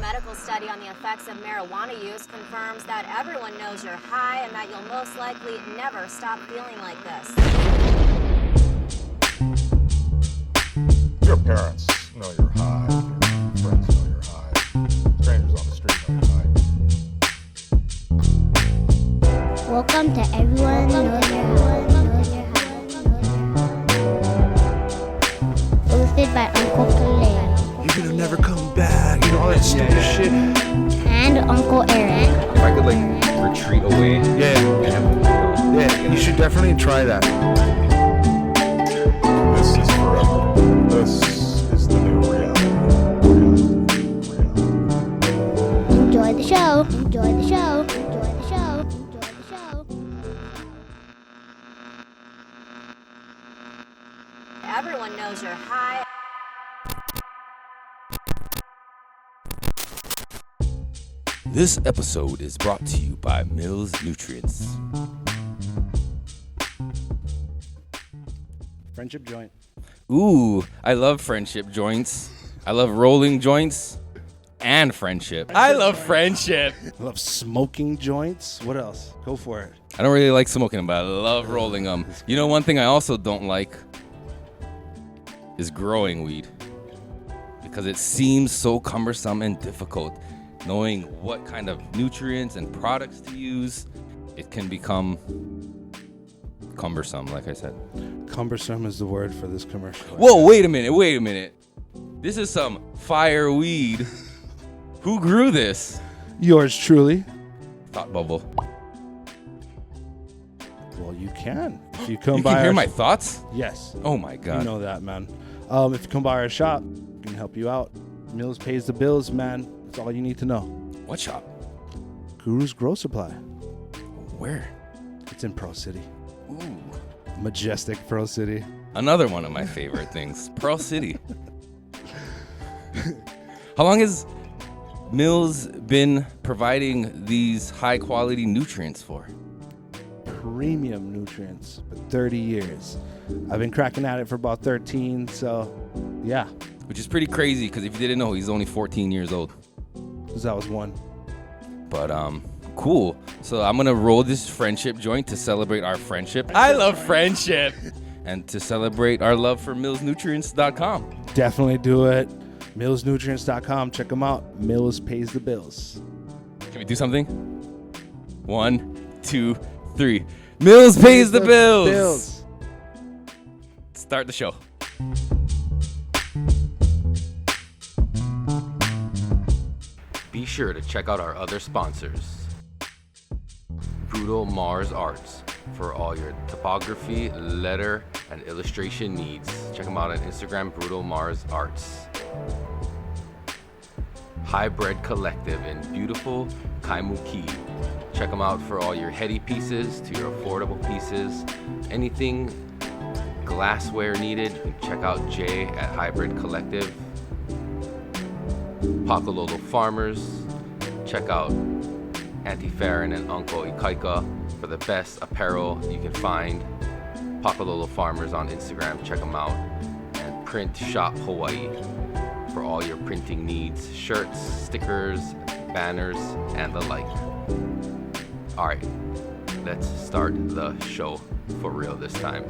medical study on the effects of marijuana use confirms that everyone knows you're high and that you'll most likely never stop feeling like this. Your parents know you're high. Your friends know you're high. Strangers on the street know you're high. Welcome to Everyone Knows You're High. Hosted by Uncle Kalei. You're gonna never come back, you know, all that stupid shit. And Uncle Erik. If I could retreat away. Yeah, you should definitely try that. This is forever. This is the new reality. Enjoy the show. Enjoy the show. Enjoy the show. Enjoy the show. Everyone knows you're high. This episode is brought to you by Mills Nutrients. Friendship joint. Ooh, I love friendship joints. I love rolling joints and friendship. I love friendship. I love smoking joints. What else? Go for it. I don't really like smoking them, but I love rolling them. You know, one thing I also don't like is growing weed because it seems so cumbersome and difficult. Knowing what kind of nutrients and products to use, it can become cumbersome, like I said. Cumbersome is the word for this commercial. Whoa, wait a minute. This is some fire weed. Who grew this? Yours truly. Thought bubble. Well, you can. If you come You by can hear our my thoughts? Yes. Oh my God. You know that, man. If you come by our shop, we can help you out. Mills pays the bills, man. That's all you need to know. What shop? Guru's Grow Supply. Where? It's in Pearl City. Ooh. Majestic Pearl City. Another one of my favorite things. Pearl City. How long has Mills been providing these high quality nutrients for? Premium nutrients for 30 years. I've been cracking at it for about 13, so yeah. Which is pretty crazy because if you didn't know, he's only 14 years old. Because I was one. But cool. So I'm gonna roll this friendship joint to celebrate our friendship. I love friendship. And to celebrate our love for millsnutrients.com. Definitely do it. Millsnutrients.com. Check them out. Mills pays the bills. Can we do something? 1, 2, 3. Mills pays the bills. Start the show. Be sure to check out our other sponsors. Brutal Mars Arts for all your typography, letter, and illustration needs. Check them out on Instagram, Brutal Mars Arts. Hybrid Collective in beautiful Kaimuki. Check them out for all your heady pieces to your affordable pieces. Anything glassware needed, you can check out Jay at Hybrid Collective. Pakalolo Farmers, check out Auntie Farron and Uncle Ikaika for the best apparel you can find. Pakalolo Farmers on Instagram, check them out. And Print Shop Hawaii for all your printing needs, shirts, stickers, banners, and the like. All right, let's start the show for real this time.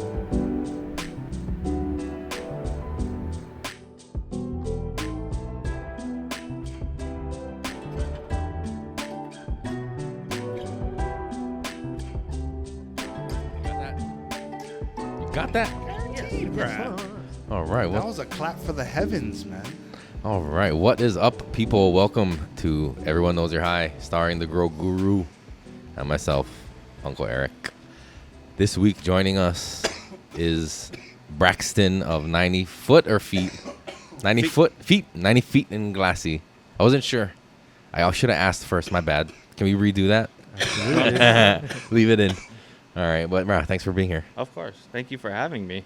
Got that? All right. That was a clap for the heavens, man. All right. What is up, people? Welcome to Everyone Knows You're High, starring the Grow Guru and myself, Uncle Erik. This week, joining us is Braxton of 90 foot or feet? 90 feet in Glassy. I wasn't sure. I should have asked first. My bad. Can we redo that? Leave it in. All right, but thanks for being here. Of course. Thank you for having me.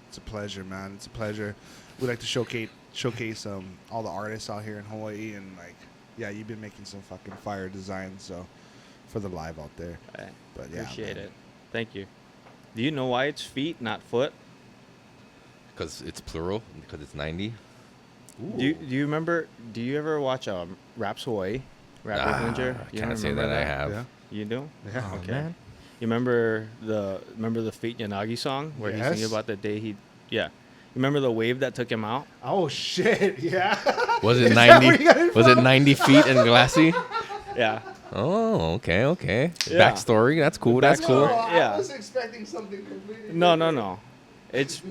It's a pleasure, man. It's a pleasure. We like to showcase all the artists out here in Hawaii, and you've been making some fucking fire designs, so for the live out there. But yeah, appreciate it. Thank you. Do you know why it's feet, not foot? Because it's plural, because it's 90. Do you remember? Do you ever watch Raps Hawaii? Rap Adventure? You Can't don't say remember that I have. Yeah. You do? Yeah. Oh, Okay. man. You remember the Feet Yanagi song where he's singing Yes. about the day he? Yeah. You remember the wave that took him out? Oh shit! Yeah. Was it Is that where 90? you got it Was it from? 90 feet in Glassy? Yeah. Oh, okay. Yeah. Backstory. That's cool. That's backstory. cool. Yeah. I was expecting something completely. No. It's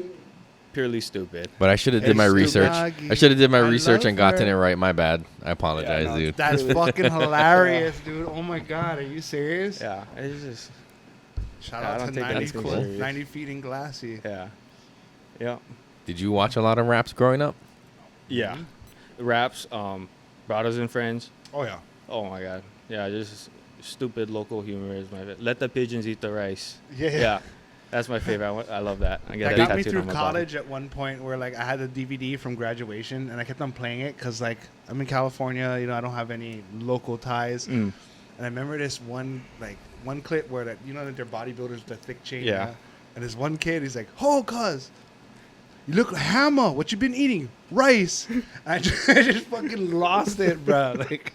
purely stupid. But I should have did my Hey, research. Nagi, I should have did my I research love and gotten her. it right. My bad. I apologize, no, dude. That's fucking hilarious, dude. Oh my god, are you serious? Yeah. It's just. Shout Yeah, I out don't to take 90 anything feet, serious. 90 feet in Glassy. Yeah. Yeah. Did you watch a lot of raps growing up? Yeah. Raps. Brothers and Friends. Oh yeah. Oh my god. Yeah. Just stupid local humor is my favorite. Let the pigeons eat the rice. Yeah. Yeah. That's my favorite. I love that. I That got got that me tattooed through on my body. college at one point where like I had a DVD from graduation and I kept on playing it because like I'm in California, you know, I don't have any local ties. Mm. And I remember this one clip where that you know that they're bodybuilders with the thick chain. Yeah. And this one kid, he's like, "Oh, cuz, you look hammer. What you been eating? Rice." I just fucking lost it, bro. Like,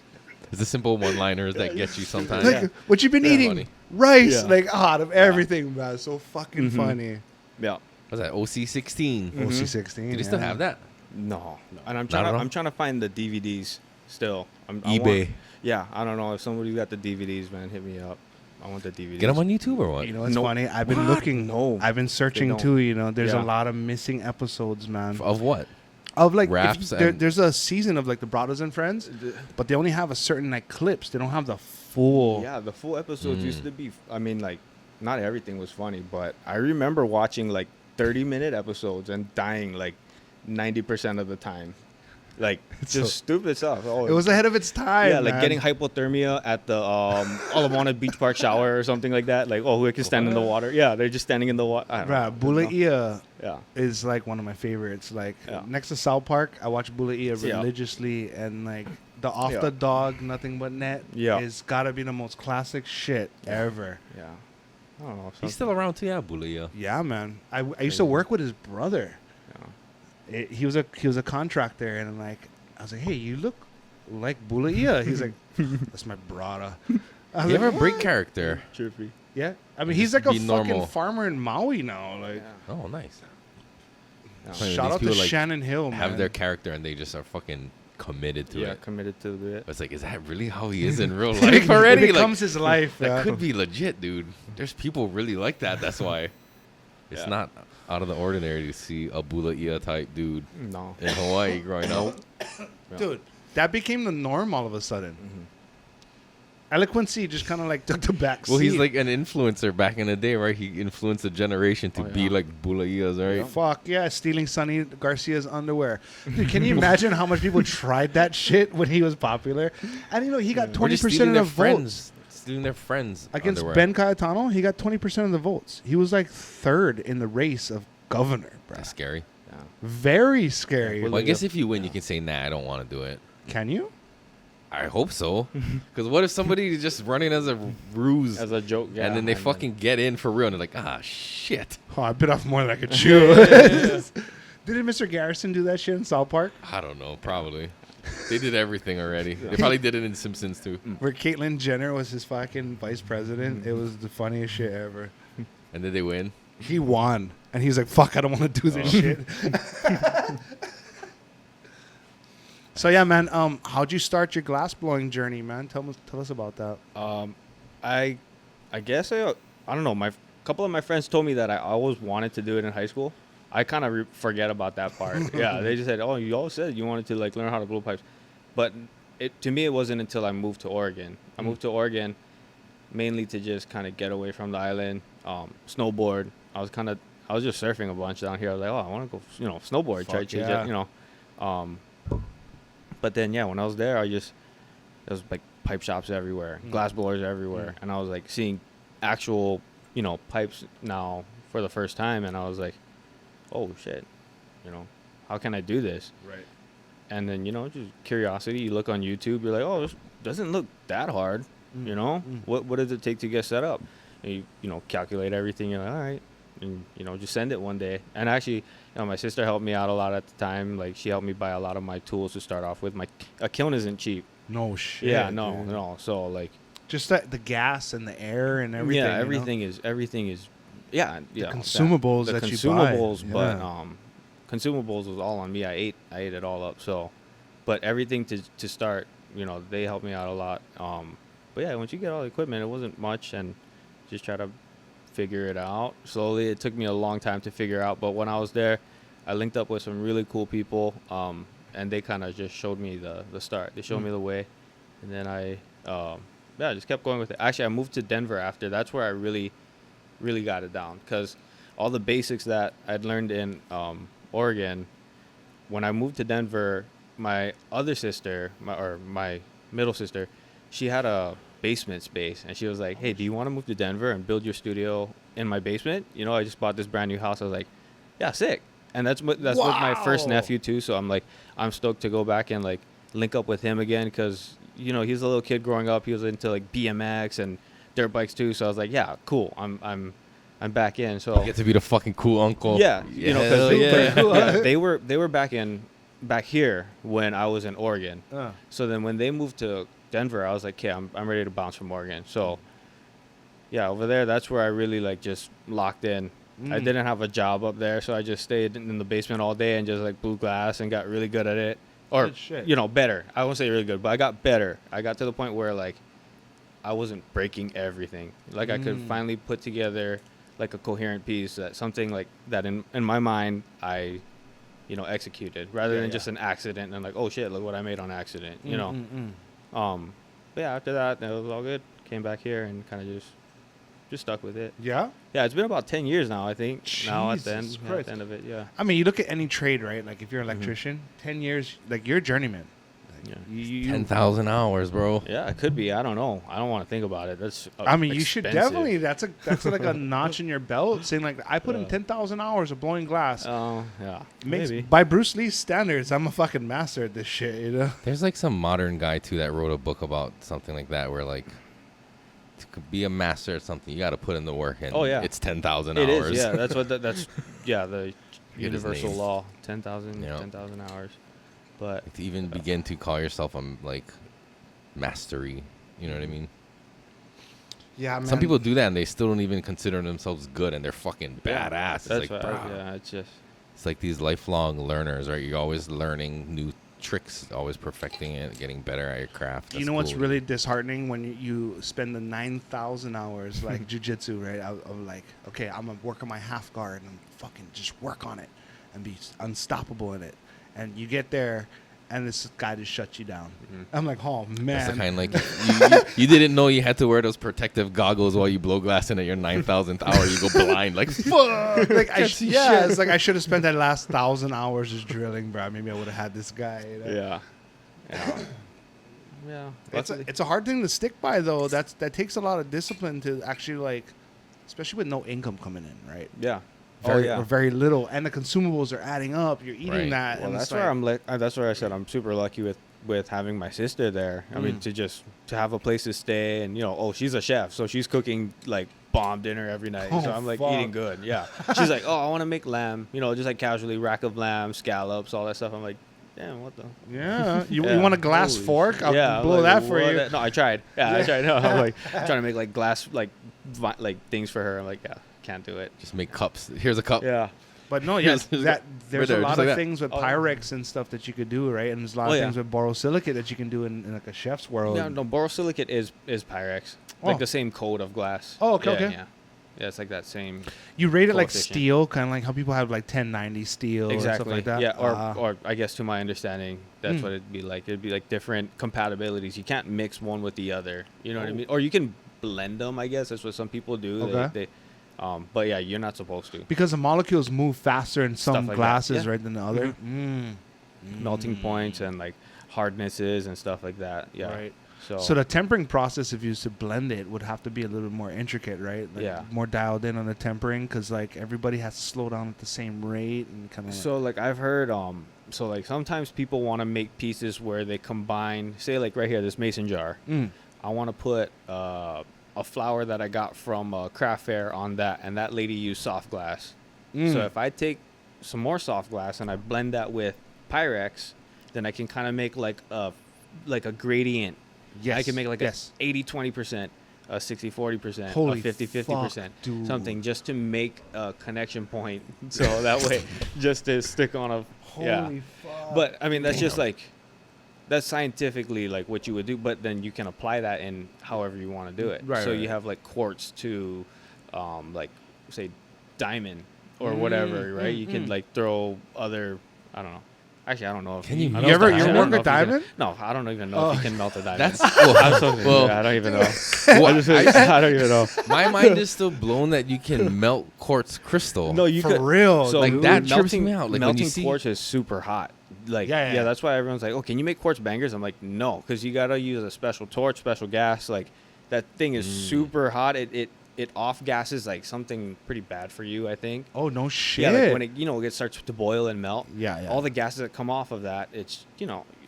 It's the simple one-liners that get you sometimes. like what you been They're eating? funny. Rice. Yeah. Like out of everything, bro. So fucking Mhm. funny. Yeah. What's that? OC16. Mhm. OC16. Do they still have that? No. And Not at all? I'm trying to find the DVDs still. I eBay. want- yeah. I don't know if somebody's got the DVDs, man. Hit me up. I want the DVDs. Get them on YouTube or what? You know what's No. funny? I've been What? looking. No. I've been searching don't. too. You know, there's Yeah. a lot of missing episodes, man. Of what? Of like, if Raps you- and- there's a season of like the Brothers and Friends, but they only have a certain like clips. They don't have the full. Yeah, the full episodes Mm. used to be. I mean, like, not everything was funny, but I remember watching like 30-minute episodes and dying like 90% of the time. Like, It's just so- stupid stuff. Oh, It was ahead of its time. yeah, like man. getting hypothermia at the Alamoana Beach Park shower or something like that. Like, oh, who can stand in the water? Yeah, they're just standing in the water. Bruh, Bulaia Yeah. is like one of my favorites. Like Yeah. next to South Park, I watch Bulaia Yeah. religiously, and like the Off Yeah. the Dog, Nothing But Net Yeah. is gotta be the most classic shit ever. Yeah. I don't know. He's still around too, yeah, Bulia. Yeah, man. I used to work with his brother. Yeah. He was a contractor, and like I was like, "Hey, you look like Bulaia." He's like, "That's my brother." I was You have like, a break "What?" character. Trippy. Yeah, I mean, Just he's like a be fucking normal. farmer in Maui now. Like, Oh, nice. Yeah. Funny when shout these out to people, like, Shannon Hill, man. Have their character and they just are fucking committed to Yeah, it. committed to it. It's like, is that really how he is in real life already? It becomes Like, his life. that yeah. could be legit, dude. There's people really like that. That's why it's Yeah. not out of the ordinary to see a Bulaia type dude No. in Hawaii growing up. Dude, that became the norm all of a sudden. Mhm. Eloquency just kind of like took the back Well, he's seat. like an influencer back in the day, right? He influenced a generation to Oh, be yeah. like Bulaias, right? Fuck yeah, stealing Sonny Garcia's underwear. Dude, can you imagine how much people tried that shit when he was popular? And you know, he got Or just 20% stealing of their the votes. friends, stealing their friends Against underwear. Ben Cayetano, he got 20% of the votes. He was like third in the race of governor, bro. That's scary. Yeah. Very scary. Yeah, Well, I guess yeah. if you win, you can say, "Nah, I don't want to do it." Can you? I hope so. Because what if somebody is just running as a ruse, As a joke, yeah. and then they fucking get in for real, and they're like, "Ah, shit." Oh, I bit off more than I could chew. Didn't Mr. Garrison do that shit in South Park? I don't know. Probably. They did everything already. They probably did it in Simpsons too. Where Caitlyn Jenner was his fucking vice president. It was the funniest shit ever. And then they win. He won. And he's like, fuck, I don't want to do this shit. So yeah, man, how'd you start your glass blowing journey, man? Tell us about that. I guess I don't know. My couple of my friends told me that I always wanted to do it in high school. I kind of forget about that part. Yeah, they just said, "Oh, you always said you wanted to like learn how to blow pipes," but to me it wasn't until I moved to Oregon. I moved to Oregon mainly to just kind of get away from the island, snowboard. I was just surfing a bunch down here. I was like, "Oh, I want to go, snowboard, try to Fuck change yeah. it, But then, yeah, when I was there, there was like pipe shops everywhere, glass blowers everywhere, and I was like seeing actual, pipes now for the first time, and I was like, oh shit, how can I do this? Right. And then, just curiosity. You look on YouTube, you're like, oh, this doesn't look that hard, What does it take to get set up? And you calculate everything. You're like, all right, and just send it one day. And actually, my sister helped me out a lot at the time. Like, she helped me buy a lot of my tools to start off with. A kiln isn't cheap. No shit. Yeah, dude. no. So like, just that the gas and the air and everything. yeah, everything is. Yeah, the consumables the that consumables, you buy. but consumables was all on me. I ate it all up. So, but everything to start, they helped me out a lot. But yeah, once you get all the equipment, it wasn't much, and just try to figure it out slowly. It took me a long time to figure out, but when I was there, I linked up with some really cool people, and they kind of just showed me the start. They showed me the way, and then I just kept going with it. Actually, I moved to Denver after. That's where I really got it down, because all the basics that I'd learned in Oregon, when I moved to Denver, my other sister, my middle sister, she had a basement space, and she was like, hey, do you want to move to Denver and build your studio in my basement? I just bought this brand new house. I was like, yeah, sick. And that's with my first nephew too, so I'm stoked to go back and like link up with him again, because he's a little kid growing up. He was into like BMX and dirt bikes too, so I was like, yeah, cool, I'm back in. So You get to be the fucking cool uncle. yeah, Hell they were back here when I was in Oregon. So then when they moved to Denver, I was like, okay, I'm ready to bounce from Oregon. So yeah, over there, that's where I really like just locked in. I didn't have a job up there, so I just stayed in the basement all day and just like blew glass and got really good at it. Or better. I won't say really good, but I got better. I got to the point where like I wasn't breaking everything. Like I could finally put together like a coherent piece, that something like that in my mind I executed, rather than just an accident and like, oh shit, look what I made on accident. But yeah, after that, it was all good. Came back here and kind of just stuck with it. Yeah? Yeah, it's been about 10 years now, I think. Now at the Jesus end, Christ. of it, yeah. I mean, you look at any trade, right? Like if you're an electrician, 10 years, like you're a journeyman. Like, you 10,000 hours, bro. Yeah, it could be. I don't know. I don't want to think about it. That's I mean, you should expensive. definitely. That's like a notch in your belt, saying like I put in 10,000 hours of blowing glass. Oh, yeah. Makes, Maybe. by Bruce Lee's standards, I'm a fucking master at this shit. There's like some modern guy too that wrote a book about something like that, where like to be a master at something, you got to put in the work, and it's 10,000 hours. It is, yeah. That's what that's the Get his universal name. law. 10,000 hours. But Like, to even begin to call yourself like mastery, you know what I mean? Yeah, man. Some people do that and they still don't even consider themselves good, and they're fucking badass. It's that's like, what bro. it's just It's like these lifelong learners, right? You're always learning new tricks, always perfecting it, getting better at your craft. You That's know what's cool. really disheartening when you spend the 9,000 hours like jujitsu, right? Of like, okay, I'm gonna work on my half guard and fucking just work on it and be unstoppable in it. And you get there, and this guy just shuts you down. I'm like, oh man. That's the kind like you didn't know you had to wear those protective goggles while you blow glass in at your 9,000th hour. You go blind, like fuck. Like it's like I should have spent that last 1,000 hours just drilling, bro. Maybe I would have had this guy. yeah. Yeah. It's a hard thing to stick by though. That takes a lot of discipline to actually like, especially with no income coming in, right? Yeah. Or very little, and the consumables are adding up. You're eating Right. that, Well, and that's where that's where I said I'm super lucky with having my sister there. I mean, to have a place to stay, and she's a chef, so she's cooking like bomb dinner every night. Oh, so I'm like fuck. eating good. Yeah. She's like, oh, I want to make lamb. Just like casually, rack of lamb, scallops, all that stuff. I'm like, damn, what the? Yeah, you Yeah. want a glass Holy fork? shit. I'll Yeah, blow like, that for what? you. No, I tried. Yeah, I tried. No, I'm like trying to make like glass like things for her. I'm like, yeah, can't do it. just make cups. Here's a cup. Yeah. But no, yes, Here's there's there, a lot just like of that. things with Pyrex and stuff that you could do, right? And there's a lot of things with borosilicate that you can do in like a chef's world. Yeah, no, borosilicate is Pyrex. Oh. Like the same code of glass. Oh, okay, Yeah, okay. Yeah. Yeah, it's like that same. You rate it like coefficient. steel, kind of like how people have like 1090 steel and stuff like that. Yeah, or I guess to my understanding, that's what it'd be like. It'd be like different compatibilities. You can't mix one with the other. You know what I mean? Or you can blend them. I guess that's what some people do. Okay. But yeah, you're not supposed to. Because the molecules move faster in some Stuff like that, glasses, yeah. right, than the other. Melting points and like hardnesses and stuff like that. Yeah. Right. So the tempering process, if you used to blend it, would have to be a little bit more intricate, right? Like Yeah. more dialed in on the tempering, because like everybody has to slow down at the same rate and kind of. So like I've heard so like sometimes people want to make pieces where they combine, say like right here, this mason jar. I want to put a flower that I got from a craft fair on that, and that lady used soft glass. So if I take some more soft glass and I blend that with Pyrex, then I can kind of make like a gradient. Yes. I can make like yes. a 80-20%, a 60-40%, Holy a 50-50%, fuck, dude. something just to make a connection point. So that way, just to stick on a Holy fuck. But I mean, that's just like, that's scientifically like what you would do. But then you can apply that in however you want to do it. Right, So right. you have like quartz to, like say, diamond or whatever, right? You can like throw other, I don't know. Actually, I don't know if Can you I melt don't You ever- know you if work you with can- diamond? No, I don't even know if you can melt a diamond. That's well, I don't even know. well, I don't even know. my mind is still blown that you can melt quartz crystal. No, you For could. real, So like, that trips me out. Like, when melting you see- quartz is super hot. Like Yeah. that's why everyone's like, oh, can you make quartz bangers? I'm like, no, because you gotta use a special torch, special gas. Like that thing is super hot. It off gases like something pretty bad for you, I think. Oh, no shit. Yeah, like when it starts to boil and melt. Yeah. All the gases that come off of that, it's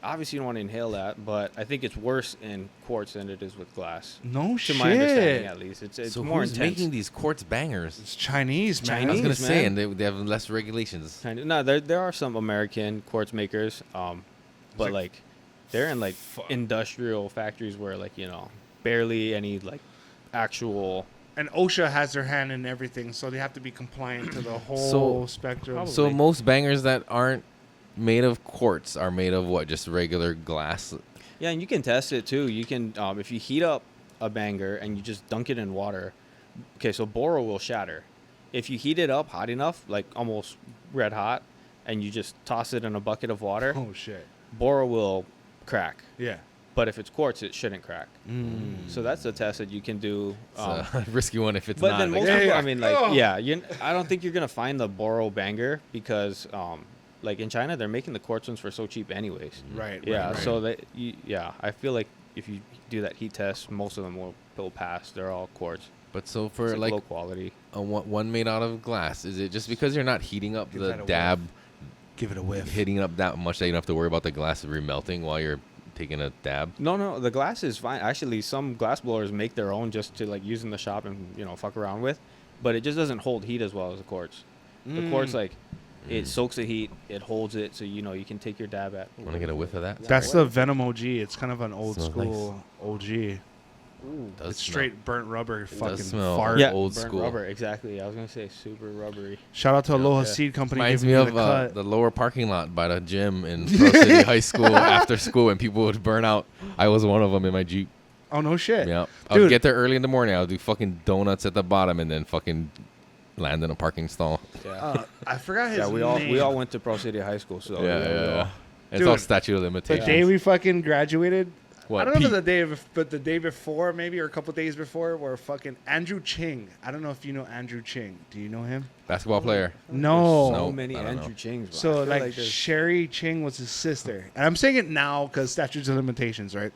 obviously you don't want to inhale that, but I think it's worse in quartz than it is with glass. No To shit. my understanding, at least, it's so more who's intense. making these quartz bangers? It's Chinese, man. I was gonna Chinese, say, man. and they have less regulations. No, there are some American quartz makers, but like they're in like industrial factories where like barely any like actual. And OSHA has their hand in everything, so they have to be compliant to the whole spectrum. Probably. So most bangers that aren't made of quartz are made of what? Just regular glass. Yeah, and you can test it too. You can if you heat up a banger and you just dunk it in water. Okay, so boro will shatter. If you heat it up hot enough, like almost red hot, and you just toss it in a bucket of water, Oh shit. boro will crack. Yeah. But if it's quartz, it shouldn't crack. So that's a test that you can do. It's a risky one if it's But not. then most like- people, yeah. I mean, like, Oh. I don't think you're gonna find the boro banger because, like in China, they're making the quartz ones for so cheap, anyways. Right. Yeah. Right. So I feel like if you do that heat test, most of them will pass. They're all quartz. but so for It's like low quality. a one made out of glass, is it just because you're not heating up Give the that a dab, Give it a whiff. hitting up that much that you don't have to worry about the glass remelting while you're taking a dab? No, the glass is fine. Actually, some glass blowers make their own just to like use in the shop and fuck around with, but it just doesn't hold heat as well as the quartz. The quartz like it soaks the heat, it holds it, so you can take your dab at. Want to get a whiff of that? That's the Venom OG. It's kind of an old Smells school OG. Does It's smell- straight burnt rubber. Fucking smell. fart. Yeah. old burnt school. rubber. Exactly. I was gonna say super rubbery. Shout out to Aloha Yeah. Seed Company. Reminds giving me me of the cut. the lower parking lot by the gym in Pearl City High School after school, and people would burn out. I was one of them in my Jeep. Oh no shit. Yeah, I Dude. would get there early in the morning. I would do fucking donuts at the bottom, and then fucking land in a parking stall. Yeah. I forgot his Yeah, name. we all went to Pro City High School, so we all- It's all Dude, statute of The limitations. day we fucking graduated. What, I don't know Pete? if the day of, but the day before, maybe, or a couple days before, were fucking Andrew Ching. I don't know if you know Andrew Ching. Do you know him? Basketball player. No. so Nope, many I don't Andrew know. Chings. bro. I So feel like there's- Sherry Ching was his sister, and I'm saying it now because statutes of limitations, right?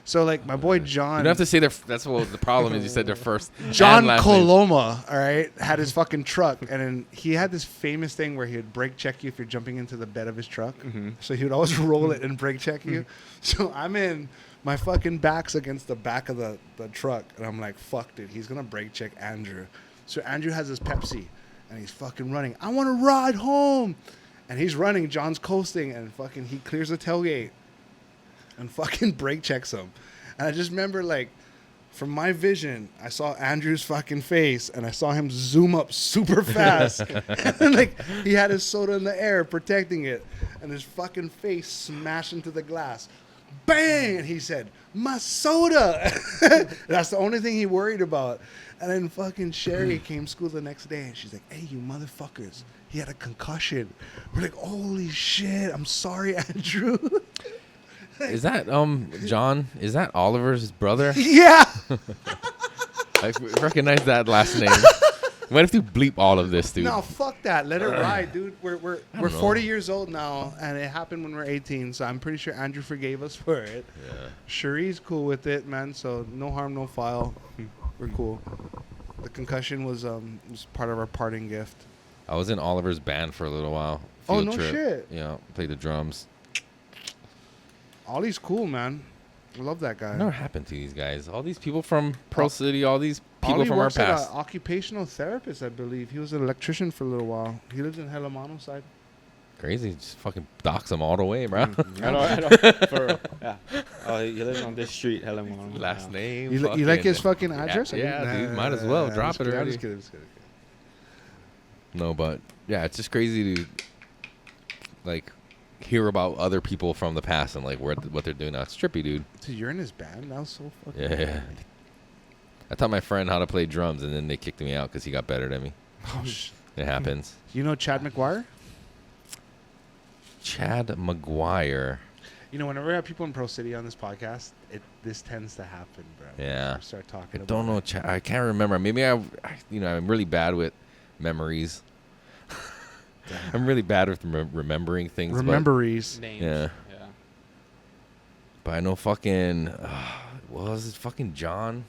So like my boy John. You don't have to say their. That's what the problem is. You said their first. John and last names. Coloma, all right, had his fucking truck, and then he had this famous thing where he would brake check you if you're jumping into the bed of his truck. So he would always roll it and brake check you. So I'm in, my fucking back's against the back of the truck, and I'm like, fuck, dude, he's gonna brake check Andrew. So Andrew has his Pepsi, and he's fucking running. I want to ride home, and he's running. John's coasting, and fucking he clears the tailgate, and fucking brake checks him. And I just remember like. From my vision, I saw Andrew's fucking face, and I saw him zoom up super fast. And like he had his soda in the air, protecting it, and his fucking face smashed into the glass. Bang! And he said, "My soda." That's the only thing he worried about. And then fucking Sherry came to school the next day, and she's like, "Hey, you motherfuckers! He had a concussion." We're like, "Holy shit! I'm sorry, Andrew." Is that John? Is that Oliver's brother? Yeah. I recognize that last name. Might have to bleep all of this, dude. No, fuck that. Let it ride, dude. We're know. 40 years old now, and it happened when we're 18. So I'm pretty sure Andrew forgave us for it. Yeah. Cherie's cool with it, man. So no harm, no foul. We're cool. The concussion was part of our parting gift. I was in Oliver's band for a little while. Oh, Field no trip. shit. Yeah, played the drums. Ollie's cool, man. I love that guy. What happened to these guys? All these people from Pro City, all these people Ollie from our works at past. a occupational therapist, I believe. He was an electrician for a little while. He lives in Helamano side. Crazy. Just fucking dox them all the way, bro. I know. For real. Yeah. Oh, he lives on this street. Last name. You like his fucking address? Yeah, dude. Might as well. Drop it I'm already. just kidding. I'm just kidding. No, but yeah, it's just crazy to like hear about other people from the past and like what they're doing now. It's trippy, dude. Dude, you're in his band? That was so fucking Yeah. I taught my friend how to play drums, and then they kicked me out because he got better than me. Oh, shit. It happens. You know Chad McGuire? Chad McGuire. You know, whenever we have people in Pro City on this podcast, this tends to happen, bro. Yeah. We start talking I about don't know. it. I can't remember. Maybe I'm really bad with memories. I'm really bad with remembering things. Rememberies. Names. Yeah. But I know fucking, what was it? Fucking John?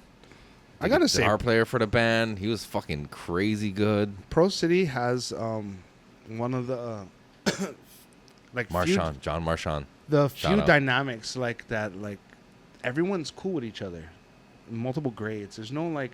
I gotta say, guitar player for the band. He was fucking crazy good. Pro City has one of the like John Marchand. the Shout few out. dynamics like that. Like everyone's cool with each other. Multiple grades. There's no like.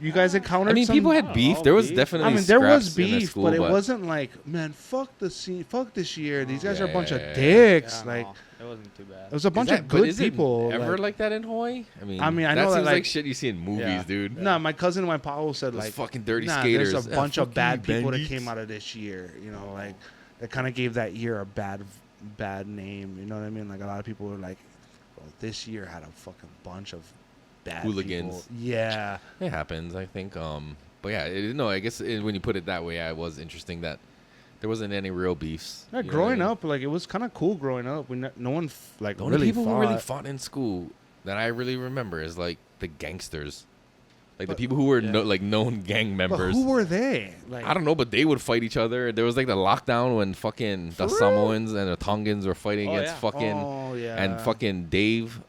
You guys encountered. I mean, some, people had beef. There was definitely. I mean, there was scraps in the beef, school, but it wasn't like, man, fuck the scene, fuck this year. These guys are a bunch of Yeah. dicks. Yeah, Like, no, it wasn't too bad. it was a bunch of but good is it people. ever like that in Hawaii? I mean, I that know that, seems like like- shit you see in movies, Yeah. dude. No, my cousin and my papa said Those like, fucking dirty nah, skaters. there's a Yeah, bunch of fuck bad you, people that bandits. came out of this year. You know, like that kind of gave that year a bad name. You know what I mean? Like a lot of people were like, well, this year had a fucking bunch of bad Hooligans. people. Yeah. It happens, I think. But yeah, I guess when you put it that way, it was interesting that there wasn't any real beefs. Yeah, You know what I growing mean? up, like it was kind of cool growing up. No one like The only really people fought. who really fought in school that I really remember is like the gangsters, like the people who were known gang But members. who were they? Like I don't know, but they would fight each other. There was like the lockdown when fucking the For real? Samoans and the Tongans were fighting Oh, against yeah. fucking Oh yeah. and fucking Dave,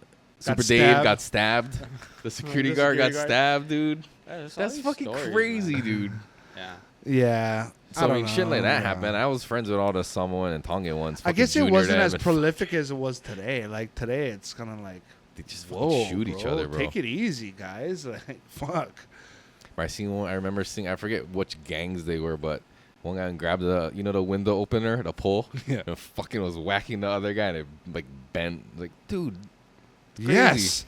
Got Super Dave stabbed. got stabbed. The security The guard got security guard. stabbed, dude. Yeah, there's all That's these fucking stories, crazy, man. dude. Yeah. Yeah. So I don't mean, shit like know, that yeah. happened. I was friends with all the Samoan and Tongan ones. I fucking guess it junior wasn't them as and prolific as it was today. Like today, it's kind of like, They just fucking whoa, shoot each bro, other, bro. Take it easy, guys. Like, fuck. I remember seeing. I forget which gangs they were, but one guy grabbed the window opener, the pole, Yeah. and fucking was whacking the other guy, and it like bent. Like, dude, crazy. Yes.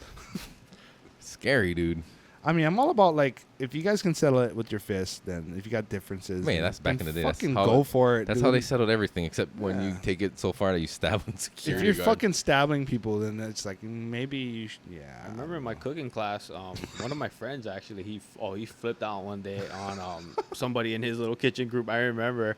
Scary, dude. I mean, I'm all about like, if you guys can settle it with your fist, then if you got differences, Man, that's back then in the day. That's Fucking how- go for it. That's dude. how they settled everything, except when you Yeah. take it so far that you stab in If security. you're guard. fucking stabbing people, then it's like maybe you should. Yeah. I remember in my cooking class, one of my friends actually, he flipped out one day on somebody in his little kitchen group. I remember,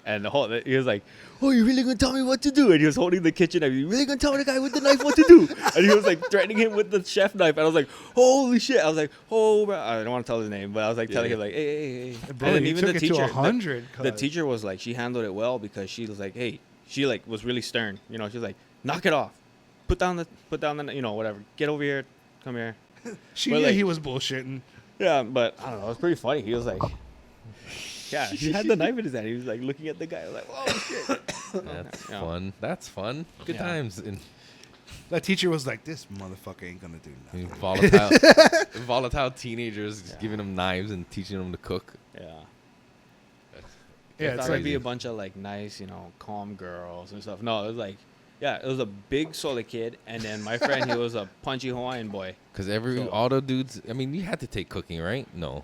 and he was like, "Oh, you really gonna tell me what to do?" And he was holding the kitchen knife. You really gonna tell the guy with the knife what to do? And he was like threatening him with the chef knife. And I was like, "Holy shit!" I was like, "Oh, bro." I don't want to tell his name, but I was like telling him like, "Hey." Bro, and then you even took the it to teacher, 100. the teacher was like, she handled it well because she was like, "Hey," she like was really stern. You know, she was like, "Knock it off. Put down the whatever. Get over here. Come here." She But, knew like- he was bullshitting. Yeah, but I don't know. It was pretty funny. He was like, yeah, he had the knife in his hand. He was like looking at the guy. I was like, oh shit. That's Yeah. fun. That's fun. Good Yeah. times. And That teacher was like, "This motherfucker ain't gonna do nothing." volatile teenagers just giving them knives and teaching them to cook. Yeah. Yeah, I it's thought it'd like be a bunch of like nice, calm girls and stuff. No, it was like, yeah, it was a big Sole kid, and then my friend, he was a punchy Hawaiian boy. Because So- all the dudes, I mean, you had to take cooking, right? No.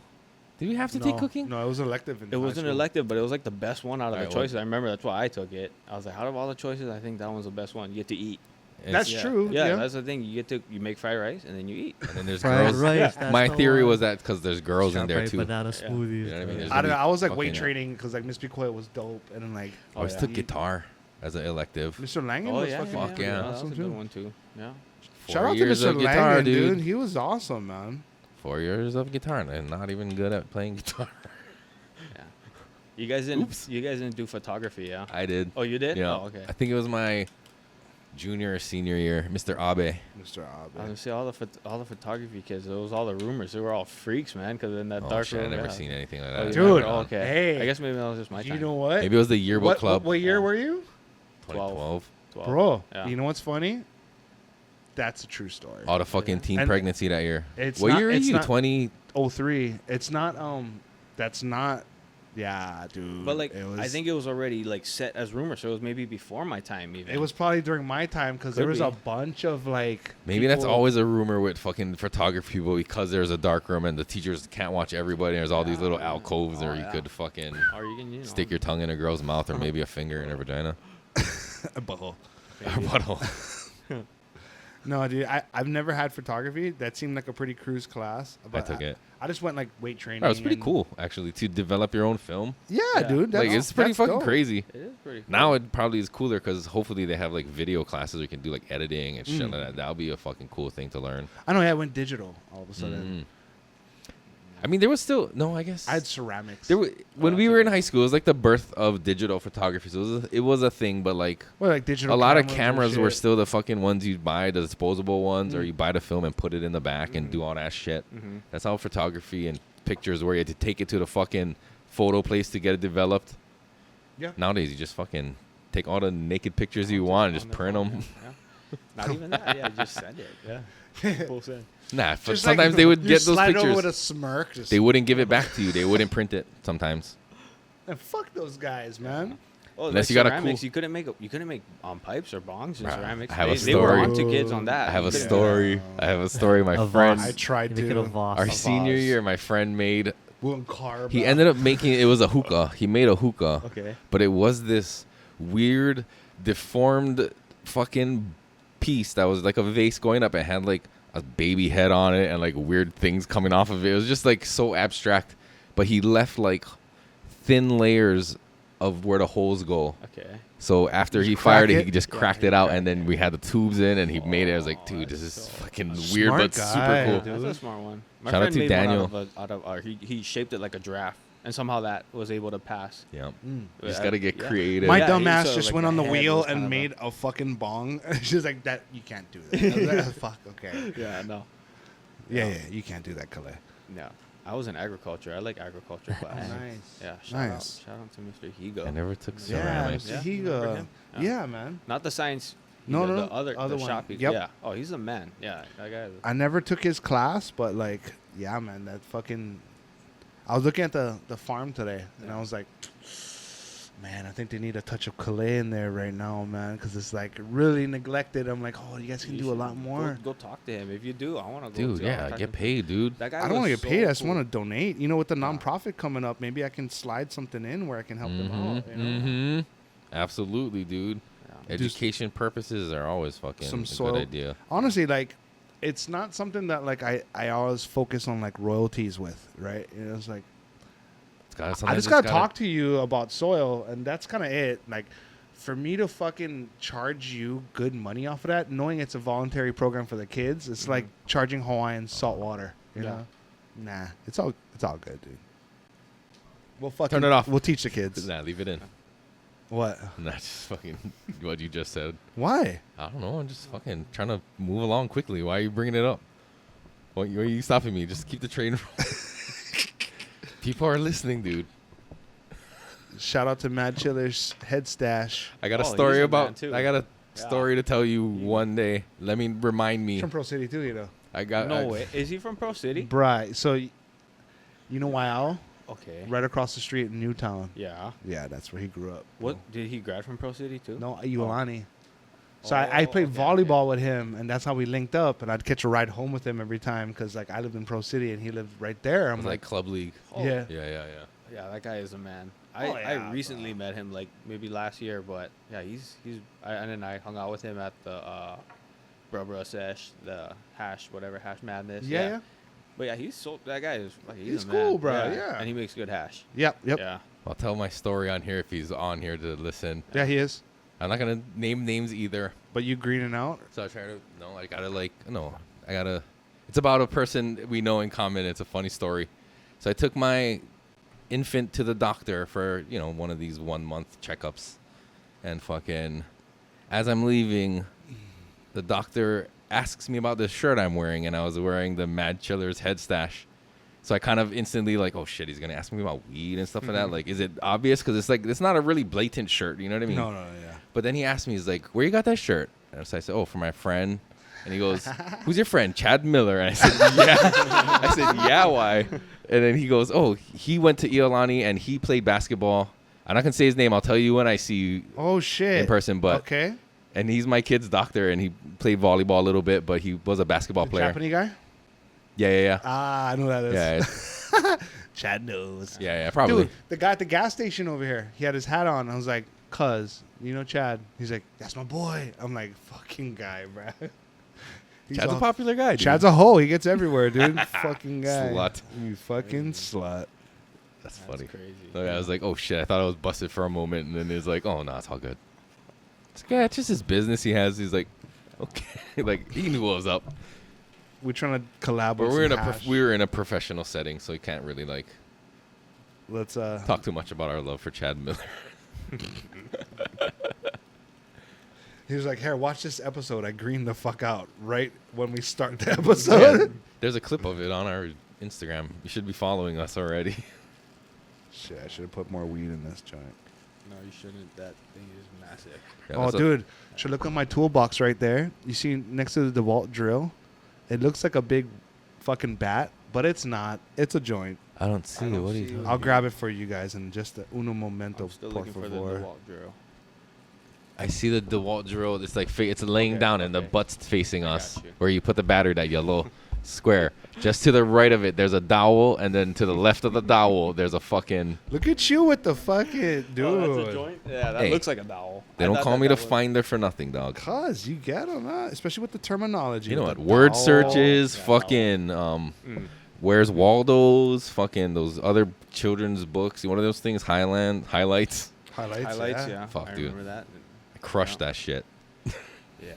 Did we have to take cooking? No, it was elective. In It wasn't high school. elective, but it was like the best one out of Alright, the choices. I remember that's why I took it. I was like, out of all the choices, I think that one's the best one. You get to eat. That's It's- true. Yeah, Yeah. that's the thing. You make fried rice and then you eat. And then there's Fried girls. rice. Yeah. That's My the theory one. was that because there's girls in there Strawberry too. banana Yeah. smoothies. You know what I mean? There's I don't know. I was like Fucking- weight training because like Miss Picoy was dope, and then like I always yeah. took guitar as an elective. Mr. Langen Oh was yeah, fucking fuck yeah. That was awesome a too. good one too. Yeah. Shout 4 out to years Mr. of guitar, Langen, dude. dude. He was awesome, man. 4 years of guitar and not even good at playing guitar. Yeah. You guys didn't do photography, yeah? I did. Oh, you did? Yeah. Oh, okay. I think it was my junior or senior year. Mr. Abe. Mr. I Abe. was gonna say all the photography kids. It was all the rumors. They were all freaks, man. Because in that Oh dark shit! I room, never yeah. seen anything like Oh, that. you Dude, never? Oh, okay. hey. I guess maybe that was just my You time. know what? Maybe it was the yearbook what, club. What year Yeah. were you? 2012. 12. Bro, Yeah. you know what's funny? That's a true story. All the fucking teen And pregnancy that year. it's What not- year are it's you? not- 20. 03. It's not. That's not. Yeah, dude. But like, it was, I think it was already like set as rumor, so it was maybe before my time even. it was probably during my time because there Could was be. a bunch of like. Maybe that's people- always a rumor with fucking photography people because there's a dark room and the teachers can't watch everybody. And there's all these little alcoves Oh, where you yeah. could fucking Or you can, you know, stick your tongue in a girl's mouth or maybe a finger in her vagina. a butthole. Or butthole. No, dude. I've never had photography. That seemed like a pretty cruise class. But took it. I just went like weight training. That was pretty and- cool, actually, to develop your own film. Yeah, Yeah. dude. That's, Like, it's pretty that's fucking dope. crazy. It is pretty. Cool. Now it probably is cooler because hopefully they have like video classes where you can do like editing and shit Mm. like that. That'll be a fucking cool thing to learn. I know. Yeah, I went digital all of a sudden. Mm. I mean, there was still I guess I had ceramics. there when that's we a were in good- high school, it was like the birth of digital photography. So it was a thing, but like Well, like digital. a lot of and cameras were shit. still the fucking ones you'd buy, the disposable ones, or Mm. you buy the film and put it in the back and do all that shit. Mhm. That's how photography and pictures were. You had to take it to the fucking photo place to get it developed. Yeah. Nowadays, you just fucking take all the naked pictures you want and just On the print phone, them. yeah. Not even that. Yeah, just send it. Yeah. Full send. Nah, but Just like, sometimes they would you get those slide over pictures. with a smirk. Just, They wouldn't give it back to you. They wouldn't print it sometimes. And fuck those guys, man. Oh, Unless like you got a ceramics, cool- you couldn't make pipes or bongs in Bruh, ceramics. I have a They were story. on to kids on that. I have a You couldn't- story. I have a story. My A friend, vase. I tried Make it a to. vase. our A senior vase. year, my friend made. Wouldn't carve. He ended up making it was a hookah. He made a hookah. Okay. But it was this weird, deformed fucking piece that was like a vase going up. It had like a baby head on it and like weird things coming off of it. It was just like so abstract. But he left like thin layers of where the holes go. Okay. So after Just he crack fired it, it? he just Yeah, cracked he it out, cracked and then we had the tubes in, and he made it. I was like, Oh, dude, this that's is so- fucking A weird, smart but guy, super cool. That's dude. a smart one. My Shout out friend to made Daniel. one out of he shaped it like a giraffe, and somehow that was able to pass. Yeah, Mm. you just gotta get Yeah. creative. My Yeah, dumb he ass saw, just like, went the on the head wheel was kind and of made a fucking bong. She's like, that you can't do that. I was like, fuck, okay. Yeah, no. Yeah, you can't do that, Kalei. No. I was in agriculture. I like agriculture class. Nice. Yeah, shout Nice. out to Mr. Higo. I never took Yeah, ceramics. Yeah, he, remember him? Yeah. yeah, man. Not the science. No, Higo, no, the no, other other the one. shop. Higo. Yep. Yeah. Oh, he's a man. Yeah, that guy. I never took his class, but like, yeah, man, that fucking. I was looking at the farm today, and I was like, man, I think they need a touch of Kalei in there right now, man, because it's like really neglected. I'm like, oh, you guys can do a lot more. Go talk to him. If you do, I want to go. Dude, too. yeah, I'll get talk to- paid, dude. That guy I don't want to was get paid. so I just want to cool. donate. You know, with the nonprofit coming up, maybe I can slide something in where I can help them out. You know? Mm-hmm. Absolutely, dude. Yeah. Just Education purposes are always fucking some a soil. good idea. Honestly, like, it's not something that like I always focus on like royalties with, right? You know, it's like It's gotta, I sometimes just it's gotta talk to you about soil, and that's kind of it. Like, for me to fucking charge you good money off of that, knowing it's a voluntary program for the kids, it's like charging Hawaiian salt water. You Yeah. know, nah, it's all good, dude. We'll fucking Turn it off. We'll teach the kids. Nah, leave it in. What? Nah, just fucking what you just said. Why? I don't know. I'm just fucking trying to move along quickly. Why are you bringing it up? Why are you stopping me? Just keep the train rolling. People are listening, dude. Shout out to Mad Chiller's head stash. I got a Oh, story he's a about. man, too. I got a Yeah. story to tell you one day. Let me remind me. From Pro City too, you know. I got No way. Is he from Pro City? Right. So, you know Waiao? Okay. Right across the street in Newtown. Yeah. Yeah, that's where he grew up. What did he grad from Pro City too? No, Iolani. So I Oh, played okay, volleyball with him, and that's how we linked up. And I'd catch a ride home with him every time because, like, I lived in Pro City and he lived right there. It I'm was like, like club league. Oh, yeah. Yeah. Yeah, that guy is a man. Oh, I yeah, recently bro. met him like maybe last year, but yeah, and then I hung out with him at the Bro Sesh, the hash madness. Yeah. But yeah, that guy is like He's a cool, man. bro, yeah. And he makes good hash. Yep. Yeah. I'll tell my story on here if he's on here to listen. Yeah, he is. I'm not gonna name names either. But you greening out? So I try to it's about a person we know in common. It's a funny story. So I took my infant to the doctor for, one of these 1 month checkups. And fucking as I'm leaving, the doctor asks me about this shirt I'm wearing, and I was wearing the Mad Chiller's head stash. So I kind of instantly like, oh shit, he's gonna ask me about weed and stuff like that. Like, is it obvious? Because it's like it's not a really blatant shirt, you know what I mean? No, yeah. But then he asked me, he's like, where you got that shirt? And so I said, oh, for my friend. And he goes, who's your friend? Chad Miller. And I said, yeah. I said, yeah, why? And then he goes, oh, he went to Iolani and he played basketball. I'm not going to say his name. I'll tell you when I see you Oh shit. in person. But okay. And he's my kid's doctor, and he played volleyball a little bit, but he was a basketball player. Japanese guy? Yeah. Ah, I know who that is. Yeah, Chad knows. yeah, probably. Dude, the guy at the gas station over here, he had his hat on. I was like, cuz, you know Chad? He's like, that's my boy. I'm like, fucking guy, bruh. He's Chad's all- a popular guy, dude. Chad's a hoe. He gets everywhere, dude. Fucking guy. Slut. You fucking slut. That's funny. crazy. So, yeah, I was like, oh, shit. I thought I was busted for a moment, and then it was like, oh, no, it's all good. It's like, yeah, it's just his business he has. He's like, okay. Like, he knew what was up. We're trying to collab But with we some hash. were in a professional setting, so you can't really, like, Let's talk too much about our love for Chad Miller. He was like, here, watch this episode. I greened the fuck out right when we start the episode. Yeah, there's a clip of it on our Instagram. You should be following us already. Shit, I should have put more weed in this joint. No, you shouldn't. That thing is massive. Yeah, Oh, that's dude, should look at my toolbox right there. You see next to the DeWalt drill? It looks like a big fucking bat, but it's not. It's a joint. I don't see I it. don't What are you see doing? it. I'll grab it for you guys in just a uno momento, I'm still por looking for the favor. DeWalt drill. I see the DeWalt drill. It's like it's laying Okay, down and the okay. butt's facing I us, got you. where you put the battery, that yellow square. Just to the right of it, there's a dowel, and then to the left of the dowel, there's a fucking. Look at you with the fucking dude. Oh, that's a joint? Yeah, that Hey, looks like a dowel. They I don't thought call that me the that was- finder for nothing, dog. Cause you get them, especially with the terminology. You know with what? the Word dowel. searches, Yeah, fucking Where's Waldo's, fucking those other children's books. One of those things, highlights. highlights. Highlights, yeah. Fuck, I dude. remember that. I crushed Yeah. that shit. Yeah.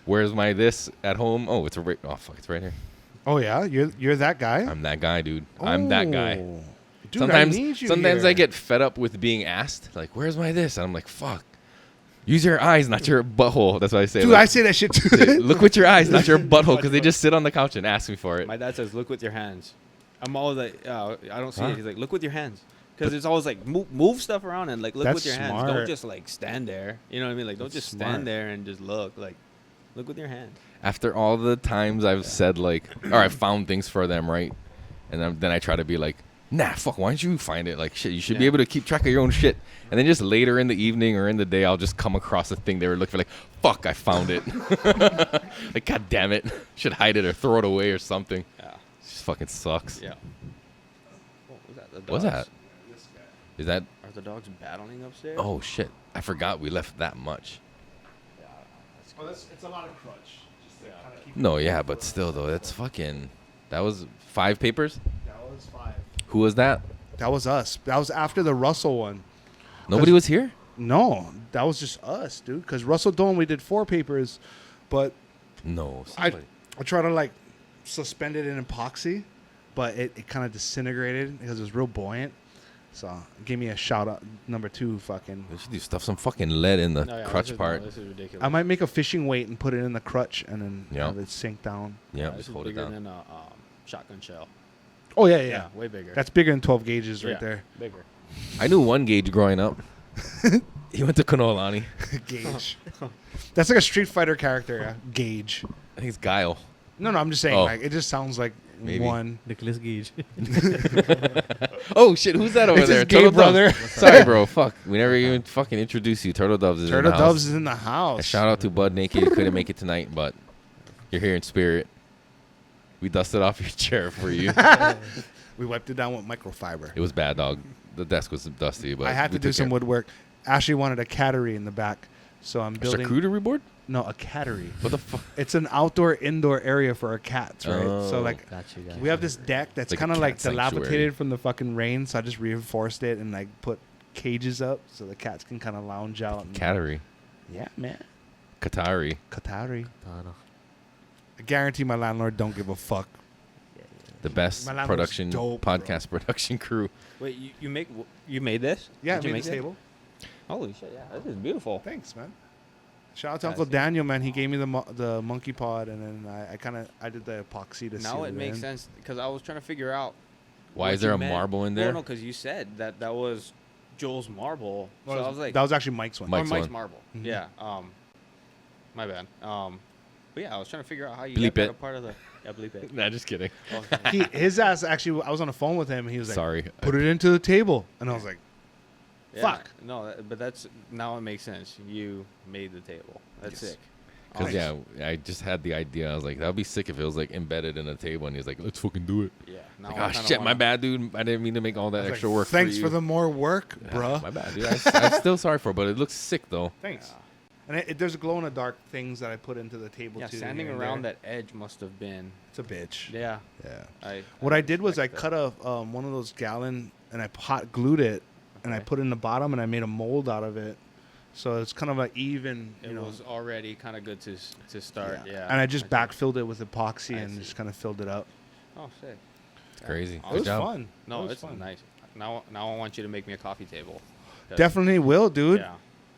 Where's my this at home? Oh, it's right. Oh fuck, it's right here. Oh yeah, you're that guy. I'm that guy, dude. I'm that guy. Oh. Dude, sometimes I need you sometimes I here. get fed up with being asked, like, where's my this? And I'm like, fuck. Use your eyes, not your butthole. That's what I say. Dude, like, I say that shit too. look with your eyes, not your butthole, because they just sit on the couch and ask me for it. My dad says, "Look with your hands." I'm always like, I don't see Huh? it. He's like, "Look with your hands," because it's always like move stuff around and like look That's with your hands. smart. Don't just like stand there. You know what I mean? Like don't That's just smart. stand there and just look. Like look with your hands. After all the times I've said like, or I found things for them, right? And then I try to be like, nah, fuck, why don't you find it? Like, shit, you should be Yeah. able to keep track of your own shit. And then just later in the evening or in the day, I'll just come across a thing they were looking for, like, fuck, I found it. Like, god damn it. Should hide it or throw it away or something. Yeah. It just fucking sucks. Yeah. What was that? The What's dogs? that? Is that? Are the dogs battling upstairs? Oh, shit. I forgot we left that much. Oh, it's a lot of crutch. Just to kinda keep No, yeah, but still, though, that's fucking. That was 5 papers? That was 5. Who was that? That was us. That was after the Russell one. Nobody was here? No, that was just us, dude. Because Russell Doan, we did 4 papers, but No. I somebody- tried to like suspend it in epoxy, but it kind of disintegrated because it was real buoyant. So it gave me a shout out. Number 2, fucking. We should do stuff, some fucking lead in the No, yeah, crutch this is, part. No, this is ridiculous. I might make a fishing weight and put it in the crutch and then Yeah. have it sink down. Yeah, This just is hold it bigger down. than a shotgun shell. Oh yeah. way bigger. That's bigger than 12 gauges right Yeah, there. Bigger. I knew one Gage growing up. He went to Kanolani. Gauge. That's like a Street Fighter character. Yeah. Gauge. I think it's Guile. No, I'm just saying. Oh. Like it just sounds like Maybe. one. Nicholas Gage. Oh shit, who's that over It's his there? gay Turtle brother. Doves. Sorry, bro. Fuck. We never even fucking introduced you. Turtle Doves is in Turtle the house. Doves is in the house. A shout out to Bud Naked. You couldn't make it tonight, but you're here in spirit. We dusted off your chair for you. We wiped it down with microfiber. It was bad, dog. The desk was dusty, but I had we to do took some care. woodwork. Ashley wanted a cattery in the back, so I'm A building. charcuterie board? No, a cattery. What the fuck? It's an outdoor-indoor area for our cats, right? So Oh. like, Got you, we have this deck that's Like a kind of cat like sanctuary. dilapidated from the fucking rain, so I just reinforced it and like put cages up so the cats can kind of lounge out. And, Cattery. yeah, man. Katari. Cattery. Tano. I guarantee my landlord don't give a fuck. The best My landlord's production dope, bro. podcast production crew. Wait, you made this? Yeah, Did you I made make this it? table. Holy shit! Yeah, this is beautiful. Thanks, man. Shout out to Yeah, Uncle see. Daniel, man. He gave me the monkey pod, and then I did the epoxy to seal Now it makes in. sense because I was trying to figure out Why what is there you a meant. marble in there? No, because you said that was Joel's marble. So I was like, that was actually Mike's one. Mike's Mike's one. marble. Mhm. Yeah. My bad. But yeah, I was trying to figure out how you Bleep got that it. a part of the. Yeah, bleep it. Nah, just kidding. Okay. His ass actually. I was on the phone with him. And he was like, Sorry. put it into the table, and I was like, Yeah, fuck. No, but that's now it makes sense. You made the table. That's Yes. sick. Because Nice. yeah, I just had the idea. I was like, that would be sick if it was like embedded in a table, and he's like, let's fucking do it. Yeah. Now Like, I oh kinda shit, my wanna- bad, dude. I didn't mean to make all I that was extra like, work. Thanks for for you. the more work, Yeah, bruh. my bad, dude. I'm still sorry for it, but it looks sick though. Thanks. And there's glow in the dark things that I put into the table Yeah, too. sanding here and around there. that edge must have been. It's a bitch. Yeah. Yeah. What I did was I respect cut a one of those gallon and I hot glued it and I Okay. put it in the bottom and I made a mold out of it, so it's kind of like even. It You know. was already kind of good to start. Yeah. And I just see. backfilled it with epoxy I and see. just kind of filled it up. Oh, sick. It's crazy. It It Good was job. fun. No, It was it's fun. nice. Now I want you to make me a coffee table. 'Cause- Definitely will, dude. Yeah.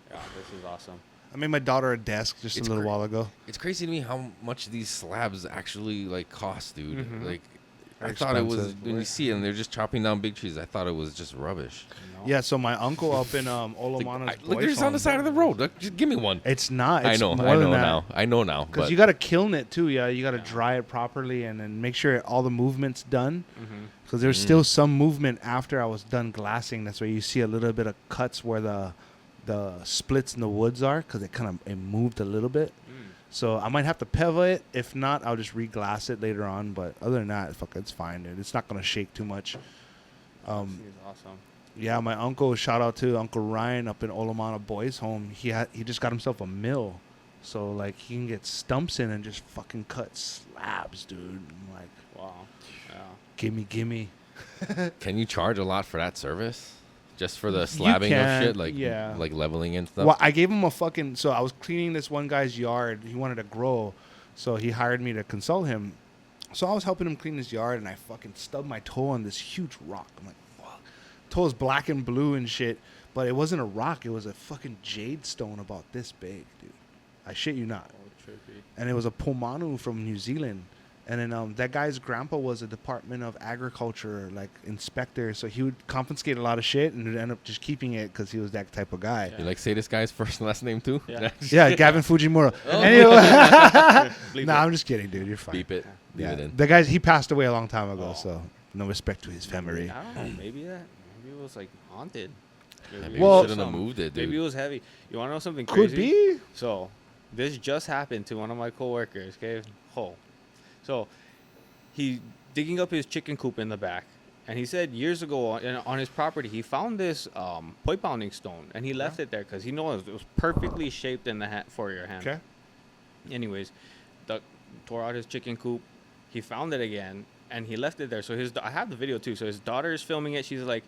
Yeah. This is awesome. I made my daughter a desk just It's a little great. while ago. It's crazy to me how much these slabs actually like cost, dude. Mhm. Like, I They're thought it was expensive. when you see it and they're just chopping down big trees. I thought it was just rubbish. No. Yeah, so my uncle up in Like, Olomana's look, they're just on the side of the road. Look, just give me one. It's not. It's I know more than that. now. I know now. Because But you got to kiln it too. Yeah, you got to Yeah. dry it properly and then make sure all the movement's done. Mm-hmm. Because there's still some movement after I was done glassing. That's where you see a little bit of cuts where the splits in the woods are, because it moved a little bit. So I might have to pivot it. If not, I'll just re-glass it later on. But other than that, fuck, it's fine, dude. It's not gonna shake too much. This is awesome. Yeah, my uncle. Shout out to Uncle Ryan up in Olomana Boys Home. He just got himself a mill, so like he can get stumps in and just fucking cut slabs, dude. I'm like, Wow. Yeah. gimme. can you charge a lot for that service? Just for the slabbing can, of shit, like yeah. like leveling and stuff. Well, I gave him a fucking. So I was cleaning this one guy's yard. He wanted to grow, so he hired me to consult him. So I was helping him clean his yard, and I fucking stubbed my toe on this huge rock. I'm like, fuck. Toe is black and blue and shit, but it wasn't a rock. It was a fucking jade stone about this big, dude. I shit you not. Oh, trippy. And it was a pomanu from New Zealand. And then that guy's grandpa was a Department of Agriculture like inspector, so he would confiscate a lot of shit and would end up just keeping it because he was that type of guy. You like say this guy's first and last name too? Yeah. Yeah, Gavin Fujimura. Oh. Anyway, Bleep nah, it. I'm just kidding, dude. You're fine. Beep it. Leave Yeah, it in. the guy he passed away a long time ago, Oh. so no respect to his family. I don't know. Maybe it was like haunted. Maybe Well- you shouldn't have moved it, dude. Maybe it was heavy. You want to know something Could crazy? be. So, this just happened to one of my coworkers. Okay, so he digging up his chicken coop in the back, and he said years ago on his property he found this poi pounding stone, and he left it there because he knows it was perfectly shaped in the for your hand. Okay. Anyways, tore out his chicken coop. He found it again, and he left it there. So I have the video too. So his daughter is filming it. She's like,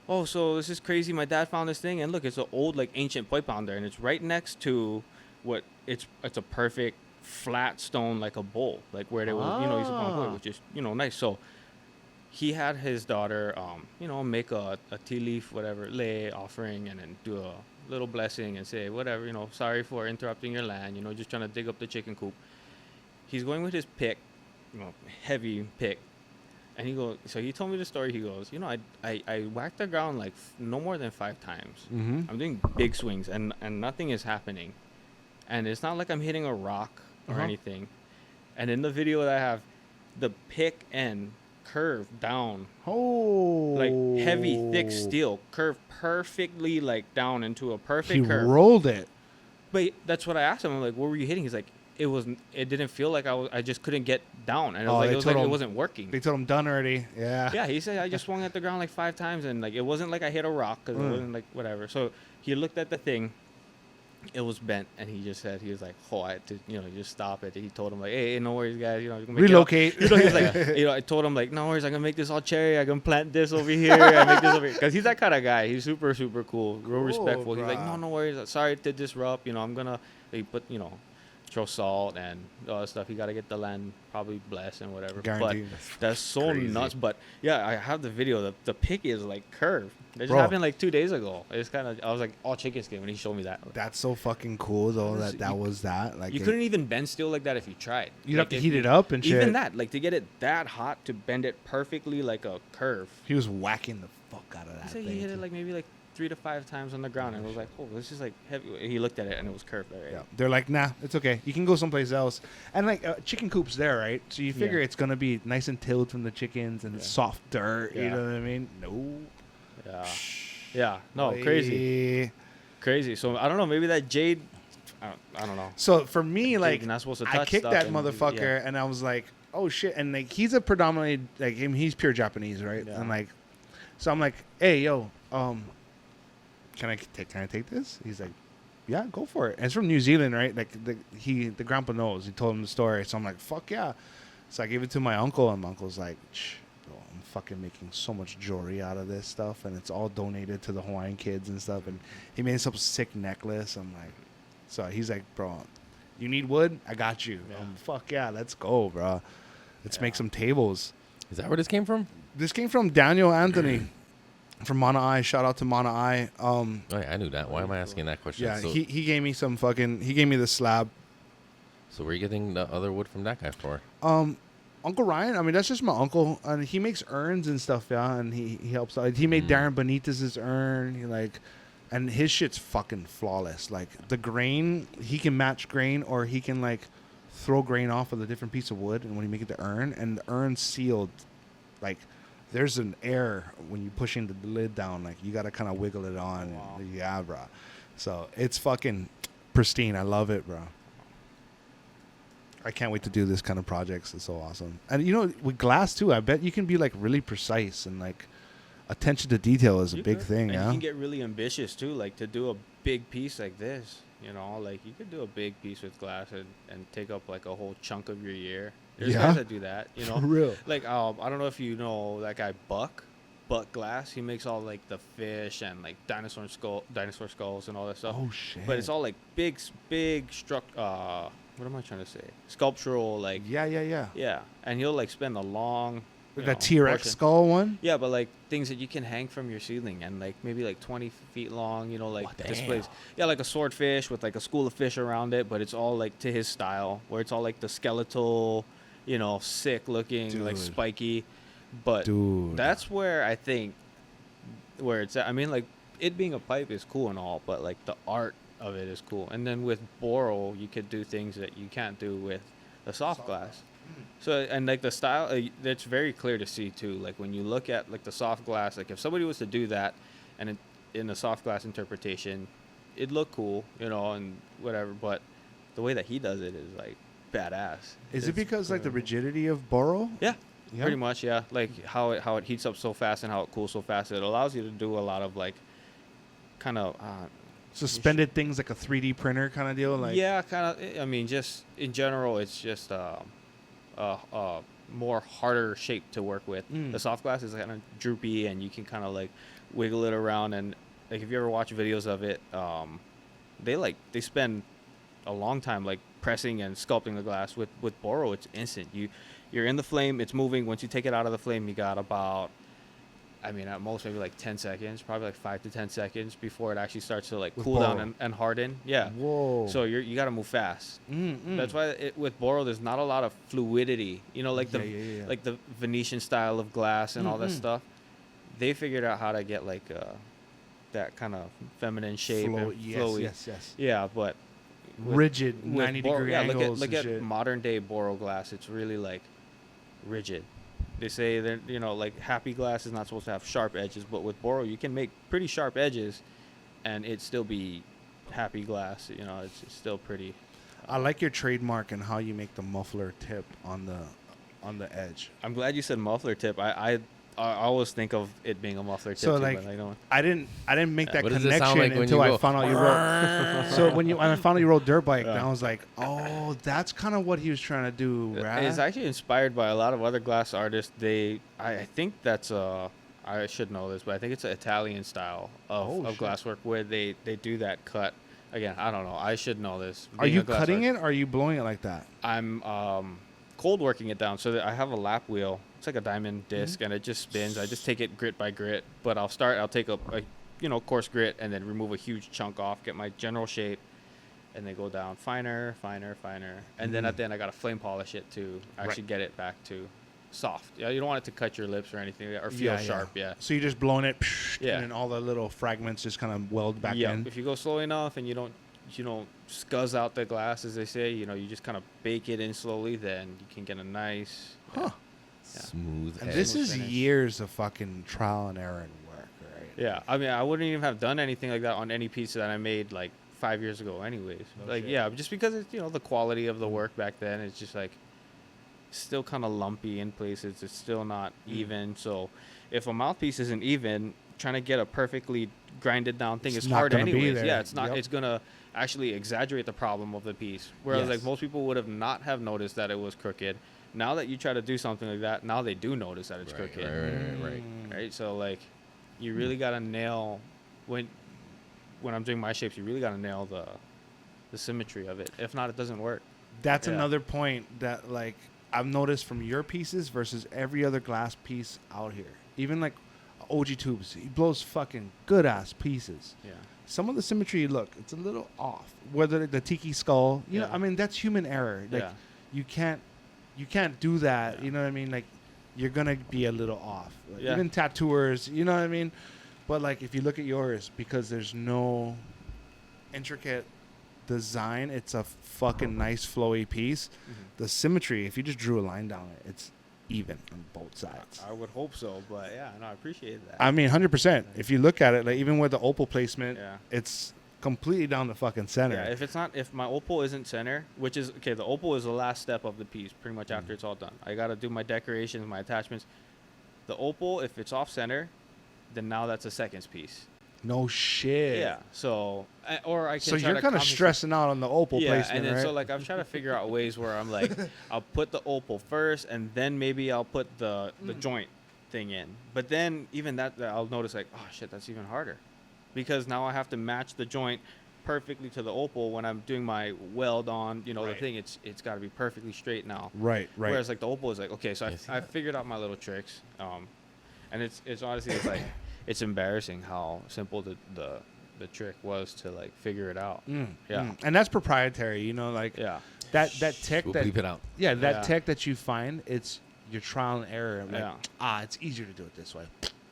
"Oh, so this is crazy. My dad found this thing, and look, it's an old like ancient poi pounder, and it's right next to what it's a perfect flat stone like a bowl, like where they would use a pound poi, which is nice." So he had his daughter make a tea leaf whatever lei offering, and then do a little blessing and say whatever, sorry for interrupting your land, just trying to dig up the chicken coop. He's going with his pick, heavy pick, and he told me the story. He goes, I whacked the ground like no more than 5 times. Mm-hmm. I'm doing big swings, and nothing is happening, and it's not like I'm hitting a rock or anything. And in the video that I have, the pick end curved down, Oh. like heavy thick steel curved perfectly like down into a perfect He curve. rolled it. But that's what I asked him. I'm like, what were you hitting? He's like, it didn't feel like I just couldn't get down, and Oh, they it told him- wasn't working. They told him done already. Yeah. Yeah, he said I just swung at the ground like 5 times, and like it wasn't like I hit a rock because it wasn't like whatever. So he looked at the thing, it was bent, and he just said he was like, "Oh, I had to, just stop it." He told him like, "Hey, no worries, guys. You can make Relocate. It all, he was like, I told him like, "No worries, I'm gonna make this all cherry. I'm gonna plant this over here. I make this over here." Because he's that kind of guy. He's super super cool, real respectful. He's like, bruh. "No worries. Sorry to disrupt. I'm gonna." He put throw salt and all that stuff. You got to get the land probably blessed and whatever. Guaranteed. But that's so Crazy. nuts. But yeah, I have the video. The pick is like curved. It just Bro. happened like 2 days ago. It's kind of, I was like, all chicken skin when he showed me that. That's so fucking cool though. Honestly, That was that. Like You it- couldn't even bend steel like that if you tried. You'd Like, have to if heat you- it up and shit. Even that, like to get it that hot to bend it perfectly like a curve. He was whacking the fuck out of He that said thing. he hit it too. like maybe like 3 to 5 times on the ground, and it was like, oh, this is like heavy. And he looked at it, and it was curved already. Yeah, they're like, nah, it's okay. You can go someplace else. And like chicken coops there, right? So you figure it's gonna be nice and tilled from the chickens and soft dirt. You know what I mean? No. Yeah. Yeah. No, Boy. crazy. So I don't know. Maybe that jade. I don't know. So for me, like, you're not supposed to I touch kicked stuff that and- motherfucker, and I was like, oh shit. And like, he's a predominantly like he's pure Japanese, right? Yeah. And like, so I'm like, hey, yo, can I take this? He's like, yeah, go for it. And it's from New Zealand, right? Like the grandpa knows. He told him the story, so I'm like, fuck yeah. So I gave it to my uncle, and my uncle's like, bro, I'm fucking making so much jewelry out of this stuff, and it's all donated to the Hawaiian kids and stuff. And he made some sick necklace. I'm like, so he's like, bro, you need wood? I got you. Yeah. Fuck yeah, let's go, bro. Let's make some tables. Is that where this came from? This came from Daniel Anthony from Mana Eye. Shout out to Mana Eye. Oh, yeah, I knew that. Why am I asking that question? Yeah, So, he gave me some fucking. He gave me the slab. so where are you getting the other wood from that guy for? Uncle Ryan. I mean, that's just my uncle, and he makes urns and stuff. Yeah, and he helps. He made Darren Benitez's urn. He like, and his shit's fucking flawless. Like the grain, he can match grain, or he can like throw grain off with a different piece of wood, and when you make it the urn, and the urn's sealed, like. There's an air when you pushing the lid down. Like you gotta kind of wiggle it on. Wow. Yeah, bro. So it's fucking pristine. I love it, bro. I can't wait to do this kind of projects. It's so awesome. And you know, with glass too, I bet you can be like really precise and like attention to detail is a big thing. And Yeah. you can get really ambitious too, like to do a big piece like this. You know, like you could do a big piece with glass and take up like a whole chunk of your year. There's guys that do that, you know. For real. Like I don't know if you know that guy Buck Glass. He makes all like the fish and like dinosaur skulls and all that stuff. Oh shit. But it's all like big what am I trying to say? Sculptural, like Yeah. yeah. And he'll like spend a long Like that T-Rex portion. skull one. Yeah, but like things that you can hang from your ceiling and like maybe like 20 feet long, you know, like What the displays. hell? Yeah, like a swordfish with like a school of fish around it, but it's all like to his style, where it's all like the skeletal, you know, sick looking, like Dude. spiky. But Dude. that's where I think where it's at. I mean, like it being a pipe is cool and all, but like the art of it is cool. And then with Boro, you could do things that you can't do with the soft glass. So and like the style, it's very clear to see too. Like when you look at like the soft glass, like if somebody was to do that, and in the soft glass interpretation, it'd look cool, you know, and whatever. But the way that he does it is like badass. Is it It's because like the cool. rigidity of Boro? Yeah, Yeah? pretty much. Yeah, like how it heats up so fast and how it cools so fast. It allows you to do a lot of like kind of. Suspended things like a 3D printer kind of deal. Like Yeah, kind of. I mean, just in general, it's just more harder shape to work with. The soft glass is kind of droopy, and you can kind of like wiggle it around. And like if you ever watch videos of it, they spend a long time like pressing and sculpting the glass. With Boro, it's instant. You're in the flame, it's moving. Once you take it out of the flame, you got about, I mean, at most maybe like 10 seconds, probably like 5 to 10 seconds before it actually starts to like With cool down Boro. and harden. Yeah. Whoa. So you got to move fast. That's why with Boro, there's not a lot of fluidity. You know, like Yeah. like the Venetian style of glass and all that stuff. They figured out how to get like that kind of feminine shape and flowy. Yes. Yeah, but Rigid, with 90 Boro- degree yeah, angles. look and at shit. modern day Boro glass. It's really like rigid. They say that, you know, like happy glass is not supposed to have sharp edges, but with Boro you can make pretty sharp edges and it still be happy glass. You know, it's still pretty. I like your trademark and how you make the muffler tip on the edge. I'm glad you said muffler tip. I always think of it being a muffler tip. So too, like but I don't. I didn't make that What does it sound connection like when until you I go, found out you rode. So when I found out you rode dirt bike, Yeah. then I was like, oh, that's kind of what he was trying to do, right? It's actually inspired by a lot of other glass artists. I think that's I should know this, but I think it's an Italian style of shit. glasswork where they do that cut. Again, I don't know. I should know this. Are you cutting it or are you blowing it like that? I'm cold working it down so that I have a lap wheel. It's like a diamond disc and it just spins. I just take it grit by grit, but I'll take a coarse grit and then remove a huge chunk off, get my general shape, and then go down finer, and then at the end I gotta flame polish it to actually get it back to soft. Yeah, you don't want it to cut your lips or anything or feel sharp. Yeah. So you're just blowing it, Yeah. and then all the little fragments just kind of weld back Yeah. in. If you go slow enough and you don't scuzz out the glass, as they say, you just kind of bake it in slowly, then you can get a nice. Huh. Smooth. And edge. this is finish. years of fucking trial and error and work, right? Yeah, I mean, I wouldn't even have done anything like that on any pizza that I made like 5 years ago, anyways. No Like, shit. yeah, just because it's the quality of the work back then, it's just like still kind of lumpy in places. It's still not even. So, if a mouthpiece isn't even, trying to get a perfectly grinded down thing It's is not hard gonna be anyways. there. Yeah, it's not. Yep. It's gonna actually exaggerate the problem of the piece. Whereas like Yes. most people would have not have noticed that it was crooked. Now that you try to do something like that, now they do notice that it's Right, crooked. right. Right? So like, you really gotta nail when I'm doing my shapes. You really gotta nail the symmetry of it. If not, it doesn't work. That's Yeah. another point that like I've noticed from your pieces versus every other glass piece out here. Even like OG Tubes, he blows fucking good ass pieces. Yeah. Some of the symmetry, look, it's a little off. Whether the tiki skull, you know, Yeah. I mean that's human error. Like Yeah. you can't do that. Yeah. You know what I mean? Like you're gonna be a little off. Like, Yeah. Even tattooers, you know what I mean? But like if you look at yours, because there's no intricate design, it's a fucking nice flowy piece. The symmetry, if you just drew a line down it, it's even on both sides. I would hope so, but yeah, no, I appreciate that. I mean, 100%. If you look at it, like even with the opal placement, Yeah. it's completely down the fucking center. Yeah, if my opal isn't center, which is okay, the opal is the last step of the piece, pretty much after it's all done. I gotta do my decorations, my attachments. The opal, if it's off center, then now that's a seconds piece. No shit. Yeah. So, or I can. So try you're to kind of compensate- stressing out on the opal Yeah, placement, and then right? so like I'm trying to figure out ways where I'm like, I'll put the opal first, and then maybe I'll put the joint thing in. But then even that I'll notice like, oh shit, that's even harder, because now I have to match the joint perfectly to the opal when I'm doing my weld on. The Right. thing. It's got to be perfectly straight now. Right. Whereas like the opal is like, okay, so Yeah, see I that? figured out my little tricks. And it's honestly it's like it's embarrassing how simple the trick was to like figure it out. Yeah. And that's proprietary, you know, like Yeah. that tech We'll that bleep it out. yeah, that Yeah. tech that you find, it's your trial and error. Like, Yeah. it's easier to do it this way.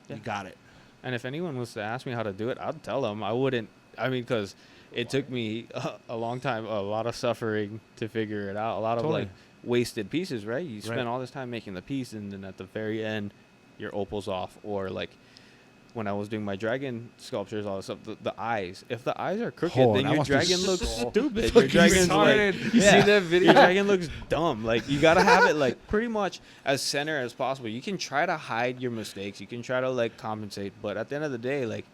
Yeah. You got it. And if anyone was to ask me how to do it, I'd tell them. I wouldn't. I mean, because it took me a long time, a lot of suffering to figure it out. A lot of Totally. like wasted pieces, right? You spend Right. all this time making the piece, and then at the very end, your opal's off. Or like when I was doing my dragon sculptures, all this stuff, the eyes. If the eyes are crooked, Oh, then that your must be dragon looks so stupid. Your fucking dragon's retarded. like, You yeah, seen that video? Your dragon looks dumb. Like you gotta have it like pretty much as center as possible. You can try to hide your mistakes. You can try to like compensate, but at the end of the day, like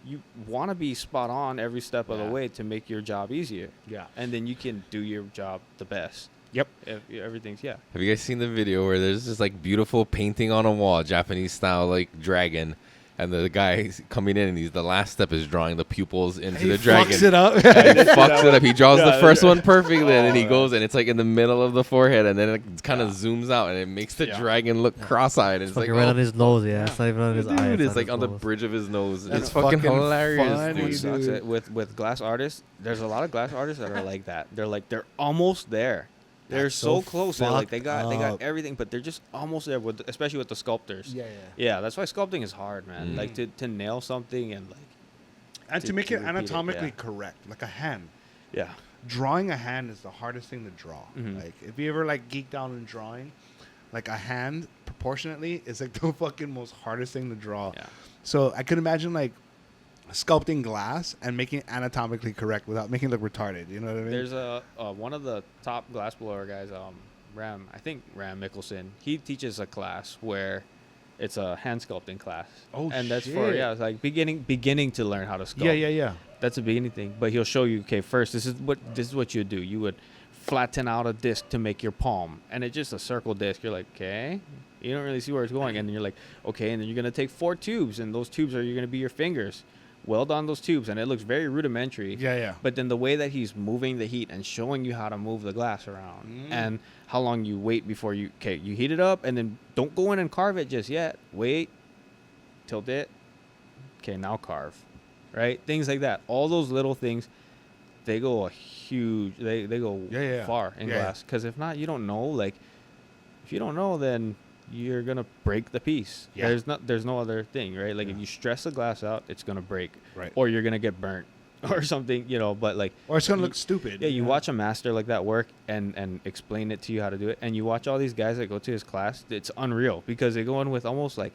you want to be spot on every step of the Yeah. way to make your job easier. Yeah. And then you can do your job the best. Yep. If everything's yeah. Have you guys seen the video where there's this like beautiful painting on a wall, Japanese style like dragon, and the guy coming in and the last step is drawing the pupils into He the dragon. fucks it up. And he fucks it up. He draws the Yeah, first yeah. one perfectly, and then he Oh, goes and it's like in the middle of the forehead, and then it kind of Yeah. zooms out, and it makes the Yeah. dragon look cross-eyed. And it's like, Fucking right oh, on his nose, yeah. It's not even on his dude, eye. it's like on the nose. bridge of his nose. That's It's fucking fucking hilarious, funny, What dude. sucks dude. with glass artists, there's a lot of glass artists that are like that. They're almost there. They're That's so so close. They're like they fucked got up. everything, but they're just almost there. Especially with the sculptors. Yeah. Yeah, that's why sculpting is hard, man. Mm. Like to nail something and like And to To- make to it repeat it, anatomically yeah. correct, like a hand. yeah. Drawing a hand is the hardest thing to draw. Mhm. Like if you ever like geeked out in drawing, like a hand proportionately is like the fucking most hardest thing to draw. Yeah. So I could imagine like sculpting glass and making it anatomically correct without making it look retarded. You know what I mean? There's a one of the top glass blower guys, Ram Mickelson. He teaches a class where it's a hand sculpting class. Oh, and that's for shit. it's like beginning to learn how to sculpt. yeah. That's a beginning thing. But he'll show you, okay, first this is what you do. You would flatten out a disc to make your palm, and it's just a circle disc. You're like, okay, you don't really see where it's going, and then you're like, okay, and then you're gonna take 4 tubes, and those tubes you're gonna be your fingers. Weld on those tubes, and it looks very rudimentary. Yeah. But then the way that he's moving the heat and showing you how to move the glass around and how long you wait before you heat it up, and then don't go in and carve it just yet. Wait, tilt it. Okay, now carve. Right? Things like that. All those little things, they go a huge, they go Yeah. far in Yeah. glass. Because if not, you don't know. Like, if you don't know, then you're gonna break the piece. Yeah. There's no other thing, right? Like Yeah. if you stress a glass out, it's gonna break, Right. or you're gonna get burnt, or something, But like, Or it's gonna you- look stupid. yeah, you watch a master like that work and explain it to you how to do it, and you watch all these guys that go to his class. It's unreal because they go in with almost like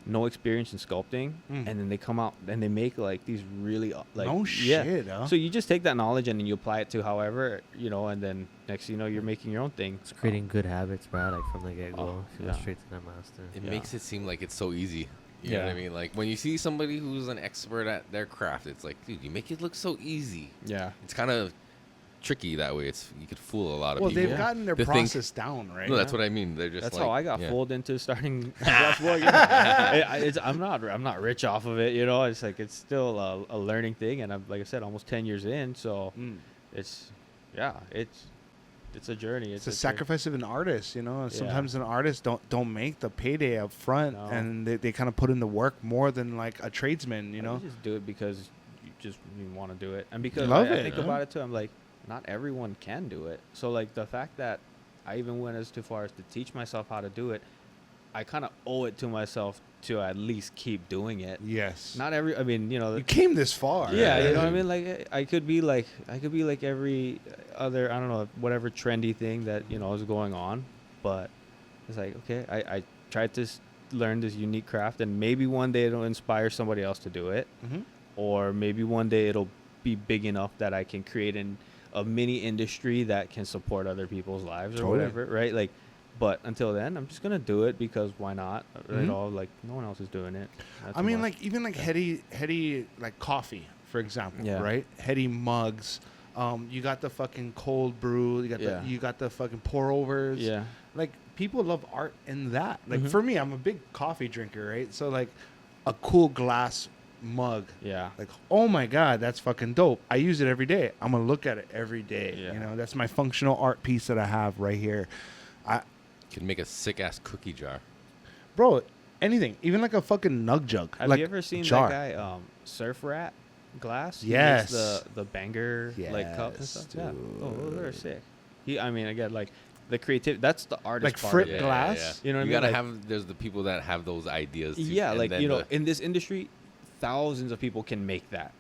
no experience in sculpting, Mm. and then they come out and they make like these really like No shit, huh? So you just take that knowledge and then you apply it to however, and then next thing you know, you're making your own thing. It's creating good habits, bro. Like from the get go, Oh, if you yeah. go straight to that master. It Yeah. makes it seem like it's so easy. You know what I Yeah. mean? Like when you see somebody who's an expert at their craft, it's like, dude, you make it look so easy. Yeah. It's kind of tricky that way. You could fool a lot of Well, people. they've gotten their to think- process down, right? No, that's what I mean. They're just That's like, how I got yeah. fooled into starting glass blowing. I'm not rich off of it, It's like it's still a learning thing, and I'm like I said, almost 10 years in, so Mm. it's a journey. It's a sacrifice of an artist, Yeah. Sometimes an artist don't make the payday up front, No. and they kind of put in the work more than like a tradesman, You just do it because you want to do it, and because Love I it, think huh? about it too. I'm like, not everyone can do it. So like the fact that I even went as too far as to teach myself how to do it, I kind of owe it to myself to at least keep doing it. Yes. I mean, You came this far. yeah, Yeah. you know what I mean. Like I could be like every other, I don't know, whatever trendy thing that is going on, but it's like, okay, I tried to learn this unique craft, and maybe one day it'll inspire somebody else to do it, Mm-hmm. or maybe one day it'll be big enough that I can create a mini industry that can support other people's lives or Totally. whatever, right? Like, but until then, I'm just gonna do it because why not? Mhm. Like no one else is doing it. Not I too mean, much. like even like heady like coffee, for example, Yeah. right? Heady mugs. You got the fucking cold brew. Yeah. You got the fucking pour overs. yeah, Like people love art in that. Like Mhm. for me, I'm a big coffee drinker, right? So like a cool glass mug. yeah. Like, oh my God, that's fucking dope. I use it every day. I'm gonna look at it every day. Yeah. That's my functional art piece that I have right here. Could make a sick ass cookie jar. Bro, anything, even like a fucking nug jug. Have like you ever seen jar. that guy, Surf Rat Glass? He Yes. makes the banger like cups and Yes, stuff. Yeah. Oh, those are dude. sick. I mean, again, like the creativity. That's the artist Like part Frit of it. glass? You know what I you mean? gotta Like- have. There's the people that have those ideas. Too, Yeah, and like then in this industry, thousands of people can make that.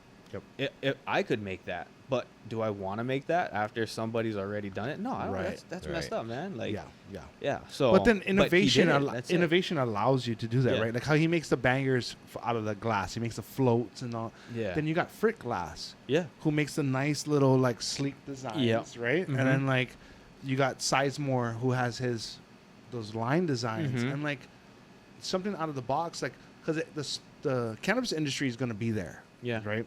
Yep. I could make that, but do I want to make that after somebody's already done it? No, I don't. Right. That's messed Right. up, man. Like, yeah. yeah. So, But then he innovation, did it, that's it. innovation allows you to do that, Yeah. right? Like how he makes the bangers out of the glass. He makes the floats and all. Yeah. Then you got Frit Glass, Yeah. who makes the nice little like sleek designs, right? Mhm. And then like you got Sizemore, who has those line designs, Mhm. and like something out of the box, like because the cannabis industry is going to be there, Yeah. right?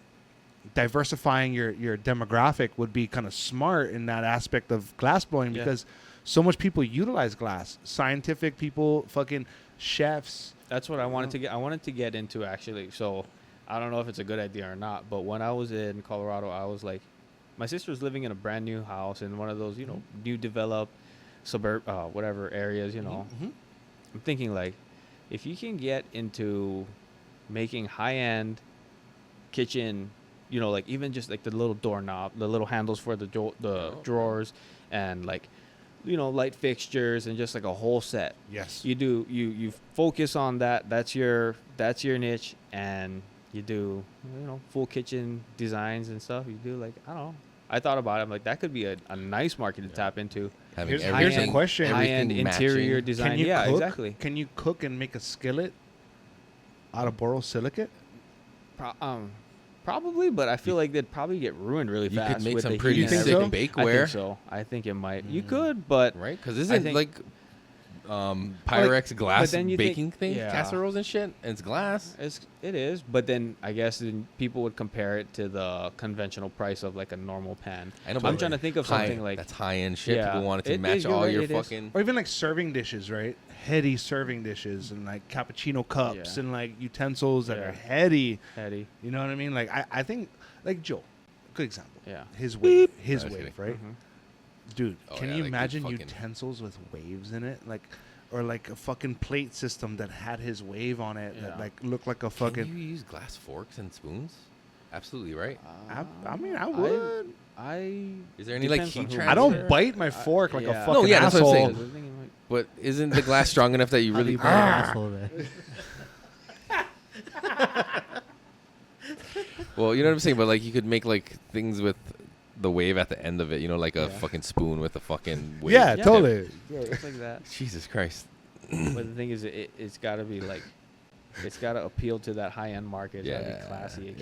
Diversifying your demographic would be kind of smart in that aspect of glass blowing Yeah. because so much people utilize glass. Scientific people, fucking chefs. That's what I wanted to get. I wanted to get into actually. So I don't know if it's a good idea or not. But when I was in Colorado, I was like, my sister was living in a brand new house in one of those, new developed suburb, whatever areas. Mhm. I'm thinking like, if you can get into making high end kitchen, like even just like the little doorknob, the little handles for the drawers, and like, light fixtures and just like a whole set. Yes. You focus on that. That's your niche, and you do full kitchen designs and stuff. You do like, I don't know. I thought about it. I'm like, that could be a nice market to tap into. having Here's a everything, question. High-end everything interior matching. design. Can you Yeah, cook? exactly. Can you cook and make a skillet out of borosilicate? Probably, but I feel like they'd probably get ruined really You fast. could make with some the pretty heat and think sick so? everything. I bakeware, think so. I think it might. You Mm. could, but right? Because I isn't think- like Pyrex glass then you baking think- thing, yeah. casseroles and shit, and it's glass. it is. But then I guess then people would compare it to the conventional price of like a normal pan. I know, I'm but trying to think of something like that's high end shit. Yeah. People want it to It match is, you're all right, your it is. fucking. Or even like serving dishes, right? Heady serving dishes and like cappuccino cups Yeah. and like utensils that Yeah. are heady. Eddie. You know what I mean? Like I think like Joe, good example. Yeah. His wave, No, his I was wave, kidding. right? Mhm. Dude, Oh, can yeah, you like the imagine fucking- utensils with waves in it? Like, or like a fucking plate system that had his wave on it Yeah. that like looked like a Can fucking. you use glass forks and spoons? Absolutely, right? I mean, I would. Is there any like Depends on heat who transfer? I don't bite my fork like a yeah. fucking No, yeah, that's what I'm asshole. saying. But isn't the glass strong enough that you How do really? you bite an asshole then? Well, you know what I'm saying. But like, you could make like things with the wave at the end of it. You know, like a Yeah. fucking spoon with a fucking wave. Yeah, Yeah. totally. Just like that. Jesus Christ. But the thing is, it's got to be like, it's got to appeal to that high end market. It's got to Yeah, be classy.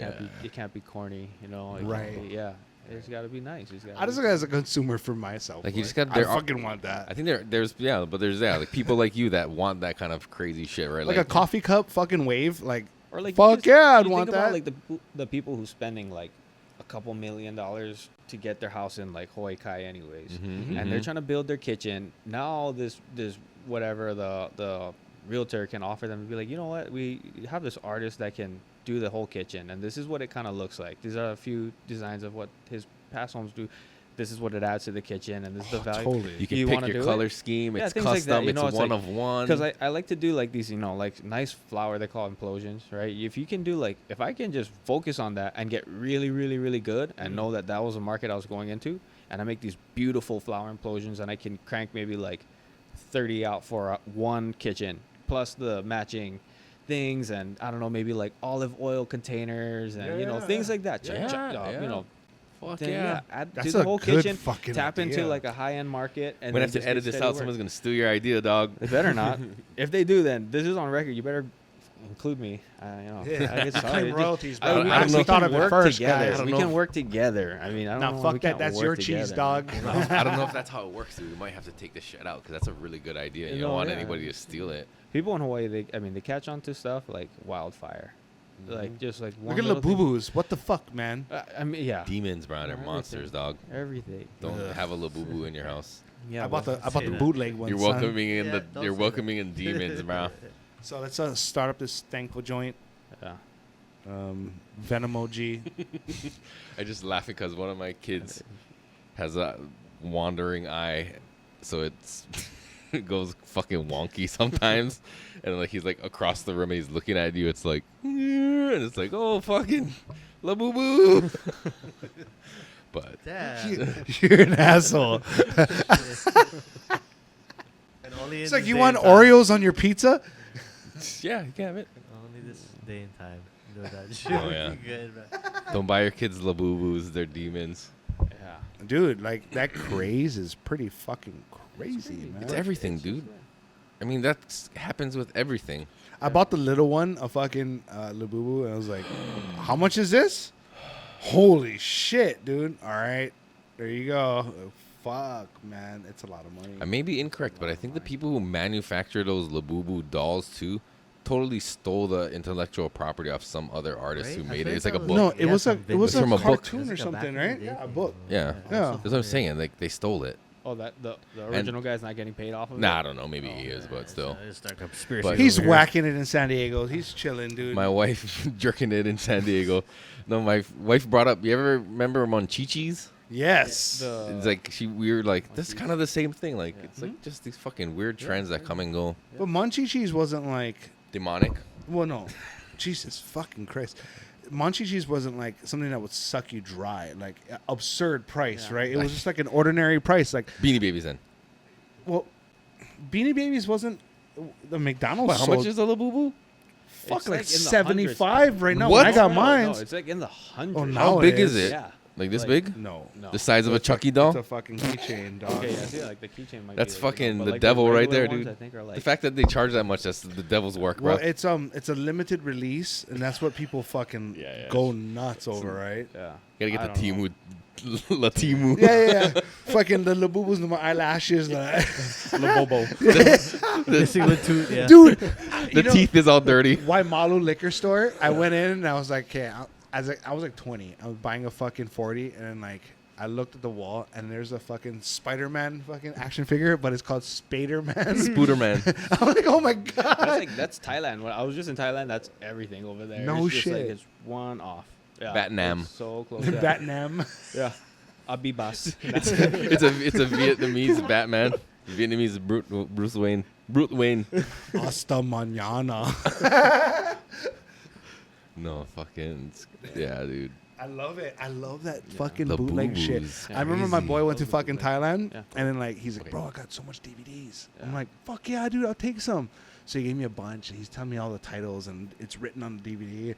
It can't be corny. You know. It can't Right. be- yeah. It's got to be nice. It's gotta I just be- as a consumer for myself. Like, you just got- there I are- fucking want that. I think there's like people like you that want that kind of crazy shit, right? Like a coffee cup fucking wave. Like, Or like fuck yeah, I'd you want think about, that. like the people who's spending like a couple $1 million to get their house in like Hawaii Kai anyways, Mhm, and they're mhm. trying to build their kitchen. Now this whatever the realtor can offer them to be like, you know what, we have this artist that can do the whole kitchen, and this is what it kind of looks like. These are a few designs of what his past homes do. This is what it adds to the kitchen, and this is the value. totally. You can You pick wanna do your it? color scheme. Yeah, It's things like custom. that, you It's know, it's one like- of one. Because I like to do like these, you know, like nice flower, they call implosions, right? If you can do like, if I can just focus on that and get really, really, really good and know that that was a market I was going into, and I make these beautiful flower implosions, and I can crank maybe like 30 out for one kitchen, plus the matching things, and I don't know, maybe like olive oil containers and, you know, things like that. Yeah. You know, Fuck then, yeah. add That's do the a whole good kitchen, fucking tap into idea. like a high-end market, and I'm gonna then have to just edit get this steady out. work. Someone's gonna steal your idea, dog. They better not. If they do, then this is on record. You better include me. You know, Yeah. I get Claim sorry. royalties, I bro. mean, I don't we know. can Thought of it work first, together. guys. I don't We know. can work together. I mean, I don't Now know. fuck we that. can't That's work your cheese, together. dog. I don't know if that's how it works, dude. We might have to take this shit out because that's a really good idea. You You don't know, want yeah. anybody to steal it. People in Hawaii, they catch on to stuff like wildfire. Like just like one Look at little thing. Labubu's. What the fuck, man? I mean, yeah, Demons, bro. They're Everything. monsters, dog. everything. Don't Ugh. have a labubu in your house. Yeah, I bought but- the say that. bootleg one. You're son. welcoming in Yeah, don't you're say welcoming that. in demons, bro. So let's start up this thankful joint. Yeah. Venom OG. I just laughing because one of my kids has a wandering eye, so it's it goes fucking wonky sometimes, and like he's like across the room and he's looking at you. It's like, and it's like, oh fucking labubu. But Damn. You're an asshole. And only It's in like this you day want and time. Oreos on your pizza? yeah, you can have it. Only this day and time. Do that shit. Oh, yeah. Good, man. Don't buy your kids labubus. They're demons. Yeah. Dude, like that craze is pretty fucking crazy, man. It's everything, dude. I mean, that happens with everything. I bought the little one, a fucking Labubu, and I was like, how much is this? Holy shit, dude. All right. There you go. Fuck, man. It's a lot of money. I may be incorrect, but I think the people who manufacture those Labubu dolls too totally stole the intellectual property off some other artist Right? who I made it. feel It's like a that book. No, Yeah, it was some it was It's from a book. cartoon or It's like a something, back in right? the Yeah, day a thing. book. Yeah. Yeah. That's what I'm saying. Like they stole it. Oh, that the original guy's not getting paid off of it. Nah, I don't know. Maybe he is, but still. It's like a conspiracy. But- He's over here. whacking it in San Diego. He's chilling, dude. My wife jerking it in San Diego. No, my wife brought up. You ever remember Monchichis? Yes. It's like we were like, that's kind of the same thing. Like it's like just these fucking weird trends that come and go. But Munchie Cheese wasn't like, Demonic. well, no. Jesus fucking Christ. Munchie Cheese wasn't like something that would suck you dry, like absurd price, right? It was just like an ordinary price. Like, Beanie Babies then. well, Beanie Babies wasn't the McDonald's. What, how sold- much is a Labubu? Fuck, It's like like in the 75 right now. What? When I got No, mine. No, it's like in the hundreds. Oh, no. How it big is. is it? Yeah. Like this Like- big? No. No. The size of a It's Chucky doll? It's a fucking keychain, dog. Okay, yeah, I see, like the keychain might That's be like, fucking but the like devil right regular there, ones, dude. I think are like, The fact that they charge that much, that's the devil's work, bro. Well, it's a limited release, and that's what people fucking Yeah. go nuts over, right? yeah. Gotta I get the don't know. Timu. La Timu. Yeah. Fucking the Labubus, the eyelashes, Missing the tooth. Yeah. dude. The teeth is all dirty. Waimalu liquor store. I went in and I was like, okay, I was like 20. I was buying a fucking 40, and then like I looked at the wall, and there's a fucking Spider-Man fucking action figure, but it's called Spader-Man. Spooderman. I'm like, oh my god. That's Thailand. When I was just in Thailand, that's everything over there. No it's just like, shit. it's one off. Yeah, Batnam. it's so close. Yeah. Batnam. Yeah. Abibas. it's a Vietnamese Batman. Vietnamese Bruce Wayne. Bruce Wayne. Hasta mañana. No, fucking. Yeah, dude. I love it. I love that fucking The bootleg shit. boo-boos. I remember my Crazy. boy went to Love the fucking bootleg. Thailand, Yeah. and then like he's like, Okay. bro, I got so much DVDs. I'm Yeah. like, fuck yeah, dude, I'll take some. So he gave me a bunch, and he's telling me all the titles, and it's written on the DVD.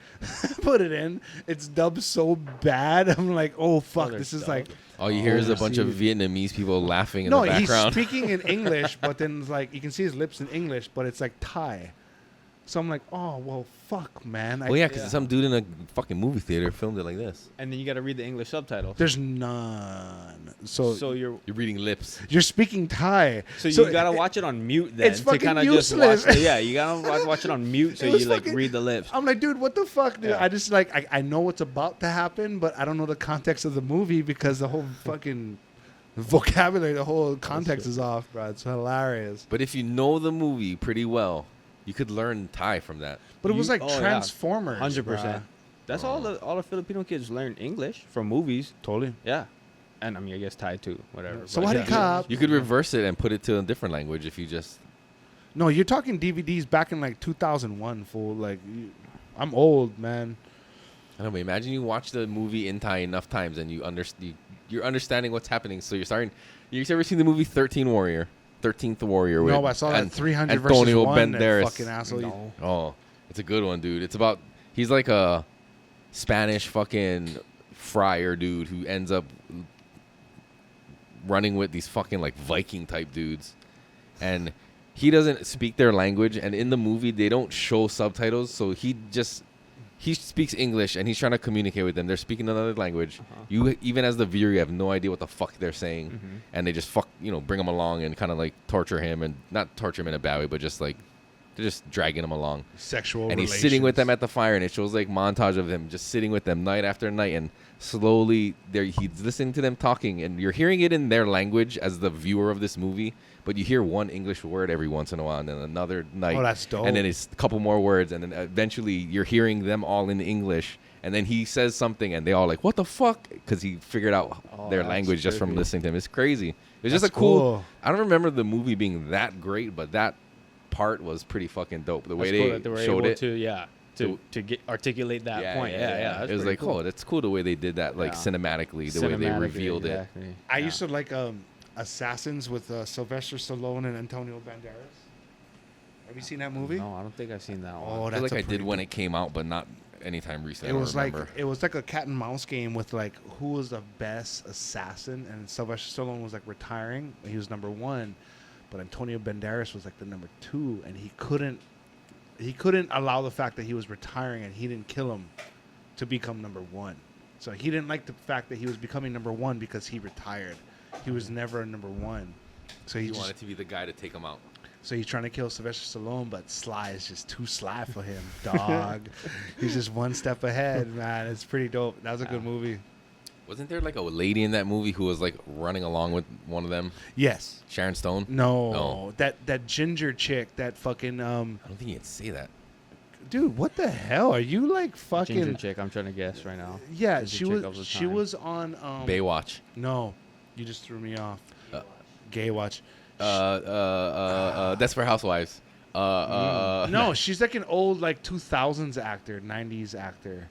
Put it in. It's dubbed so bad. I'm like, oh fuck, they're this is dubbed. like. All you hear is a bunch of Overseas. Vietnamese people laughing in No, the he's background. speaking in English, but then like you can see his lips in English, but it's like Thai. So I'm like, oh well, fuck, man. Well, yeah, because Yeah. some dude in a fucking movie theater filmed it like this. And then you got to read the English subtitles. There's none. So, So you're You're reading lips. you're speaking Thai. so you gotta watch it on mute then it's to fucking kind of just useless. watch. Yeah, you gotta watch it on mute so It was you like fucking- read the lips. I'm like, dude, what the fuck, dude? Yeah. I just like I know what's about to happen, but I don't know the context of the movie because the whole fucking vocabulary, the whole context is off, bro. It's hilarious. But if you know the movie pretty well, you could learn Thai from that. But it was like Oh, yeah. Transformers. 100%. bruh. That's all the Filipino kids learn English from movies. Totally. Yeah, and I mean I guess Thai too. Whatever. So but what yeah. do you cop? You could reverse it and put it to a different language if you just. No, you're talking DVDs back in like 2001. Fool, like I'm old, man. I don't know. Imagine you watch the movie in Thai enough times and you're understanding what's happening. So you're starting. You ever seen the movie 13th Warrior? No, with I saw that An- 300 versus Antonio 1. That Banderas. fucking asshole. No. Oh, it's a good one, dude. It's about he's like a Spanish fucking friar dude who ends up running with these fucking like Viking type dudes, and he doesn't speak their language. And in the movie, they don't show subtitles, so he speaks English and he's trying to communicate with them. They're speaking another language. You even as the viewer, you have no idea what the fuck they're saying, and they just bring him along and kind of like torture him, and not torture him in a bad way, but just like they're just dragging him along. Sexual. And he's sitting with them at the fire, and it shows like montage of him just sitting with them night after night, and slowly he's listening to them talking, and you're hearing it in their language as the viewer of this movie, but you hear one English word every once in a while, and then another night. Oh, that's dope. And then it's a couple more words, and then eventually you're hearing them all in English, and then he says something, and they all like, "What the fuck?" Because he figured out Oh, their that's language just from trippy. listening to him. It's crazy. It's just That's a cool. cool. I don't remember the movie being that great, but that part was pretty fucking dope. The way That's cool that they were showed able it. to get articulate that point. Yeah. That's It was pretty like, cool. oh, that's cool the way they did that, like Yeah. cinematically, the way they Cinematically, revealed it. exactly. I Yeah. used to like Assassins with Sylvester Stallone and Antonio Banderas. Have you seen that movie? No, I don't think I've seen that one. Oh, I that's feel like a I did pretty when good- it came out, but not anytime recently. It I don't was remember. like a cat and mouse game with like who was the best assassin, and Sylvester Stallone was like retiring. He was number 1, but Antonio Banderas was like the number 2, and he couldn't allow the fact that he was retiring and he didn't kill him to become number 1. So he didn't like the fact that he was becoming number 1 because he retired. He was never a number 1. So he he just, wanted to be the guy to take him out. so he's trying to kill Sylvester Stallone, but Sly is just too sly for him, dog. He's just one step ahead, man. It's pretty dope. That was a good movie. Wasn't there like a lady in that movie who was like running along with one of them? Yes. Sharon Stone? No. No. That ginger chick, that fucking I don't think you'd say that. dude, what the hell? Are you like fucking Ginger chick. I'm trying to guess right now. Yeah, Ginger she chick was of the she time. was on Baywatch. No. You just threw me off. Uh, Gay watch. Desperate Housewives. No, she's like an old like 2000s actor, 90s actor.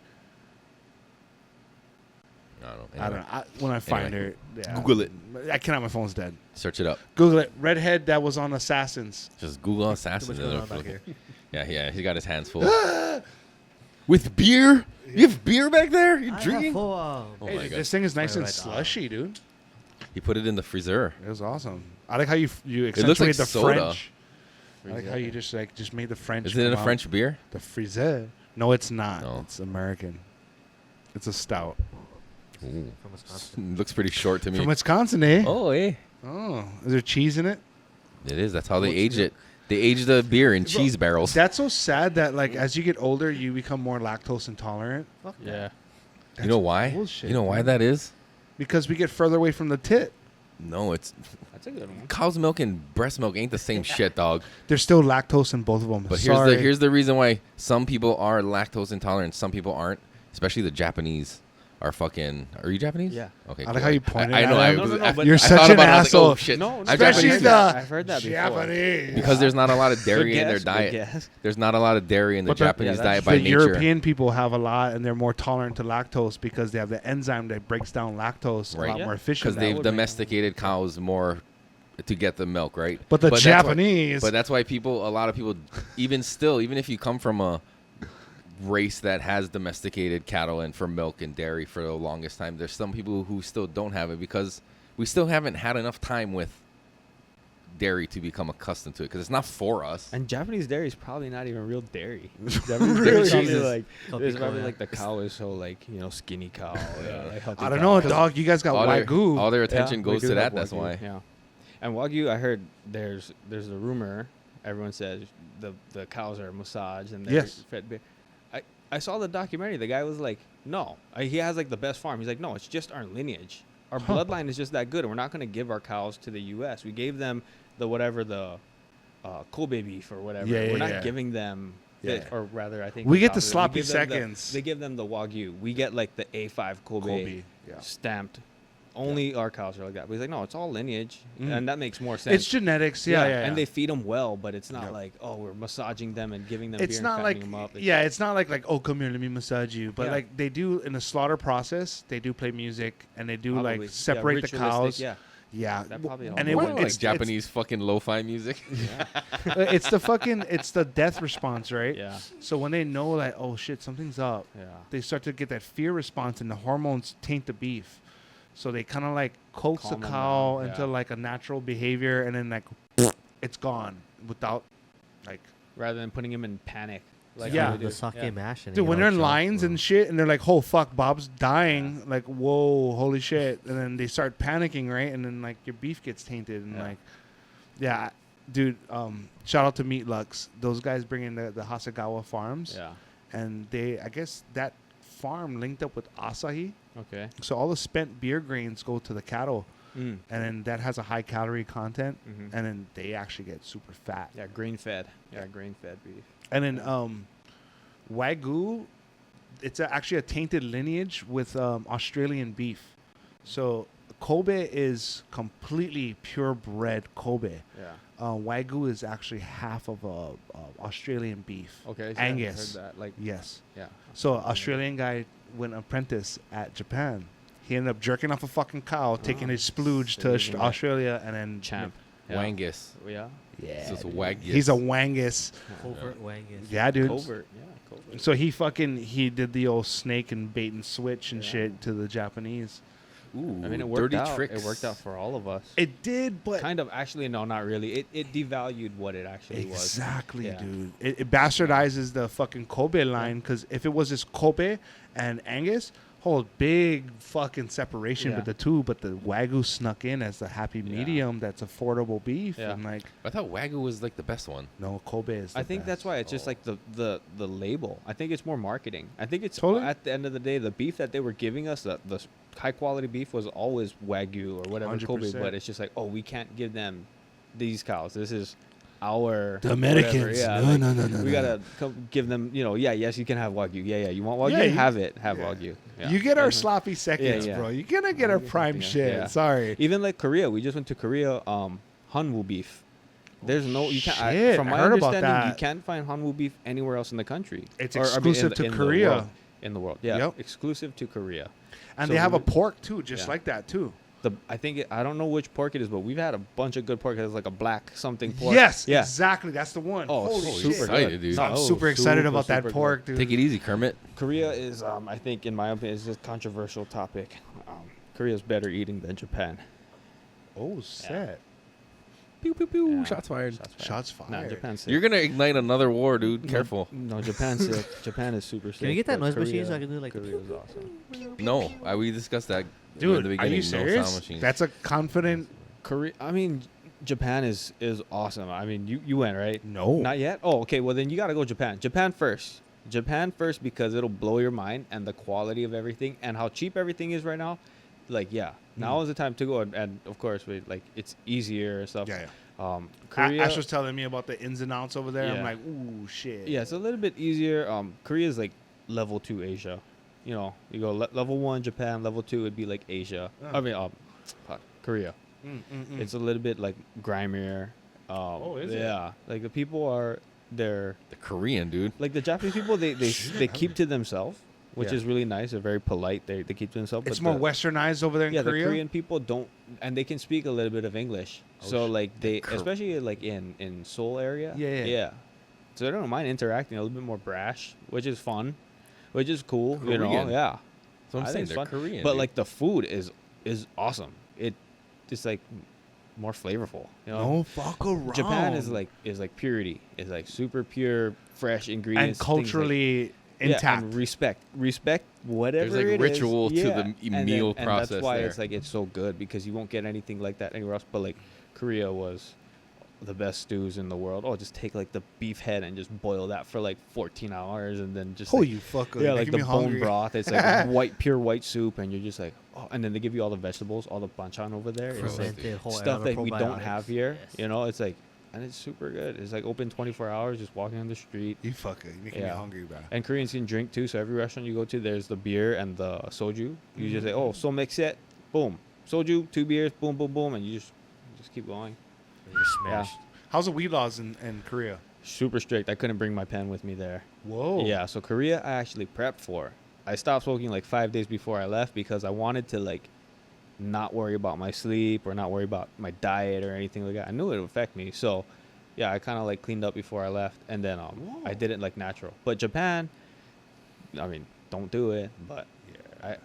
I don't know. I don't know. When I find Anyway. her, yeah. Google it. I cannot. My phone's dead. Search it up. Google it. Redhead that was on Assassins. Just Google Assassins. Too much going on back here. Yeah, he got his hands full. With beer? You have beer back there? You I drinking? have full, Oh Hey, my god. this thing is nice and Right, slushy, dude. He put it in the freezer. It was awesome. I like how you looks like accentuate the soda. French. I like how you just made the French. Is it in a come out. French beer? The friseur. No, it's not. No. It's American. It's a stout Ooh. From Wisconsin. Looks pretty short to me. from Wisconsin, eh? Oh, eh. Oh, is there cheese in it? It is. That's how they age it. They age the beer in cheese barrels. That's so sad that like as you get older, you become more lactose intolerant. Fuck Yeah. You know why? bullshit, You know why man. that is? Because we get further away from the tit. No, it's That's a good one. cow's milk and breast milk ain't the same shit, dog. There's still lactose in both of them. But Sorry. here's the reason why some people are lactose intolerant, some people aren't, especially the Japanese. are fucking. Are you Japanese? Yeah. Okay. I like how you pointed I at know. him. No, but You're I such thought an about it, I was asshole. like, oh shit. No, I'm Especially Japanese. the I've heard that before. Japanese. Because there's not a lot of dairy Good in their guess, good diet. guess. There's not a lot of dairy in the But the- Japanese yeah, diet that's by the nature. European people have a lot, and they're more tolerant to lactose because they have the enzyme that breaks down lactose a Right. lot Yeah. more Because efficiently. they've would make domesticated cows more to get the milk, right? But the that's why- Japanese, But that's why a lot of people, even if you come from a race that has domesticated cattle and for milk and dairy for the longest time, there's some people who still don't have it because we still haven't had enough time with dairy to become accustomed to it because it's not for us. And Japanese dairy is probably not even real dairy. Japanese Really? dairy is probably Jesus. like, Some it's people, probably yeah. like the cow is so like, skinny cow. Like healthy I don't cow. know, dog. You guys got Wagyu. all their attention Yeah, goes we do to have that. That's Wagyu, why. Yeah. And Wagyu, I heard there's a rumor. Everyone says the cows are massaged and they're Yes. fed. I saw the documentary. The guy was like, no, he has like the best farm. He's like, no, it's just our lineage. Our bloodline is just that good, and we're not going to give our cows to the U.S. We gave them the Kobe beef or whatever. Yeah, we're yeah, not yeah. giving them. Yeah. Or rather, I think We the get the opposite. We sloppy give them seconds. they give them the Wagyu. We get like the A5 Kobe, yeah. stamped. Only our cows are like that. But he's like, no, it's all lineage, Mm. and that makes more sense. It's genetics. Yeah. And they feed them well, but it's not Yeah. like, oh, we're massaging them and giving them It's beer not and like fattening them up. it's not like oh, come here, let me massage you. But Yeah. like they do in the slaughter process, they do play music and they do Probably. like separate the ritualistic, cows. Yeah. Yeah, That probably and helps. it, Why wa- like it's Japanese fucking lo-fi music. it's the death response, right? Yeah. So when they know like oh shit, something's up, Yeah. they start to get that fear response, and the hormones taint the beef. So they kind of like coax the Calm 'em cow down, into yeah. like a natural behavior, and then like it's gone without like. Rather than putting him in panic. Like Yeah. how they The do. sake Yeah. mash. And Dude, you when know, they're in chop, lines and shit, and they're like, "Oh fuck, Bob's dying!" Like, whoa, holy shit! And then they start panicking, right? And then like your beef gets tainted, and Yeah. like, yeah, dude. Shout out to Meat Lux. Those guys bring in the Hasagawa farms, Yeah. and I guess that farm linked up with Asahi, Okay. so all the spent beer grains go to the cattle, Mm. and then that has a high calorie content, Mhm. and then they actually get super fat. Yeah, grain fed. Yeah, grain fed beef. And then Wagyu, it's actually a tainted lineage with Australian beef. So Kobe is completely purebred Kobe. Yeah. Wagyu is actually half of Australian beef. Okay. So Angus. I heard that. Like. Yes. Yeah. So Australian guy went apprentice at Japan. He ended up jerking off a fucking cow, taking his splooge to saving it. Australia, and then Champ. Yeah. Wangus. Yeah. Yeah, So it's a dude. Wangus. He's a wangus. Covert wangus. Yeah, dude. Covert. Yeah. Covert. So he did the old snake and bait and switch and Yeah. shit to the Japanese. Ooh, I mean, it worked dirty out. tricks. It worked out for all of us. It did, but Kind of. Actually, no, not really. It devalued what it actually was. exactly, Yeah. dude. It bastardizes the fucking Kobe line because if it was just Kobe and Angus, big fucking separation Yeah. with the two, but the Wagyu snuck in as the happy Yeah. medium that's affordable beef, Yeah. and like I thought Wagyu was like the best one. no, Kobe is. I the think best. that's why it's just like the label. I think it's more marketing. I think it's Totally. at the end of the day, the beef that they were giving us, the high quality beef was always Wagyu or whatever Kobe. 100%. But it's just like, oh, we can't give them these cows. This is our The whatever. Americans. Yeah, No, like, no, no, no, We no. gotta give them. yes, you can have Wagyu. Yeah. You want Wagyu? Yeah, Have yeah. Wagyu. Yeah. You get our Mhm. sloppy seconds, yeah. bro. You're gonna get our prime shit. Yeah. Sorry. Even like Korea, we just went to Korea. Hanwoo beef. There's no you can't. Shit, From I my heard about understanding, you that. can't find Hanwoo beef anywhere else in the country. It's Or, I mean, exclusive to in the Korea. world. In the world, yeah, Yep. exclusive to Korea. And So they have a we- pork too, just Yeah. like that too. I don't know which pork it is, but we've had a bunch of good pork. It's like a black something pork. Yes, yeah. exactly. That's the one. Oh, Holy super shit. excited, dude. No, I'm super excited about that super pork, good. dude. Take it easy, Kermit. Korea is, I think, in my opinion, is just a controversial topic. Korea's better eating than Japan. Oh, set. Pew pew pew. Yeah. Shots fired. Shots fired. Nah, Japan's sick. You're gonna ignite another war, dude. Careful. No, Japan's sick. Japan is super sick. Can we get that but noise machine Korea- so I can do like the Korea's awesome. No, we discussed that. Dude, in the are beginning. you No sound serious? machine. That's a confident. Japan is awesome. I mean, you went, right? No. Not yet? Oh, okay. Well, then you got to go Japan. Japan first because it'll blow your mind and the quality of everything and how cheap everything is right now. Like, yeah, now is the time to go. And of course, it's easier and stuff. Yeah, Korea, Ash was telling me about the ins and outs over there. I'm Yeah. like, ooh, shit. yeah, it's a little bit easier. Korea is like level 2 Asia. you know, you go level 1 Japan, level 2 would be like Asia. I mean, Korea. It's a little bit like grimier. Is it? Yeah, like the people are they're The Korean dude. like the Japanese people. They keep to themselves, which Yeah. is really nice. They're very polite. They keep to themselves. It's but more westernized over there in yeah, Korea. the Korean people don't, and they can speak a little bit of English. So like they, especially like in Seoul area. Yeah. So they don't mind interacting a little bit more brash, which is fun, which is cool. You know, Korean. yeah. So I'm I saying think they're it's fun. Korean. But dude. like the food is awesome. It's like more flavorful. You know, No fuck around. Japan is like purity. It's like super pure, fresh ingredients. and things like- culturally yeah, intact. and respect whatever. There's, like, it is. ritual to the Yeah. meal and process that's why there. it's like it's so good because you won't get anything like that anywhere else. But like Korea was the best stews in the world. Oh, just take like the beef head and just boil that for like 14 hours and then just Oh, like, you fucker. yeah, You're like making the me bone hungry. broth. It's like pure white soup, and you're just like, oh, and then they give you all the vegetables, all the banchan over there. It's like Fermented whole stuff that we don't probiotics. have here. Yes. You know, it's like, and it's super good. It's like open 24 hours, just walking on the street. You fucker. You're making me Yeah. hungry, bro. And Koreans can drink too. So every restaurant you go to, there's the beer and the soju. You just say, oh, so mix it, boom, soju, 2 beers, boom, boom, boom, and you just keep going. You're smashed. How's the weed laws in Korea? Super strict. I couldn't bring my pen with me there. Whoa. Yeah, so Korea I actually prepped for. I stopped smoking like 5 days before I left because I wanted to like not worry about my sleep or not worry about my diet or anything like that. I knew it would affect me. So yeah, I kind of like cleaned up before I left, and then I did it like natural. But Japan, I mean, don't do it. But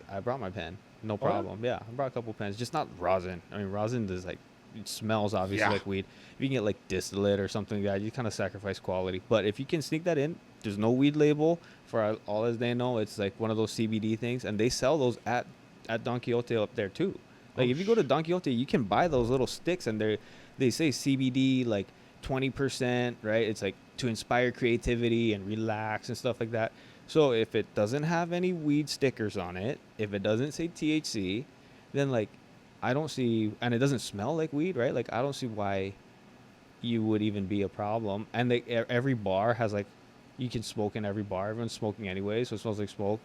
I brought my pen, no problem. Yeah, I brought a couple pens, just not rosin. I mean, rosin is like, it smells obviously Yeah. like weed. If you can get like distillate or something like that, you kind of sacrifice quality. But if you can sneak that in, there's no weed label. For all as they know, it's like one of those CBD things, and they sell those at Don Quixote up there too. Like if you go to Don Quixote, you can buy those little sticks, and they say CBD like 20%, right? It's like to inspire creativity and relax and stuff like that. So if it doesn't have any weed stickers on it, if it doesn't say THC, then like I don't see, and it doesn't smell like weed, right? Like I don't see why you would even be a problem. And every bar has like, you can smoke in every bar. Everyone's smoking anyway, so it smells like smoke.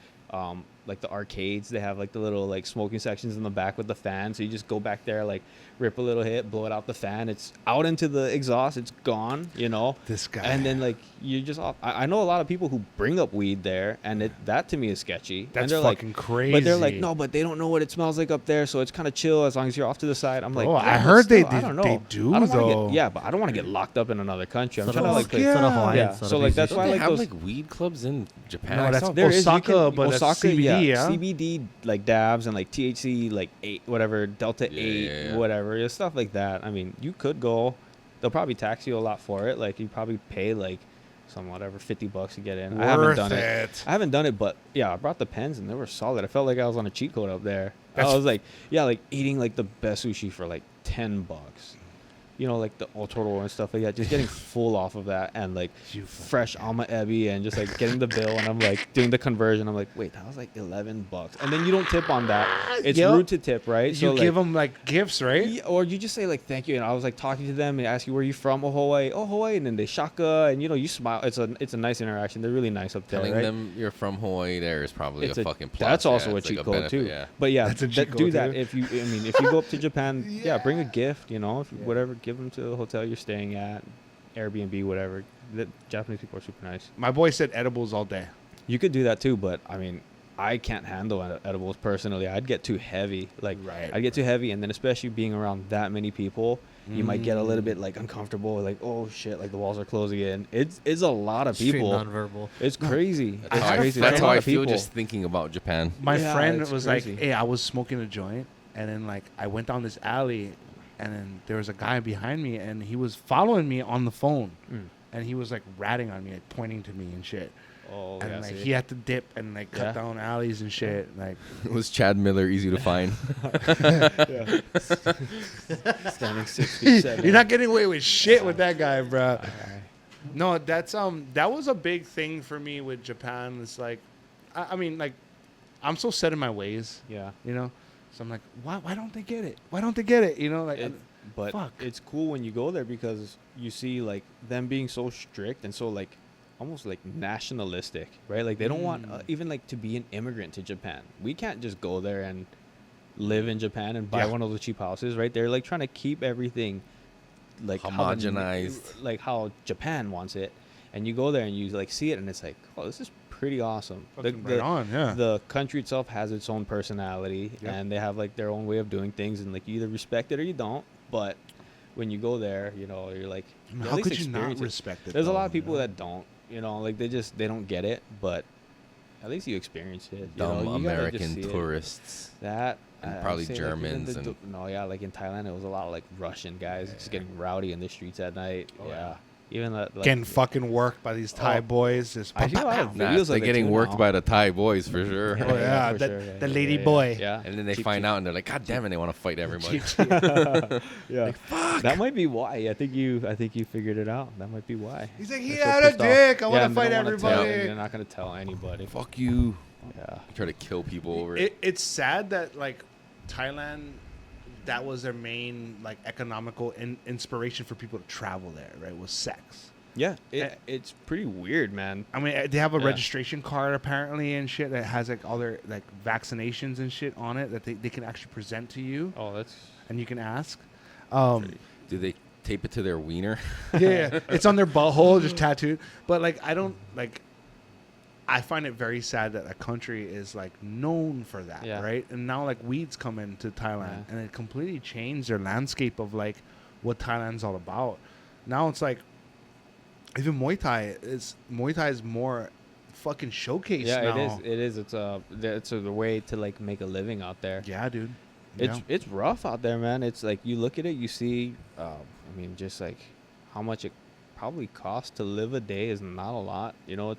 Like the arcades, they have like the little like smoking sections in the back with the fan. So you just go back there, like rip a little hit, blow it out the fan. It's out into the exhaust. It's gone, you know. This guy. And then like you just off. I know a lot of people who bring up weed there, and that to me is sketchy. That's and they're fucking like, crazy. But they're like, no, but they don't know what it smells like up there, so it's kind of chill as long as you're off to the side. I'm like, Bro, yeah, I but heard they still, I don't know. they do, I don't wanna though. yeah, but I don't want to get locked up in another country. I'm Sort trying to of- like play. yeah. sort of Hawaiian, Yeah, sort so of like easy. that's Don't why they like have those. like weed clubs in Japan? No, I that's saw- There is, you Osaka, can- but that's Osaka, CBD, yeah? CBD like dabs and like THC like 8 whatever Delta 8 yeah. whatever, yeah, stuff like that. I mean, you could go. They'll probably tax you a lot for it. Like you probably pay like some whatever $50 to get in. I haven't done it. I haven't done it, but yeah, I brought the pens and they were solid. I felt like I was on a cheat code up there. That's- I was like, yeah, like eating like the best sushi for like $10. You know, like the Otoro and stuff like that. Just getting full off of that and like You fresh alma ebi and just like getting the bill and I'm like doing the conversion. I'm like, wait, that was like $11. And then you don't tip on that. It's Yep. rude to tip, right? You give them like gifts, right? Yeah, or you just say like thank you, and I was like talking to them and ask you where you from. Oh Hawaii, oh Hawaii, and then they shaka, and you know you smile. It's a nice interaction. They're really nice up there, Telling right? them you're from Hawaii there is probably It's a fucking plus. That's also yeah, a it's cheat like code benefit, too. Yeah. But yeah, That's a cheat do code, that too. if you. I mean, if you go up to Japan, yeah, bring a gift. You know, if whatever, give them to the hotel you're staying at, Airbnb, whatever. The Japanese people are super nice. My boy said edibles all day. You could do that too, but I mean, I can't handle edibles personally. I'd get too heavy. Like, Right. I'd get too heavy, and then especially being around that many people, you might get a little bit like uncomfortable. Like, oh shit, like the walls are closing in. It's a lot of Straight people. nonverbal. It's crazy. That's It's how I, crazy. that's There's a how lot I of feel people. just thinking about Japan. My Yeah, friend it's was crazy. like, hey, I was smoking a joint, and then like I went down this alley, and then there was a guy behind me, and he was following me on the phone, and he was like ratting on me, like pointing to me and shit. Oh, And yeah, like see? he had to dip and like cut Yeah. down alleys and shit. Like Was Chad Miller easy to find? Standing 6 feet 7. you're not getting away with shit with that guy, bro. No, that's that was a big thing for me with Japan. It's like, I mean, like, I'm so set in my ways, Yeah. you know. So I'm like, why don't they get it? Why don't they get it? You know, like. But Fuck. it's cool when you go there because you see like them being so strict and so like almost like nationalistic, right? Like they don't want even like to be an immigrant to Japan. We can't just go there and live in Japan and buy one of those cheap houses, right? They're like trying to keep everything like homogenized, like how Japan wants it. And you go there and you like see it, and it's like, oh, this is pretty awesome. The country itself has its own personality, and they have like their own way of doing things, and like you either respect it or you don't. But when you go there, you know, you're like, how could you not respect it? There's a lot of people that don't, you know, like they don't get it, but at least you experience it. Dumb you know, American tourists. That and probably Germans like like in Thailand, it was a lot of like Russian guys just getting rowdy in the streets at night. Even like, getting fucking worked by these Thai boys. Just I see a lot of videos they're getting worked by the Thai boys for sure. The lady boy. Yeah, and then they find out and they're like, God damn it, they want to fight everybody. Like, fuck. That might be why. I think you figured it out. That might be why. He's like, he had a dick. I want to fight everybody. They're not gonna tell anybody. Fuck you. Yeah. You try to kill people over it. It's sad that like Thailand, that was their main like economical inspiration for people to travel there, right? Was sex. Yeah, it's pretty weird, man. I mean, they have a registration card apparently and shit that has like all their like vaccinations and shit on it that they can actually present to you. Oh, that's and you can ask. Do they tape it to their wiener? Yeah, it's on their butthole, just tattooed. But like, I find it very sad that a country is like known for that, right? And now like weeds come into Thailand, and it completely changed their landscape of like what Thailand's all about. Now it's like even Muay Thai is more fucking showcase. Yeah, now. it is. It's a way to like make a living out there. Yeah, dude. It's rough out there, man. It's like you look at it, you see. I mean, just like how much it probably costs to live a day is not a lot. You know,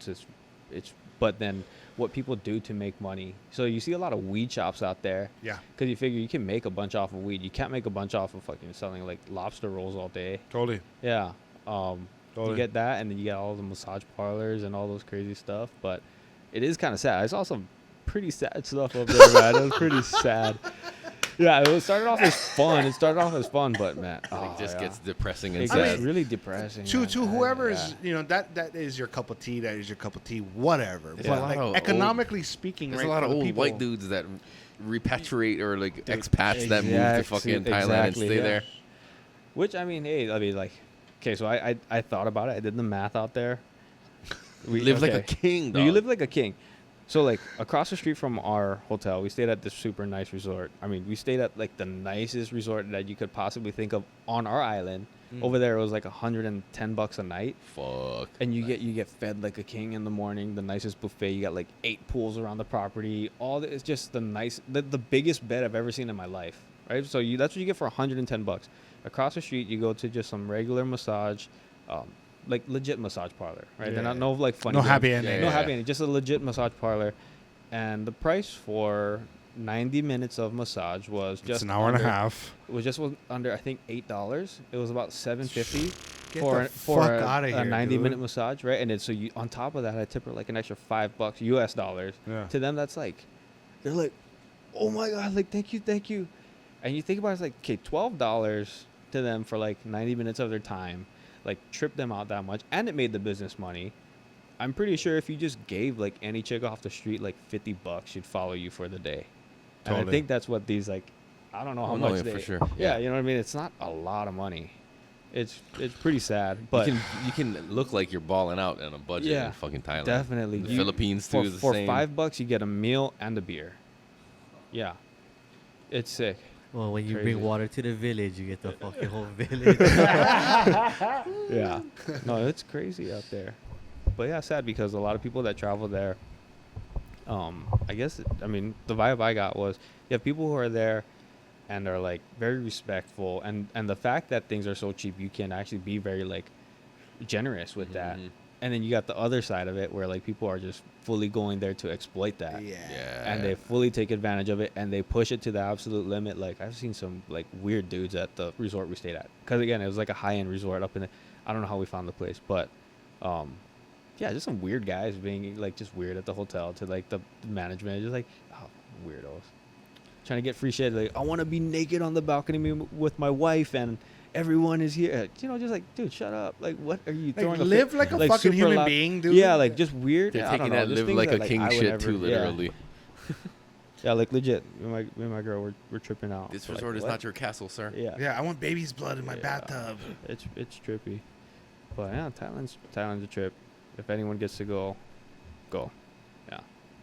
but then what people do to make money. So you see a lot of weed shops out there. Yeah. Because you figure you can make a bunch off of weed. You can't make a bunch off of fucking selling like lobster rolls all day. Totally. Yeah. You get that, and then you get all the massage parlors and all those crazy stuff. But it is kind of sad. I saw some pretty sad stuff up there, man. It was pretty sad. Yeah, it started off as fun. But man, it just gets depressing and it sad. gets really depressing. To whoever is, you know, that is your cup of tea. That is your cup of tea. Whatever. There's But like, economically speaking, there's right, a lot of old people, white dudes that repatriate or like expats that move to fucking Thailand and stay there. Which I mean, like, okay, so I thought about it. I did the math out there. We live like a king, dog. You live like a king. So, like, across the street from our hotel, we stayed at this super nice resort. I mean, we stayed at, like, the nicest resort that you could possibly think of on our island. Over there, it was, like, $110 a night. Fuck. And you get fed like a king in the morning, the nicest buffet. You got, like, 8 pools around the property. It's just the biggest bed I've ever seen in my life, right? So, that's what you get for $110. Across the street, you go to just some regular massage, like legit massage parlor, right? They're not no like funny. No happy ending. No happy ending. Just a legit massage parlor, and the price for 90 minutes of massage was just an hour and a half. It was just under I think $8. It was about $7.50 for a 90-minute massage, right? And then so you on top of that, I tip her like an extra $5 US dollars. Yeah. To them, that's like, they're like, oh my god, like thank you, and you think about it, it's like okay, $12 to them for like 90 minutes of their time. Like trip them out that much, and it made the business money. I'm pretty sure if you just gave like any chick off the street like $50, she'd follow you for the day. Totally. And I think that's what these like, I don't know how much they. For sure. Yeah, you know what I mean. It's not a lot of money. It's pretty sad, but you can look like you're balling out on a budget in fucking Thailand. Definitely. The Philippines too is the for same. $5 you get a meal and a beer. Yeah, it's sick. Well, when you Crazy. bring water to the village, you get the fucking whole village. Yeah. No, it's crazy out there. But yeah, sad because a lot of people that travel there, I guess, I mean, the vibe I got was you have people who are there and are like very respectful. And the fact that things are so cheap, you can actually be very like generous with that. And then you got the other side of it where like people are just fully going there to exploit that. Yeah. And they fully take advantage of it and they push it to the absolute limit. Like I've seen some like weird dudes at the resort we stayed at. Cause again, it was like a high-end resort up in the, I don't know how we found the place, but yeah, just some weird guys being like just weird at the hotel to like the management. Just like, oh, weirdos. Trying to get free shit. Like, I want to be naked on the balcony with my wife and everyone is here. Just like, dude, shut up. Like, what are you Like, throwing? live like a fucking super human loud- being, dude. Yeah, like just weird. They're I don't taking know, that just live things like that, a king I would shit never- too, yeah. literally. Yeah, like legit. Me and my girl, we're tripping out. This Like, resort is what? not your castle, sir. Yeah. Yeah, I want baby's blood in my Yeah. bathtub. It's trippy. But yeah, Thailand's a trip. If anyone gets to go. Yeah.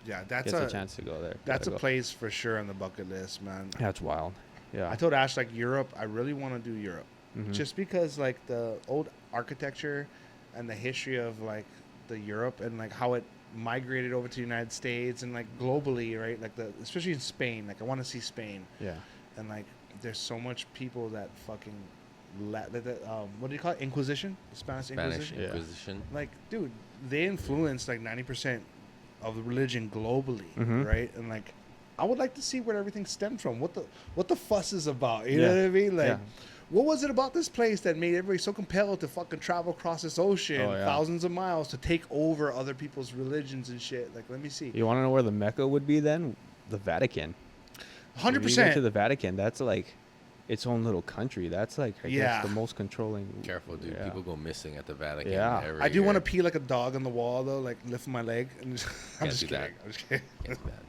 Yeah, that's Gets a chance to go there. That's a Gotta go. place for sure on the bucket list, man. Yeah, it's wild. Yeah. I told Ash, like, Europe, I really want to do Europe. Mhm. Just because, like, the old architecture and the history of, like, the Europe and, like, how it migrated over to the United States and, like, globally, right? Like, especially in Spain. Like, I want to see Spain. Yeah. And, like, there's so much people that fucking, what do you call it? Inquisition? The Spanish Inquisition? Yeah. Inquisition. Like, dude, they influenced, like, 90% of the religion globally, Mhm. right? And, like, I would like to see where everything stemmed from. What the fuss is about. You know Yeah. what I mean? Like, Yeah. what was it about this place that made everybody so compelled to fucking travel across this ocean, Oh, yeah. thousands of miles, to take over other people's religions and shit? Like, let me see. You want to know where the Mecca would be then? The Vatican. When you go to 100%. the Vatican, that's like its own little country. That's like I Yeah. guess the most controlling. Careful, dude. Yeah. People go missing at the Vatican. Yeah. every I do want to year. pee like a dog on the wall, though, like lift my leg. And I'm Can't just do kidding. that. I'm just kidding. Can't do that.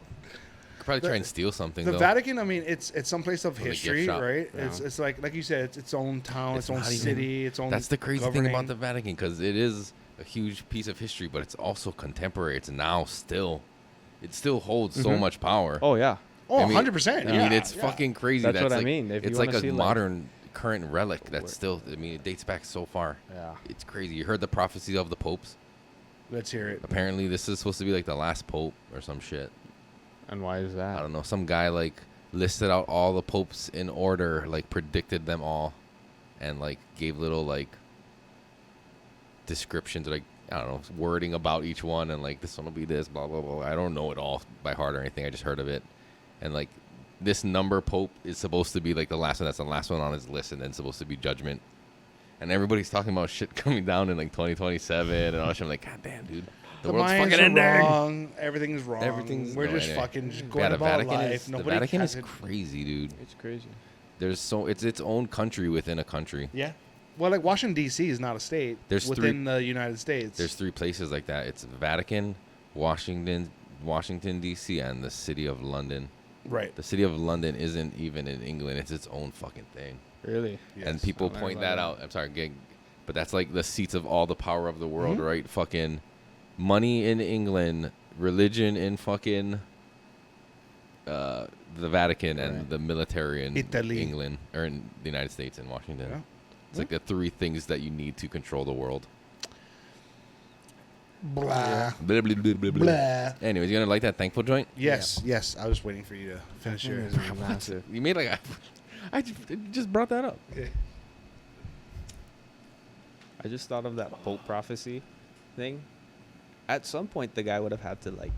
Could probably try and steal something, The though. Vatican, I mean, it's some place of From the gift history, shop. right? Yeah. It's like you said, it's its own town, It's its own not even- city, its own. That's the crazy thing about governing. the Vatican, because it is a huge piece of history, but it's also contemporary. It's now still, it still holds so Mhm. much power. Oh yeah. Oh, I mean- 100%. I Yeah, mean, it's yeah. fucking crazy. That's what I like, mean. If you it's like wanna a see, like- modern current relic that's Where- still. I mean, it dates back so far. Yeah. It's crazy. You heard the prophecy of the popes? Let's hear it. Apparently, this is supposed to be like the last pope or some shit. And why is I that? don't know. Some guy like listed out all the popes in order, like predicted them all, and like gave little like descriptions, like I don't know, wording about each one, and like this one will be this, blah blah blah. I don't know it all by heart or anything. I just heard of it, and like this number pope is supposed to be like the last one. That's the last one on his list, and then supposed to be judgment. And everybody's talking about shit coming down in like 2027 and all that shit. I'm like, God damn, dude. The world's Mayans fucking are ending. wrong. Everything's wrong. We're no, just anyway. fucking just Yeah, going the about Vatican life. is the Nobody Vatican has is it. crazy, dude. It's crazy. It's its own country within a country. Yeah. Well, like Washington D.C. is not a state There's within the United States. There's 3 places like that. It's Vatican, Washington D.C., and the city of London. right. The city of London isn't even in England. It's its own fucking thing. Really? And Yes. people I learned point about that that. out. I'm sorry, gang, but that's like the seats of all the power of the world, Mhm. right? Fucking money in England, religion in fucking the Vatican, and Right. the military in Italy. England, or in the United States in Washington. Yeah. It's like the 3 things that you need to control the world. Blah. Blah, blah, blah, blah, blah. Blah. Anyways, you gonna like that thankful joint? Yes. Yes. I was waiting for you to finish yours. Massive. You made like I just brought that up. I just thought of that Pope prophecy thing. At some point, the guy would have had to like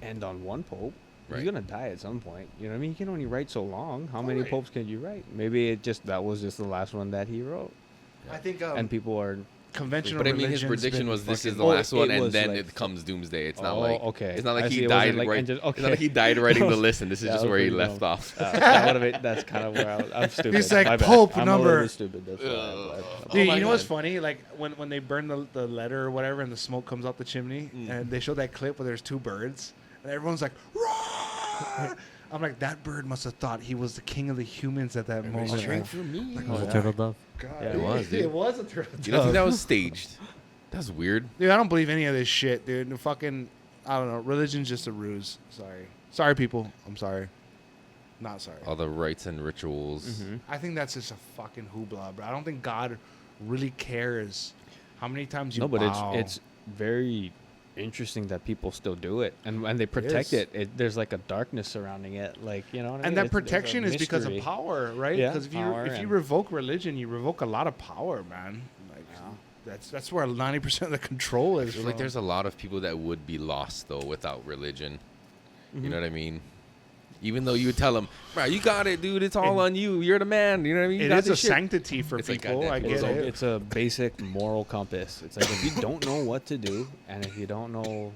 end on one pope. Right. He's gonna die at some point. You know what I mean? You can only write so long. How many Right. popes can you write? Maybe that was just the last one that he wrote, I think and people are. conventional. But I mean, his religion's prediction been was this is fucking- the Oh, last one, it and was then like- it comes doomsday. It's not Oh, like okay. It's not like I he see, it died. wasn't like- Right, and just- It's not like okay. he died writing the list, and this is That just was where he pretty left dumb. off. That would've been- that's kind of where I'm stupid. He's like, My bad. Pope I'm number- a little stupid. That's why Oh Dude, my you know what's God. funny? Like when they burn the letter or whatever, and the smoke comes out the chimney, and they show that clip where there's 2 birds, and everyone's like, "Roar!" I'm like, that bird must have thought he was the king of the humans at that moment. Straight Like, for me. Oh, The yeah. turtle dove. God, Yeah, it was, dude. It was a turtle. You don't think dove. that was staged? That's weird. Dude, I don't believe any of this shit, dude. The fucking, I don't know. Religion's just a ruse. Sorry, people. I'm sorry. Not sorry. All the rites and rituals. Mhm. I think that's just a fucking hoopla, bro. I don't think God really cares how many times you No, but bow. it's very interesting that people still do it, and they protect is. it. There's like a darkness surrounding it, like you know. What I mean? And that It's a protection is because of mystery. power, right? Yeah, Because if power you and- revoke religion, you revoke a lot of power, man. Like that's where 90% of the control I is. feel like there's a lot of people that would be lost though without religion. You know what I mean? Even though you would tell them, bro, you got it, dude. It's all on you. You're the man. You know what I mean? You It got is a this shit." sanctity for It's like, people. goddamn, I get it. It's a basic moral compass. It's like if you don't know what to do, and if you don't know,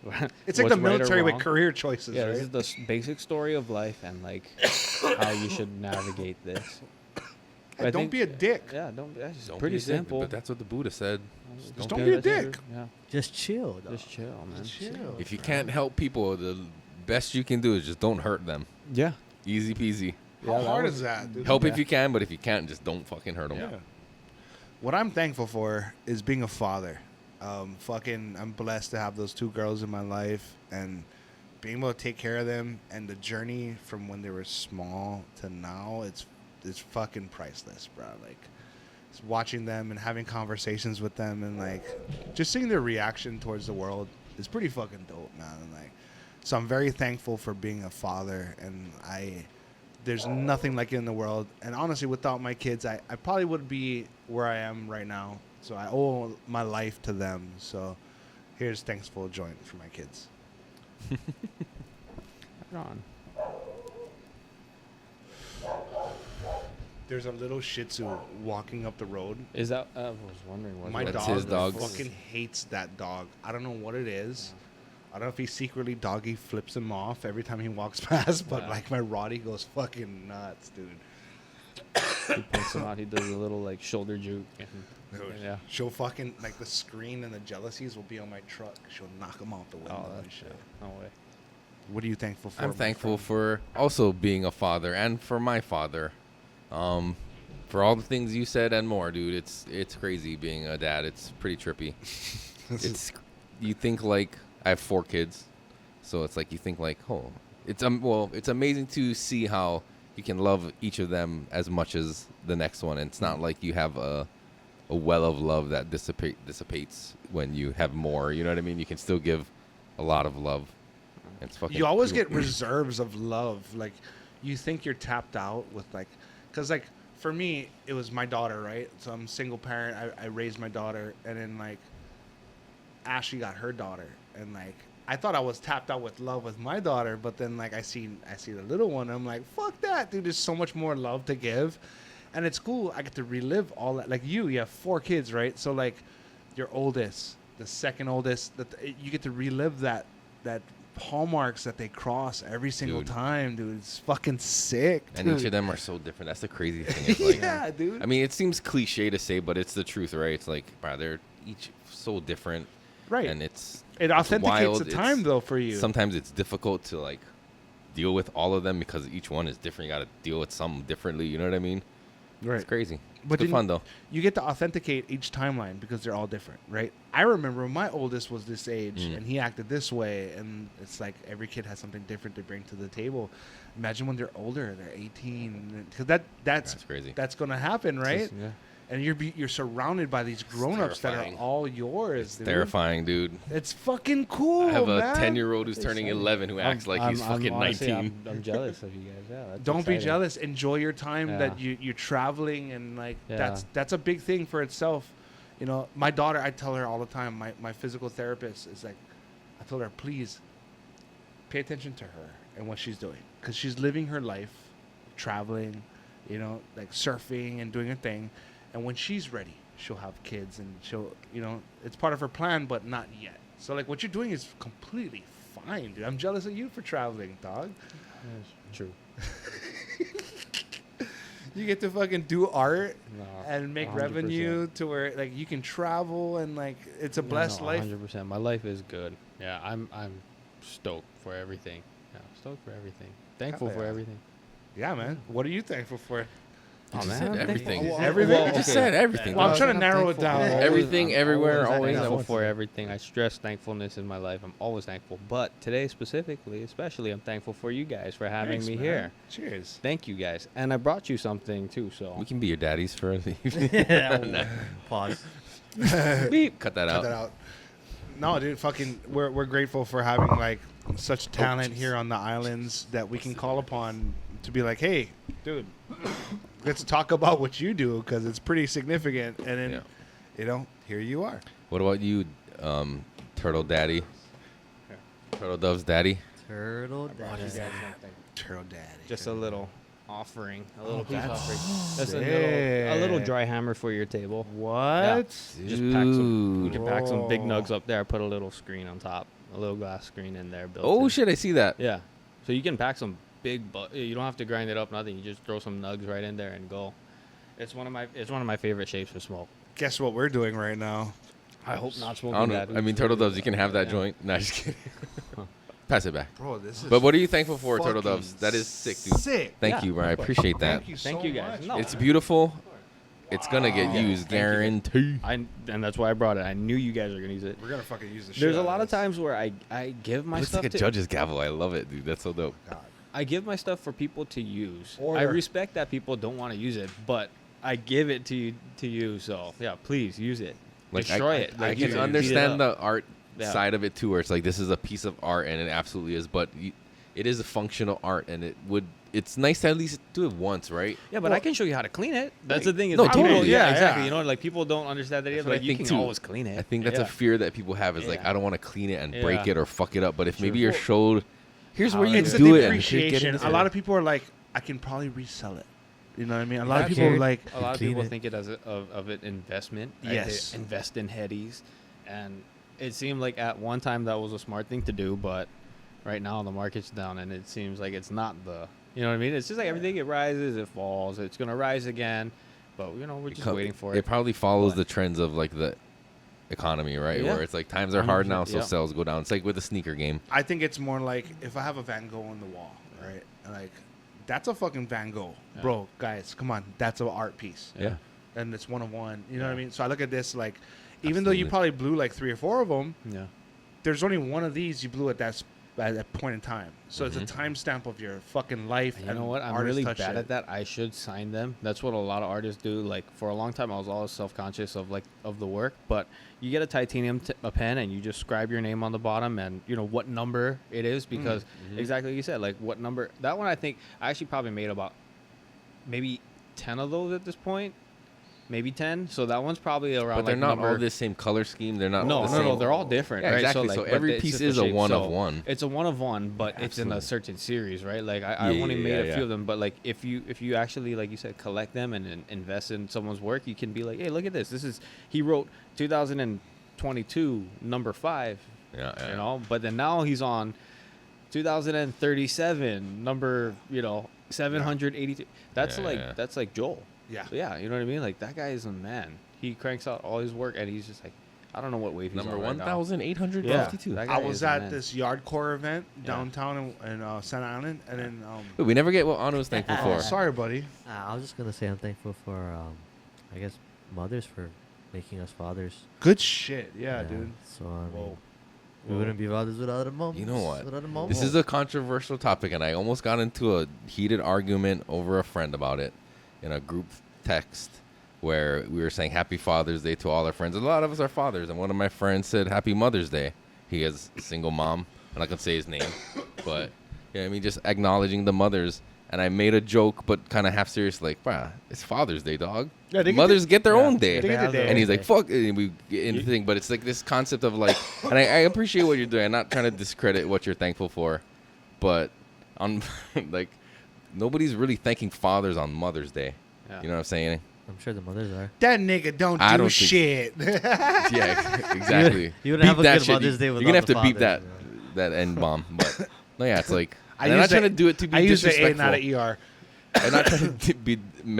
It's like what's the right or military with wrong, career choices, Yeah, right? this is the basic story of life and like how you should navigate this. I don't think- be a dick. Yeah, don't. That's just Don't pretty be a dick, simple. but that's what the Buddha said. Just don't be a dick. Yeah, Just chill, dog. just chill, man. Chill. If you can't help people, the best you can do is just don't hurt them. Yeah. Easy peasy. How hard is that, dude? Help if you can, but if you can't, just don't fucking hurt them. Yeah. What I'm thankful for is being a father. I'm blessed to have those 2 girls in my life and being able to take care of them, and the journey from when they were small to now, it's fucking priceless, bro. Like, just watching them and having conversations with them and like just seeing their reaction towards the world is pretty fucking dope, man. And like, so I'm very thankful for being a father, and there's nothing like it in the world. And honestly, without my kids, I probably would be where I am right now. So I owe my life to them. So here's thankful joint for my kids. Right on. There's a little Shih Tzu walking up the road. Is that? I was wondering what. My That's dog his dog. fucking hates that dog. I don't know what it is. I don't know if he secretly doggy flips him off every time he walks past, but Yeah. like my Roddy goes fucking nuts, dude. He points him out. He does a little like shoulder juke. And, Dude, yeah. she'll fucking like the screen and the jealousies will be on my truck. She'll knock them out the window Oh, and that's shit. no way. What are you thankful for? I'm my thankful friend? for also being a father and for my father. For all the things you said and more, dude. It's crazy being a dad. It's pretty trippy. It's you think like I have 4 kids, so it's like you think like, oh, it's it's amazing to see how you can love each of them as much as the next one. And it's not like you have a well of love that dissipates when you have more. You know what I mean? You can still give a lot of love. It's fucking. You always cool. get reserves of love. Like, you think you're tapped out with like, because like for me, it was my daughter, right? So I'm a single parent. I raised my daughter, and then like Ashley got her daughter, and like I thought I was tapped out with love with my daughter, but then like I see the little one, and I'm like, fuck that, dude. There's so much more love to give, and it's cool. I get to relive all that. Like you have 4 kids, right? So like your oldest, the second oldest, you get to relive that hallmarks that they cross every single Dude. time, dude. It's fucking sick. And dude. each of them are so different. That's the crazy thing. It's like, Yeah, dude. I mean, it seems cliche to say, but it's the truth, right? It's like, bro, they're each so different, Right. and it's It authenticates wild. the time, though, for you. Sometimes it's difficult to like deal with all of them because each one is different. You got to deal with some differently. You know what I mean? Right. It's crazy. But But then fun though. You get to authenticate each timeline because they're all different, right? I remember when my oldest was this age and he acted this way, and it's like every kid has something different to bring to the table. Imagine when they're older, they're 18, because that's crazy. That's going to happen, right? Just- yeah. And you're surrounded by these grown-ups that are terrifying. all yours. Dude. Terrifying, dude. It's fucking cool. I have a man. 10-year-old who's turning 11 who acts like he's fucking honestly, 19. I'm jealous of you guys. Yeah. That's Don't be exciting. jealous. Enjoy your time that Yeah. you're traveling, and like Yeah. that's a big thing for itself. You know, my daughter, I tell her all the time. My physical therapist is like, I told her, please pay attention to her and what she's doing, because she's living her life, traveling, you know, like surfing and doing her thing. And when she's ready, she'll have kids, and she'll, you know, it's part of her plan, but not yet. So like what you're doing is completely fine, dude. I'm jealous of you for traveling, dog. That's true. You get to fucking do art No, and make 100%. revenue to where like you can travel, and like it's a blessed life. 100%. My life is good. Yeah, I'm stoked for everything. Yeah, stoked for everything. Thankful Hell for yeah. everything. Yeah, man. What are you thankful for? You Oh, just man, said I'm everything. thankful. Everything? You just said everything. Well, I'm dog. trying to narrow it down. Everything, everywhere, always. Thankful for everything. I stress thankfulness in my life. I'm always thankful. But today specifically, especially, I'm thankful for you guys for having Thanks, me man. here. Cheers. Thank you guys. And I brought you something too. So We can be your daddies for the evening. Pause. Beep. Cut that Cut out. that out. No, dude, fucking, we're grateful for having like such talent here on the islands that we can call upon to be like, hey, dude, let's talk about what you do, because it's pretty significant. And then, Yeah. you know, here you are. What about you, Turtle Daddy? Turtle Dove's daddy? Turtle daddy. Turtle Daddy. just a little offering, a little peace that's offering. That's a little sick. dry hammer for your table. What? Just pack some. You Dude. can pack some big Whoa. nugs up there. Put a little screen on top, a little glass screen in there. Built Oh in. shit! I see that. Yeah. So you can pack some big, you don't have to grind it up, nothing. You just throw some nugs right in there and go. It's one of my favorite shapes for smoke. Guess what we're doing right now? I hope not I smoking don't know. that. I mean, Turtle Doves, you can have that joint. Nah, just kidding. Pass it back. Bro, this is But what are you thankful for, Turtle fucking Doves? That is sick, dude. Sick. Thank Yeah, you, bro. I of course. appreciate that. Thank you so Thank you, guys. much. No. It's beautiful. It's gonna get used, Thank you. guarantee. And that's why I brought it. I knew you guys were gonna use it. We're gonna fucking use the shit. There's a out lot of this. times where I give my It's stuff like a to judge's gavel. I love it, dude. That's so dope. God. I give my stuff for people to use. I Order. respect that people don't want to use it, but I give it to you. So yeah, please use it. Like Destroy I, it. I Like, can use it. understand Beat it up. the art Yeah. side of it too, where it's like this is a piece of art, and it absolutely is. But it is a functional art, and it's nice to at least do it once, right? Yeah, but I can show you how to clean it. That's the thing. Is No, like, people- totally. Yeah, Yeah, exactly. yeah. You know, like people don't understand that. That's Either. what I Like you think, can too. always clean it. I think that's Yeah. a fear that people have is like Yeah. I don't want to clean it and break Yeah. it or fuck it up. But if True. maybe you're showed, here's where How you to It's do the do it. and depreciation. get A lot of people are like, I can probably resell it. You know what I mean? A lot of That's people are it. like, A lot of Clean people it. think it as of an investment. Right? Yes. They invest in headies, and it seemed like at one time that was a smart thing to do, but right now the market's down, and it seems like it's not the. You know what I mean? It's just like everything. It rises, it falls. It's gonna rise again, but we're just waiting for it. It probably follows But- the trends of like the economy, right? Yeah. Where it's like times are hard now, 100%, so yeah. sales go down. It's like with the sneaker game. I think it's more like if I have a Van Gogh on the wall, right? Like, that's a fucking Van Gogh, Yeah. bro. Guys, come on, that's an art piece, Yeah. and it's one of one. You know what I Yeah. mean? So I look at this like, even though you Absolutely. probably blew like 3 or 4 of them, Yeah. there's only one of these you blew at that point in time. So Mhm. it's a timestamp of your fucking life. And you know what? I'm artists really touch bad it. at that. I should sign them. That's what a lot of artists do. Like for a long time, I was always self-conscious of the work. But you get a titanium a pen and you just scribe your name on the bottom and what number it is because exactly like you said, like what number. That one I think I actually probably made about maybe 10 of those at this point. Maybe 10. So that one's probably around. But they're like not number, all the same color scheme. They're not No, all the no, same. no. They're all different, Yeah, right? exactly. So, So like, every but it's piece just the is a shape. one of So one. It's a one of one, but it's in a Absolutely. certain series, right? Like I Yeah, only yeah, made yeah, a yeah. few of them, but like if you actually, like you said, collect them and invest in someone's work, you can be like, hey, look at this. This is he wrote 2022 number 5, Yeah, yeah. you know, but then now he's on 2037 number 782. That's Yeah, like yeah. that's like Joel. Yeah. So yeah, you know what I mean? Like that guy is a man. He cranks out all his work, and he's just like, I don't know what wave he's Number on right now. 1,852. that I guy was is a at man. this yardcore event Yeah. downtown in Santa Ana, and then Wait, we never get what Anu was thankful oh, for. sorry, buddy. I was just gonna say I'm thankful for, I guess, mothers for making us fathers. Good shit, yeah, dude. So I mean, Whoa. we wouldn't be fathers without a mom. You know what? Without a mom. This is a controversial topic, and I almost got into a heated argument over a friend about it in a group text where we were saying Happy Father's Day to all our friends. A lot of us are fathers, and one of my friends said Happy Mother's Day. He has a single mom. I'm not going to say his name, but yeah, I mean, just acknowledging the mothers. And I made a joke, but kind of half serious, like, wow, it's Father's Day, dog. Yeah, they get Mothers get their own day. They get the day. And he's like, fuck. And we get in the thing. But it's like this concept of like, and I appreciate what you're doing. I'm not trying to discredit what you're thankful for. But on like, nobody's really thanking fathers on Mother's Day. Yeah. You know what I'm saying? I'm sure the mothers are. That nigga don't I do don't think- shit. Yeah, exactly. You wouldn't have Beep a that good shit. Mother's Day You're without gonna have the to beep that fathers, N-bomb. But no, yeah, it's like, I and I'm not use trying the- to do it to be I use the A, disrespectful. not an ER. I'm not trying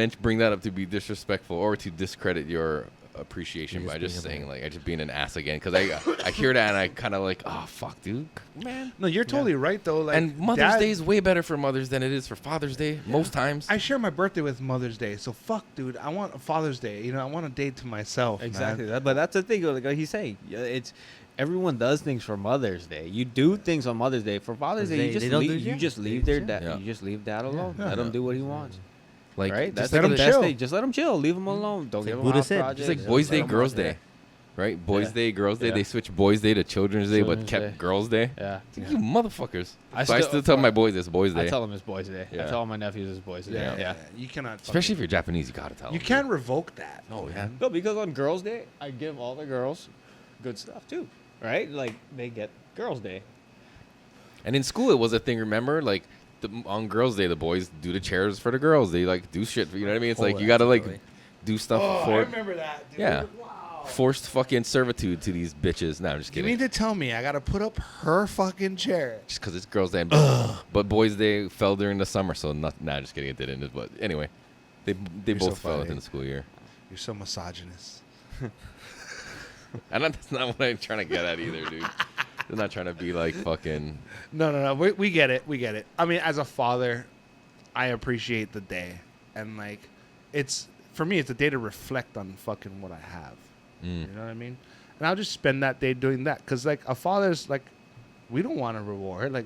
to bring that up to be disrespectful or to discredit your appreciation You're by just just being a saying man. like I just being an ass again because I hear that and I kind of like, oh fuck, dude, man. No, you're totally right though. Like, And Mother's Dad- Day is way better for mothers than it is for Father's Day most times. I share my birthday with Mother's Day, so fuck, dude. I want a Father's Day. You know, I want a day to myself. Exactly. Man. That, but that's the thing. Like he's saying, it's everyone does things for Mother's Day. You do things on Mother's Day. For Father's Day, They- you just they don't leave, do you shit. just They leave do their shit. dad. Yeah. You just leave dad alone. Yeah. Let him do what he wants. Like Right? That's just let the him best chill. thing. Just let him chill. Leave him alone. Don't It's give like him Buddha house said. projects. It's like Yeah, Boys Let Day, him Girls watch Day, it. right? Boys Yeah. Day, Girls Day. Yeah. They switched Boys Day to Children's Day, but Children's kept Day. Girls Day. Yeah. It's like, you motherfuckers. I So I still- still tell my boys it's Boys Day. I tell him it's Boys Day. Yeah. I tell all my nephews it's Boys Day. Yeah, Yeah. You cannot. Especially if fucking- you're Japanese, you gotta tell you them. can't revoke that. Oh, yeah. man. No, because on Girls Day, I give all the girls good stuff too. Right? Like they get Girls Day. And in school, it was a thing. Remember, like on Girls' Day, the boys do the chairs for the girls. They like do shit. You know what I mean? It's Oh, like you that's gotta a like good way. do stuff Oh, I for remember that, dude. yeah, Wow. forced fucking servitude to these bitches. No, I'm just You kidding. mean to tell me I gotta put up her fucking chair? Just because it's Girls' Day, but Boys' Day fell during the summer, so not. Nah, just kidding. It didn't. But anyway, They You're both so fell funny. within the school year. You're so misogynist. And that's not what I'm trying to get at either, dude. I'm not trying to be like fucking. No. We get it. We get it. I mean, as a father, I appreciate the day, and like, it's for me, it's a day to reflect on fucking what I have. You know what I mean? And I'll just spend that day doing that, because like a father's like, we don't want a reward. Like,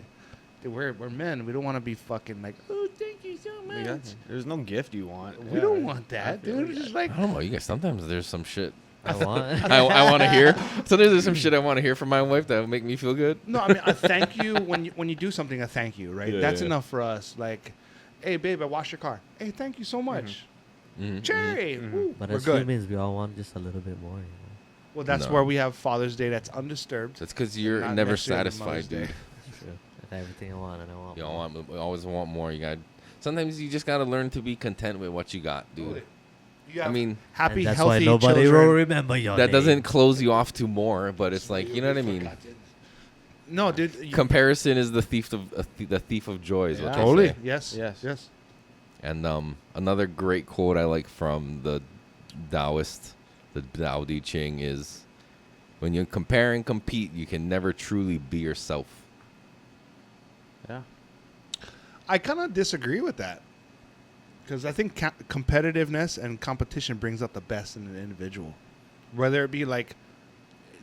dude, we're men. We don't want to be fucking like, oh, thank you so much. Yeah, there's no gift you want. We don't want that, dude. It's just like, I don't know. You guys. Sometimes there's some shit I want. I want to hear. Sometimes there's some shit I want to hear from my wife that will make me feel good. no, I mean, a thank you when you do something, a thank you, right? Yeah, That's yeah. enough for us. Like, hey, babe, I washed your car. Hey, thank you so much. Cherry, woo, But we're as good. humans, we all want just a little bit more. You know? Well, that's No. where we have Father's Day that's undisturbed. That's because you're Not never necessarily satisfied, Mother's Day. dude. True. I got everything I want, and I want. You more. always want more. You got. Sometimes you just gotta learn to be content with what you got, dude. You I have mean, happy, And that's healthy why nobody children. will remember your that name. doesn't close you off to more, but it's like, you know what I mean. No, dude. Comparison is the thief of joy, is what Yeah. they Totally. say. Yes. And another great quote I like from the Taoist, the Tao Te Ching, is, when you compare and compete, you can never truly be yourself. Yeah. I kind of disagree with that, because I think competitiveness and competition brings out the best in an individual, whether it be like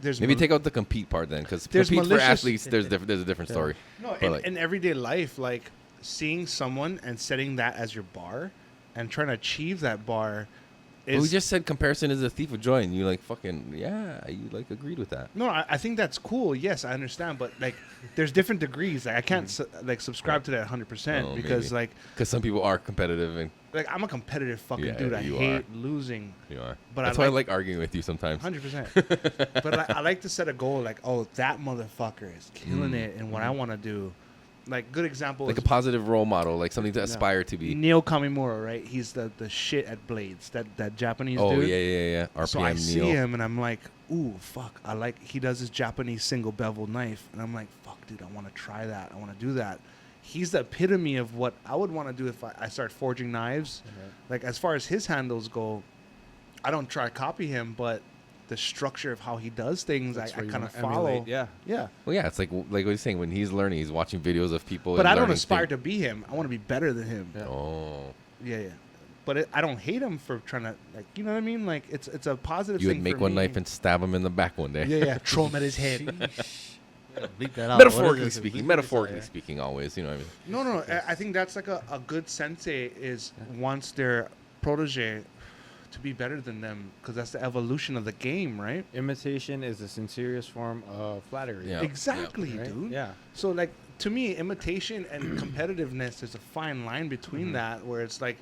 there's Maybe take out the compete part then, because There's compete for malicious- athletes, there's a different story. no But in, like- in everyday life, like seeing someone and setting that as your bar and trying to achieve that bar But is we just said comparison is a thief of joy, and you like fucking you like agreed with that. no. I think that's cool. Yes, I understand, but like there's different degrees. Like I can't like subscribe to that 100% Oh, because maybe. Because some people are competitive, and like I'm a competitive fucking Yeah, dude. I you hate are. losing. you are. But That's I why I like- like arguing with you sometimes. 100%. But I like to set a goal like, oh, that motherfucker is killing it in what I want to do. Like, good example Like a is positive role model, like something to aspire to be. Neil Kamimura, right? He's the shit at blades. That Japanese Oh dude. yeah. RPM So I see Neil. him and I'm like, ooh, fuck. I like, he does his Japanese single bevel knife. And I'm like, fuck, dude, I want to try that. I want to do that. He's the epitome of what I would want to do if I start forging knives. Like, as far as his handles go, I don't try to copy him, but the structure of how he does things, I That's where you kind of wanna follow. emulate, Yeah. Yeah. Well, yeah, it's like what he's saying, when he's learning, he's watching videos of people. But and I don't learning aspire things. to be him. I want to be better than him. Yeah. Oh, Yeah. But I don't hate him for trying to, like, you know what I mean? Like, it's a positive you thing would make for one me. knife and stab him in the back one day. Yeah, throw him at his head. Bleep that out. What is Metaphorically this? speaking, Bleep metaphorically this out, speaking, always. You know what I mean? No. I think that's like a good sensei is wants their protege to be better than them, because that's the evolution of the game, right? Imitation is the sincerest form of flattery. Yeah. Exactly, Right? dude. Yeah. So, like, to me, imitation and competitiveness, there's a fine line between that, where it's like,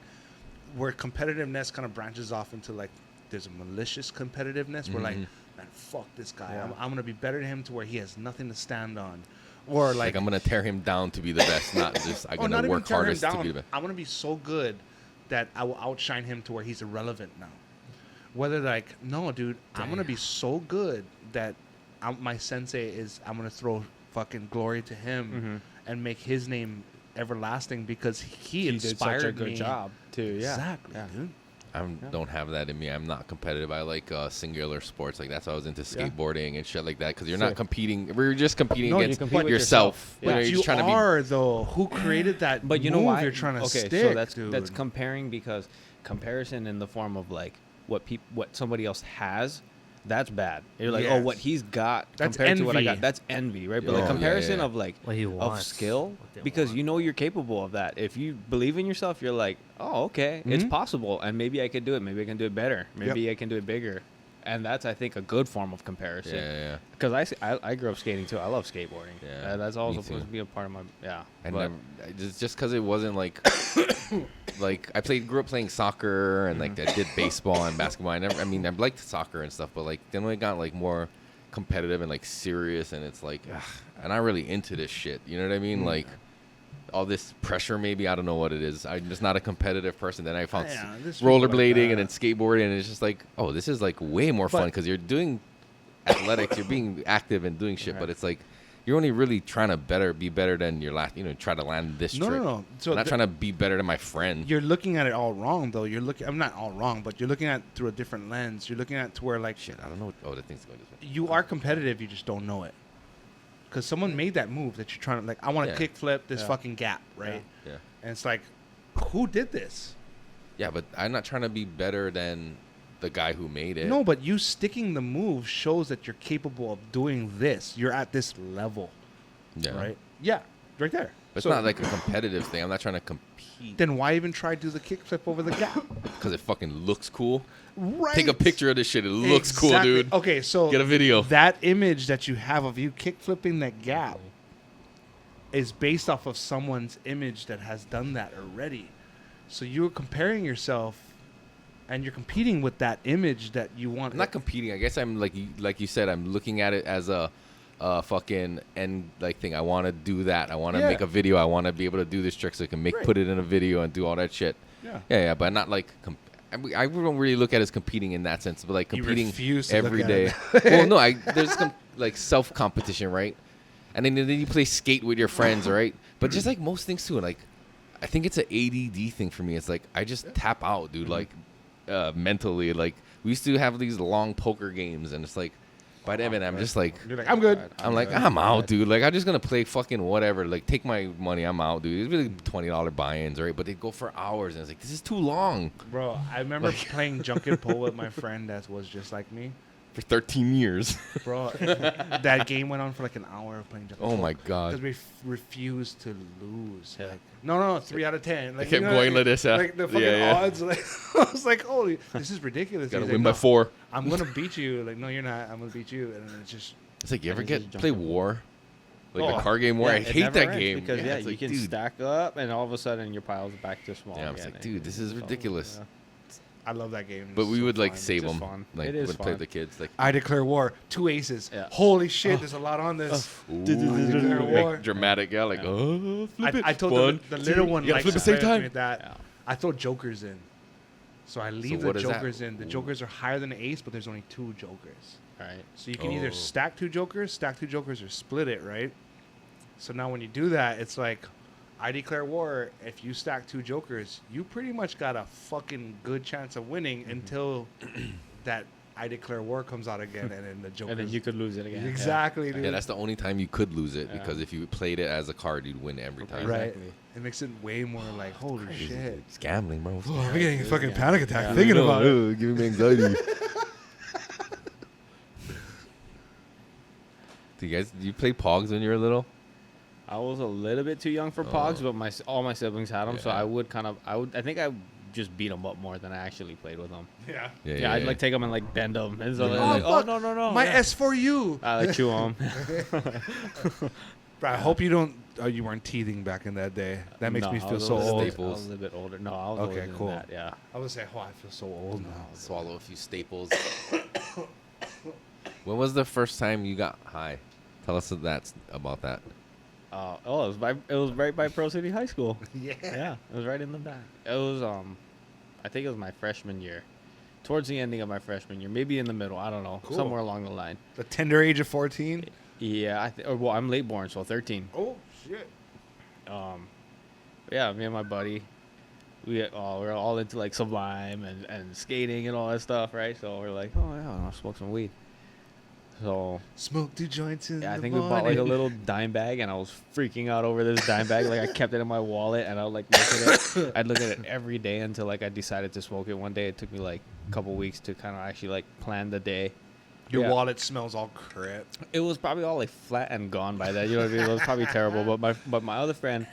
where competitiveness kind of branches off into like, there's a malicious competitiveness where like, man, fuck this guy. Yeah. I'm gonna be better than him to where he has nothing to stand on, or Like I'm gonna tear him down to be the best, not just I'm oh, gonna not even work tear him hardest to down. be the best. I'm gonna be so good that I will outshine him to where he's irrelevant now. Whether like, no, dude, I'm gonna be so good that my sensei is. I'm gonna throw fucking glory to him and make his name everlasting, because he He did inspired such a good me. job too. Yeah. Exactly, Yeah. dude. I don't have that in me. I'm not competitive. I like singular sports. Like that's why I was into Yeah. skateboarding and shit like that. Because you're Sure. not competing. We're just competing No, you against compete with yourself. yourself. You know, Yeah. you're You just trying to be. are though. Who created that? But you know move why? you're trying to okay, stick, so that's dude. comparing, because comparison in the form of like what somebody else has, that's bad. You're like, oh, Yes. what he's got That's compared to what I envy. got, that's envy, right? But Oh, like yeah, comparison yeah. of like What he of wants, skill, what they because want. you know you're capable of that. If you believe in yourself, you're like, oh, okay, it's Mhm. possible, and maybe I could do it. Maybe I can do it better. Maybe I can do it bigger. And that's, I think, a good form of comparison. Yeah. Because I grew up skating too. I love skateboarding. Yeah, That's also me supposed too. to be a part of my I but- never just because it wasn't like like I grew up playing soccer and like I did baseball and basketball. I liked soccer and stuff, but like then when it got like more competitive and like serious, and it's like I'm not really into this shit. You know what I mean? Like all this pressure, maybe I don't know what it is. I'm just not a competitive person. Then I found Yeah, there's people like rollerblading that. and then skateboarding, and it's just like, oh, this is like way more fun But- because you're doing athletics, you're being active and doing shit, but it's like you're only really trying to be better than your last. Try to land this trick. No. So I'm not trying to be better than my friend. You're looking at it all wrong, though. I'm not all wrong, but you're looking at it through a different lens. You're looking at it to where, like, Shit, I don't know. The thing's going this way. you are competitive. You just don't know it. Because someone made that move that you're trying to, like, I want to Yeah. kick flip this fucking gap, right? Yeah. And it's like, who did this? Yeah, but I'm not trying to be better than the guy who made it. No, but you sticking the move shows that you're capable of doing this. You're at this level, Yeah. right? Yeah, right there. But it's So not like a competitive thing. I'm not trying to compete then why even try to do the kick flip over the gap? because it fucking looks cool. Right. Take a picture of this shit. It looks cool, Exactly. dude. Okay, so Get a video. that image that you have of you kick flipping that gap is based off of someone's image that has done that already. So you're comparing yourself and you're competing with that image that you want. I'm not competing. I guess I'm like you said. I'm looking at it as a fucking end like thing. I want to do that. I want to Yeah. make a video. I want to be able to do this trick so I can Right. put it in a video and do all that shit. Yeah. Yeah. But not like. I don't really look at it as competing in that sense, but like You competing refuse to look every at day. it. Well, no, there's like self competition, right? And then you play skate with your friends, right? But just like most things too, like I think it's an ADD thing for me. It's like I just tap out, dude. Like mentally, like we used to have these long poker games, and it's like by the end, I'm just like. You're like, I'm good. I'm like, I'm out, dude. Like, I'm just gonna play fucking whatever. Like, take my money. I'm out, dude. It's really $20 buy-ins, right? But they go for hours, and it's like, this is too long Bro, I remember playing junket pool with my friend that was just like me. for 13 years. Bro, that game went on for like an hour of playing junket Oh pool. my God. Because we refused to lose. Yeah. Like, no, 3 out of 10. Like, kept going like this, Like the fucking Yeah. odds. Like, I was like, holy, this is ridiculous. Gotta He's win like, by "No, 4. I'm gonna beat you. Like, no, you're not. I'm gonna beat you. And then it's just. It's like, you ever It's get just play junket pool. War? Like Oh. the card game War? I it hate never that ends game. because it's you like, can dude. stack up and all of a sudden your pile's back to small. Yeah, I was again, like, dude, this is so, ridiculous. yeah. I love that game. But It's we so would like fun. save It's them. just fun. Like, It is would play fun. the kids. Like, I declare war. 2 aces. Yeah. Holy shit! There's a lot on this. ooh, declare war. like dramatic. Yeah, like, oh, flip it. I told One, the little two. one You gotta likes flip at the to same play with time. me with that. Yeah. I throw jokers in. So I leave what the is that? jokers in. The jokers are higher than the ace, but there's only 2 jokers. Right. So you can Oh. either stack 2 jokers, or split it, right? So now when you do that, it's like, I declare war. If you stack 2 jokers, you pretty much got a fucking good chance of winning until that I declare war comes out again, and then the jokers. And then you could lose it again. Exactly, dude. Yeah, that's the only time you could lose it Yeah. because if you played it as a card, you'd win every time. Right. Exactly. It makes it way more like, holy Crazy, shit. dude. It's gambling, bro. Oh, I'm getting a fucking Yeah. panic attack Yeah. thinking about it. Giving me anxiety. Do you play Pogs when you were little? I was a little bit too young for Oh. Pogs, but all my siblings had them, so Yeah. I think I just beat them up more than I actually played with them. Yeah. Yeah, I'd like take them and like bend them. And so Yeah. they're Oh, like, fuck. no. My yeah. S4U. I like chew them. Bro, I hope you don't. You weren't teething back in that day. That makes me feel so old. little I Staples. was a little bit older. No, I was Okay, older than cool. that, yeah. I would say, oh, I feel so old now. Swallow a few staples. When was the first time you got high? Tell us about that. It was right by Pro City High School. Yeah. Yeah, it was right in the back. It was I think it was my freshman year, towards the ending of my freshman year, maybe in the middle. I don't know, Cool. somewhere along the line. The tender age of 14. Yeah, well, I'm late born, so 13. Oh shit. Yeah, me and my buddy, we're all into like Sublime and skating and all that stuff, right? So we're like, oh yeah, I'll smoke some weed. So Smoke 2 joints in yeah, I the think we bought like a morning. little dime bag, and I was freaking out over this dime bag. Like I kept it in my wallet, and I would like look at it. I'd look at it every day until like I decided to smoke it. One day, it took me like a couple weeks to kind of actually like plan the day. Your Yeah. wallet smells all crap. It was probably all like flat and gone by that. You know what I mean? It was probably terrible. But my other friend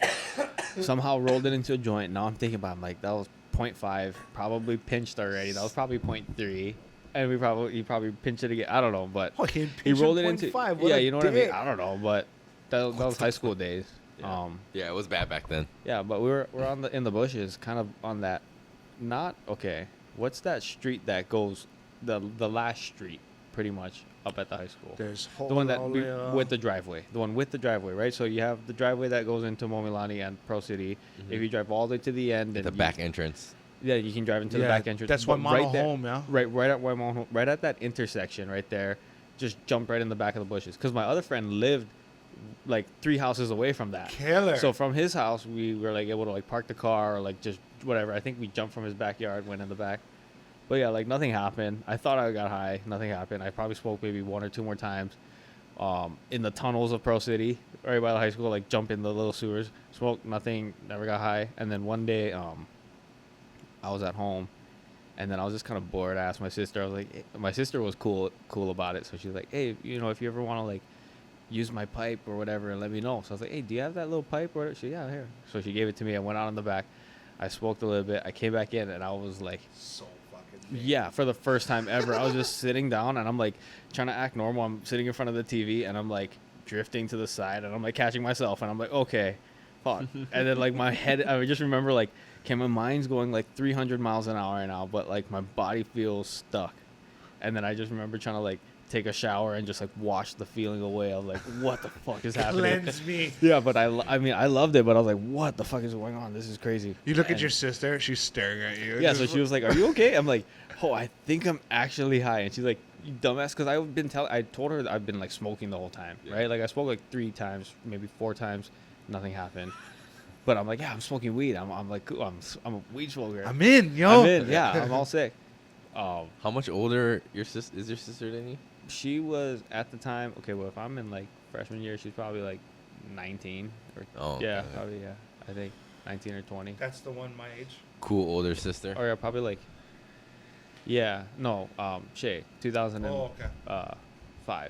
somehow rolled it into a joint. Now I'm thinking about it, I'm like, that was 0.5, probably pinched already. That was probably 0.3. And he probably pinched it again. I don't know, but Oh, he rolled it into 0.5. What yeah, a you know what I mean? dick. I don't know, but that was high school days. Yeah. Yeah, it was bad back then. Yeah, but we're in the bushes, kind of on that. Not okay. What's that street that goes the last street, pretty much up at the high school? There's The one that with the driveway. The one with the driveway, right? So you have the driveway that goes into Momilani and Pro City. If you drive all the way to the end, then The back entrance. yeah, you can drive into the back entrance. That's But one mile home, yeah. Right at right at that intersection right there. Just jump right in the back of the bushes. Because my other friend lived like 3 houses away from that. Killer. So from his house, we were like able to like park the car or like just whatever. I think we jumped from his backyard, went in the back. But yeah, like nothing happened. I thought I got high. Nothing happened. I probably smoked maybe 1 or 2 more times. In the tunnels of Pro City, right by the high school, like jump in the little sewers, smoked, nothing, never got high. And then one day, I was at home, and then I was just kind of bored. I asked my sister. I was like, my sister was cool about it, so she was like, hey, you know, if you ever want to like use my pipe or whatever, and let me know. So I was like, hey, do you have that little pipe? Or she, yeah, here. So she gave it to me. I went out in the back. I smoked a little bit. I came back in, and I was like, So fucking. yeah, for the first time ever, I was just sitting down, and I'm like trying to act normal. I'm sitting in front of the TV, and I'm like drifting to the side, and I'm like catching myself, and I'm like, okay, fuck. And then like my head, I just remember like, okay, my mind's going like 300 miles an hour right now, but like my body feels stuck. And then I just remember trying to like take a shower and just like wash the feeling away of like, what the fuck is happening? Cleanse me. Yeah, but I mean, I loved it, but I was like, what the fuck is going on? This is crazy. You look at And- your sister. She's staring at you. yeah, so she was like, "Are you okay?" I'm like, "Oh, I think I'm actually high." And she's like, "You dumbass," because I told her that I've been like smoking the whole time, right? Like I smoked like 3 times, maybe 4 times, nothing happened. But I'm like, yeah, I'm smoking weed. I'm like, cool, I'm a weed smoker. I'm in, yo. I'm in, yeah, I'm all sick. How much older is your sister than you? She was at the time. Okay, well, if I'm in like freshman year, she's probably like 19 or Oh, yeah, okay. probably yeah. I think 19 or 20. That's the one my age. Cool older sister. Or yeah, probably like. Yeah, no, Shay, 2005 Oh, okay.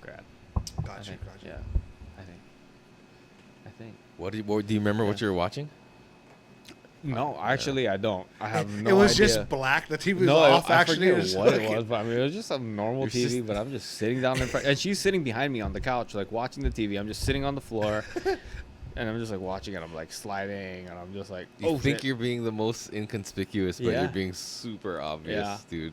grad. I Got you. think. Got you. Yeah, I think. What do you remember what Yeah. you were watching? No, actually, I don't. I have no it was idea. just black. The TV was No, off. I Actually, forget was what fucking- it was, but I mean, it was just a normal Your TV. sister- But I'm just sitting down in front, and she's sitting behind me on the couch, like watching the TV. I'm just sitting on the floor, and I'm just like watching it. I'm like sliding, and I'm just like, You oh think shit. you're being the most inconspicuous, but Yeah. you're being super obvious, Yeah. dude.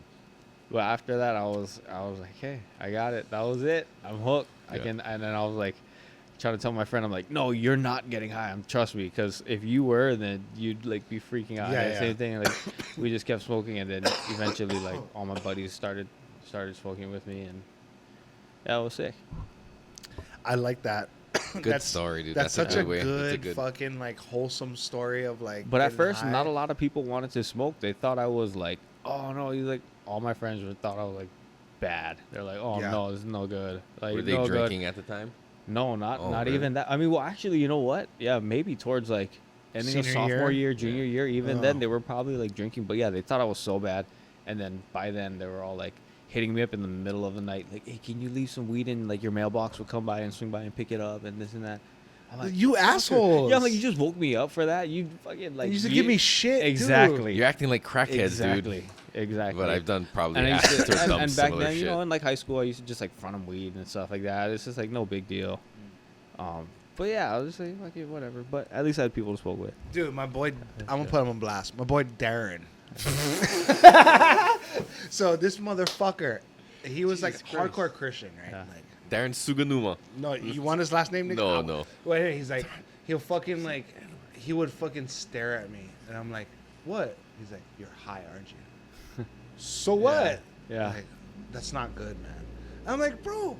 But after that, I was like, hey, I got it. That was it. I'm hooked. I Yeah. can. And then I was like, trying to tell my friend, I'm like, no, you're not getting high. Trust me, because if you were, then you'd like be freaking out. Yeah, And yeah. Same thing. Like we just kept smoking, and then eventually, like all my buddies started smoking with me, and yeah, I was sick. I like that. Good story, dude. That's That's such a good way. good, It's a good. fucking like wholesome story of like. But at getting first, high. not a lot of people wanted to smoke. They thought I was like, oh no, you like all my friends thought I was like bad. They're like, oh Yeah. no, this is no good. Like Were they no good. drinking at the time? No, not Oh, not really? even that. I mean, well, actually, you know what? Yeah, maybe towards like ending of Senior sophomore year? year, junior year. Even Oh. then, they were probably like drinking. But yeah, they thought I was so bad. And then by then, they were all like hitting me up in the middle of the night, like, "Hey, can you leave some weed in like your mailbox? Would come by and swing by and pick it up and this and that." I'm like, You assholes. yeah, I'm like, you just woke me up for that. You fucking like you used to give me shit. exactly. You're acting like crackheads, exactly. dude. Exactly. But I've done probably and, I used acid to, or some and back similar then, shit. you know, in like high school, I used to just like front them weed and stuff like that. It's just like no big deal. But yeah, I was just like, fuck it, whatever. But at least I had people to smoke with. Dude, my boy, I'm gonna put him on blast. My boy Darren. So this motherfucker, he was like Jesus Christ. hardcore Christian, right? Yeah. Like, Darren Suganuma. no, you want his last name? Nick? No, Oh, no. Wait, he's like, he'll fucking like, he would fucking stare at me, and I'm like, what? He's like, you're high, aren't you? So what? Yeah. Like, that's not good, man. I'm like, bro,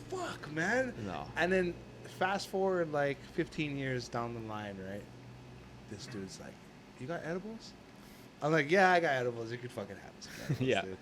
fuck, man. No. And then fast forward like 15 years down the line, right? This dude's like, you got edibles? I'm like, yeah, I got edibles. You could fucking have some edibles, Yeah. dude.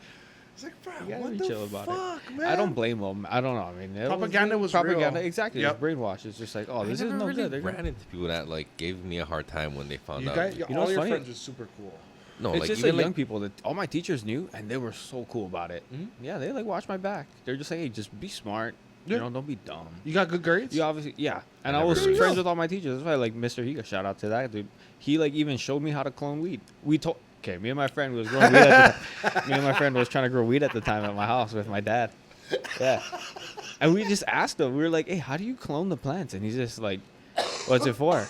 It's like, bro, You gotta what be the chill about it. fuck, man? I don't blame them. I don't know. I mean, it Propaganda was propaganda. real. Exactly. Yep. It's brainwash. It's just like, oh, I this is never no really good. They're ran gonna- into people that like gave me a hard time when they found You out. guys, You know all what's your funny? friends are super cool. No, It's like just even like young like people that all my teachers knew, and they were so cool about it. Mhm. Yeah, they like watch my back. They're just like, hey, just be smart. Yeah. You know, don't be dumb. You got good grades? You obviously, yeah. And I never was heard of friends that. with all my teachers. That's why, like, Mr. Higa, shout out to that dude. He like even showed me how to clone weed. Okay, me and my friend was growing weed at the time. Me and my friend was trying to grow weed at the time at my house with my dad. Yeah. And we just asked him. We were like, hey, how do you clone the plants? And he's just like, what's it for?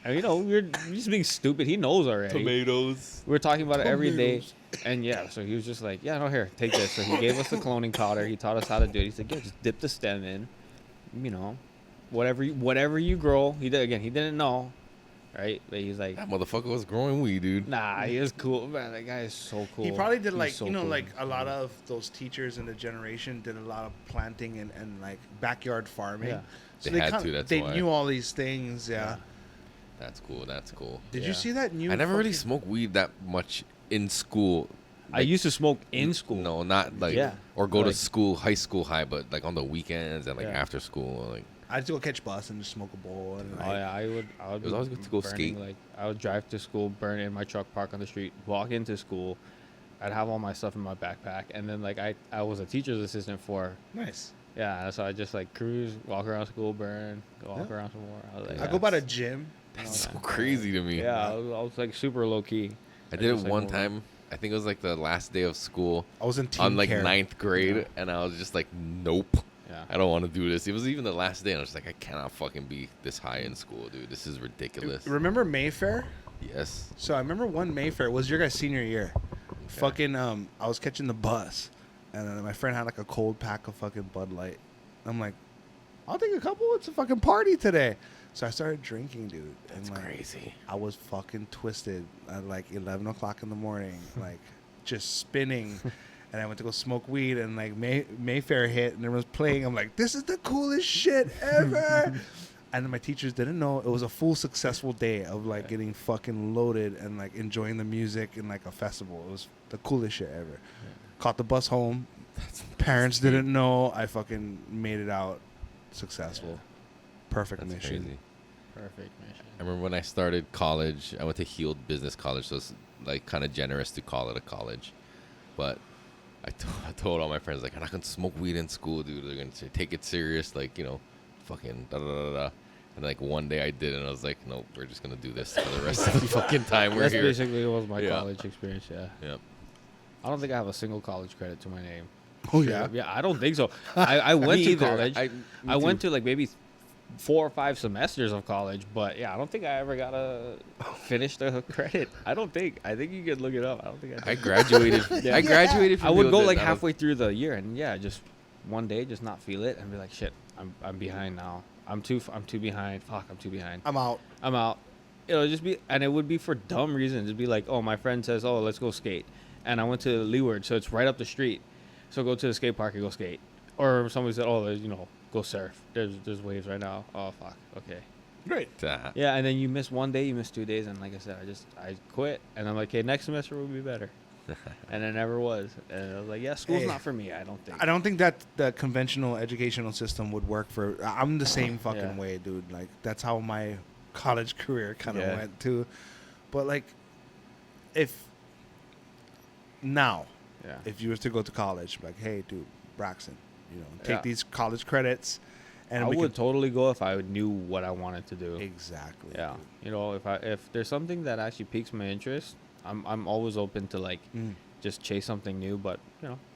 And you know, we're just being stupid. He knows already. tomatoes. We were talking about it every day. And yeah, so he was just like, yeah, no, here, take this. So he gave us the cloning powder. He taught us how to do it. He said, yeah, just dip the stem in. You know, whatever you grow. He didn't know. right? But he's like, That motherfucker was growing weed, dude. nah, he is cool, man. That guy is so cool. He probably did He's like so you know cool. like a lot of those teachers in the generation did a lot of planting and like backyard farming. Yeah. So They had kind to, that's they why. knew all these things. Yeah. That's cool. That's cool. Did Yeah. you see that new? I never really fucking- smoked weed that much in school. I used to smoke in school. No, not like Yeah. or go to Like- school, high school high, but like on the weekends and like Yeah. after school, like I'd go catch bus and just smoke a bowl. And Oh yeah, I would. It was always good to go burning, skate. Like I would drive to school, burn in my truck, park on the street, walk into school. I'd have all my stuff in my backpack, and then like I was a teacher's assistant for. Nice. Yeah, so I just like cruise, walk around school, burn, go walk Yeah. around some more. I was like, I go by the gym. that's so crazy to me. Yeah, I was like super low key. I did it just, like, one moved. time. I think it was like the last day of school I was in team on like care. 9th grade, Yeah. and I was just like, nope. Yeah. I don't want to do this. It was even the last day, and I was just like, I cannot fucking be this high in school, dude. This is ridiculous. Remember Mayfair? Yes. So I remember one Mayfair. It was your guys' senior year. Fucking I was catching the bus, and then my friend had like a cold pack of fucking Bud Light. I'm like, I'll take a couple. It's a fucking party today. So I started drinking, dude. That's and like, crazy. I was fucking twisted at like 11 o'clock in the morning, like just spinning. And I went to go smoke weed, and like Mayfair hit, and everyone's playing. I'm like, this is the coolest shit ever. And then my teachers didn't know it was a full successful day of like getting fucking loaded and like enjoying the music and like a festival. It was the coolest shit ever. Caught the bus home. Parents didn't know. I fucking made it out successful. Perfect That's mission. crazy. Perfect mission. I remember when I started college, I went to Heald Business College, so it's like kind of generous to call it a college. But I told all my friends, like, I'm not going to smoke weed in school, dude. They're going to take it serious, like, you know, fucking da-da-da-da. And, like, one day I did, and I was like, nope, we're just going to do this for the rest of the fucking time we're That's here. basically was my Yeah. college experience. Yeah. Yeah. I don't think I have a single college credit to my name. Oh, yeah? Yeah, I don't think so. I went Me to either. college. Me I went too. to like maybe 4 or 5 semesters of college, but yeah, I don't think I ever got to finish the credit. I don't think. I think you could look it up. I don't think I I did. graduated. Yeah. I graduated from I would Heald go and like I was- halfway through the year, and yeah, just one day, just not feel it, and be like, shit, I'm behind now. I'm too behind. Fuck, I'm too behind. I'm out. I'm out. It'll just be, and it would be for dumb reasons. It'd be like, oh, my friend says, oh, let's go skate, and I went to Leeward, so it's right up the street. So go to the skate park and go skate, or somebody said, oh, there's, go surf. There's waves right now. Oh fuck. Okay. Great. Yeah, and then you miss one day, you miss 2 days, and like I said, I quit, and I'm like, okay, next semester will be better, and it never was, and I was like, yeah, school's Hey, not for me. I don't think. I don't think that the conventional educational system would work for. I'm the same fucking Yeah. way, dude. Like that's how my college career kind of Yeah. went too. But like, if now, Yeah. if you was to go to college, like, hey, dude, Braxton, take Yeah. these college credits, and I we would could totally go if I knew what I wanted to do. exactly. Yeah. If there's something that actually piques my interest, I'm always open to like Mm. just chase something new. But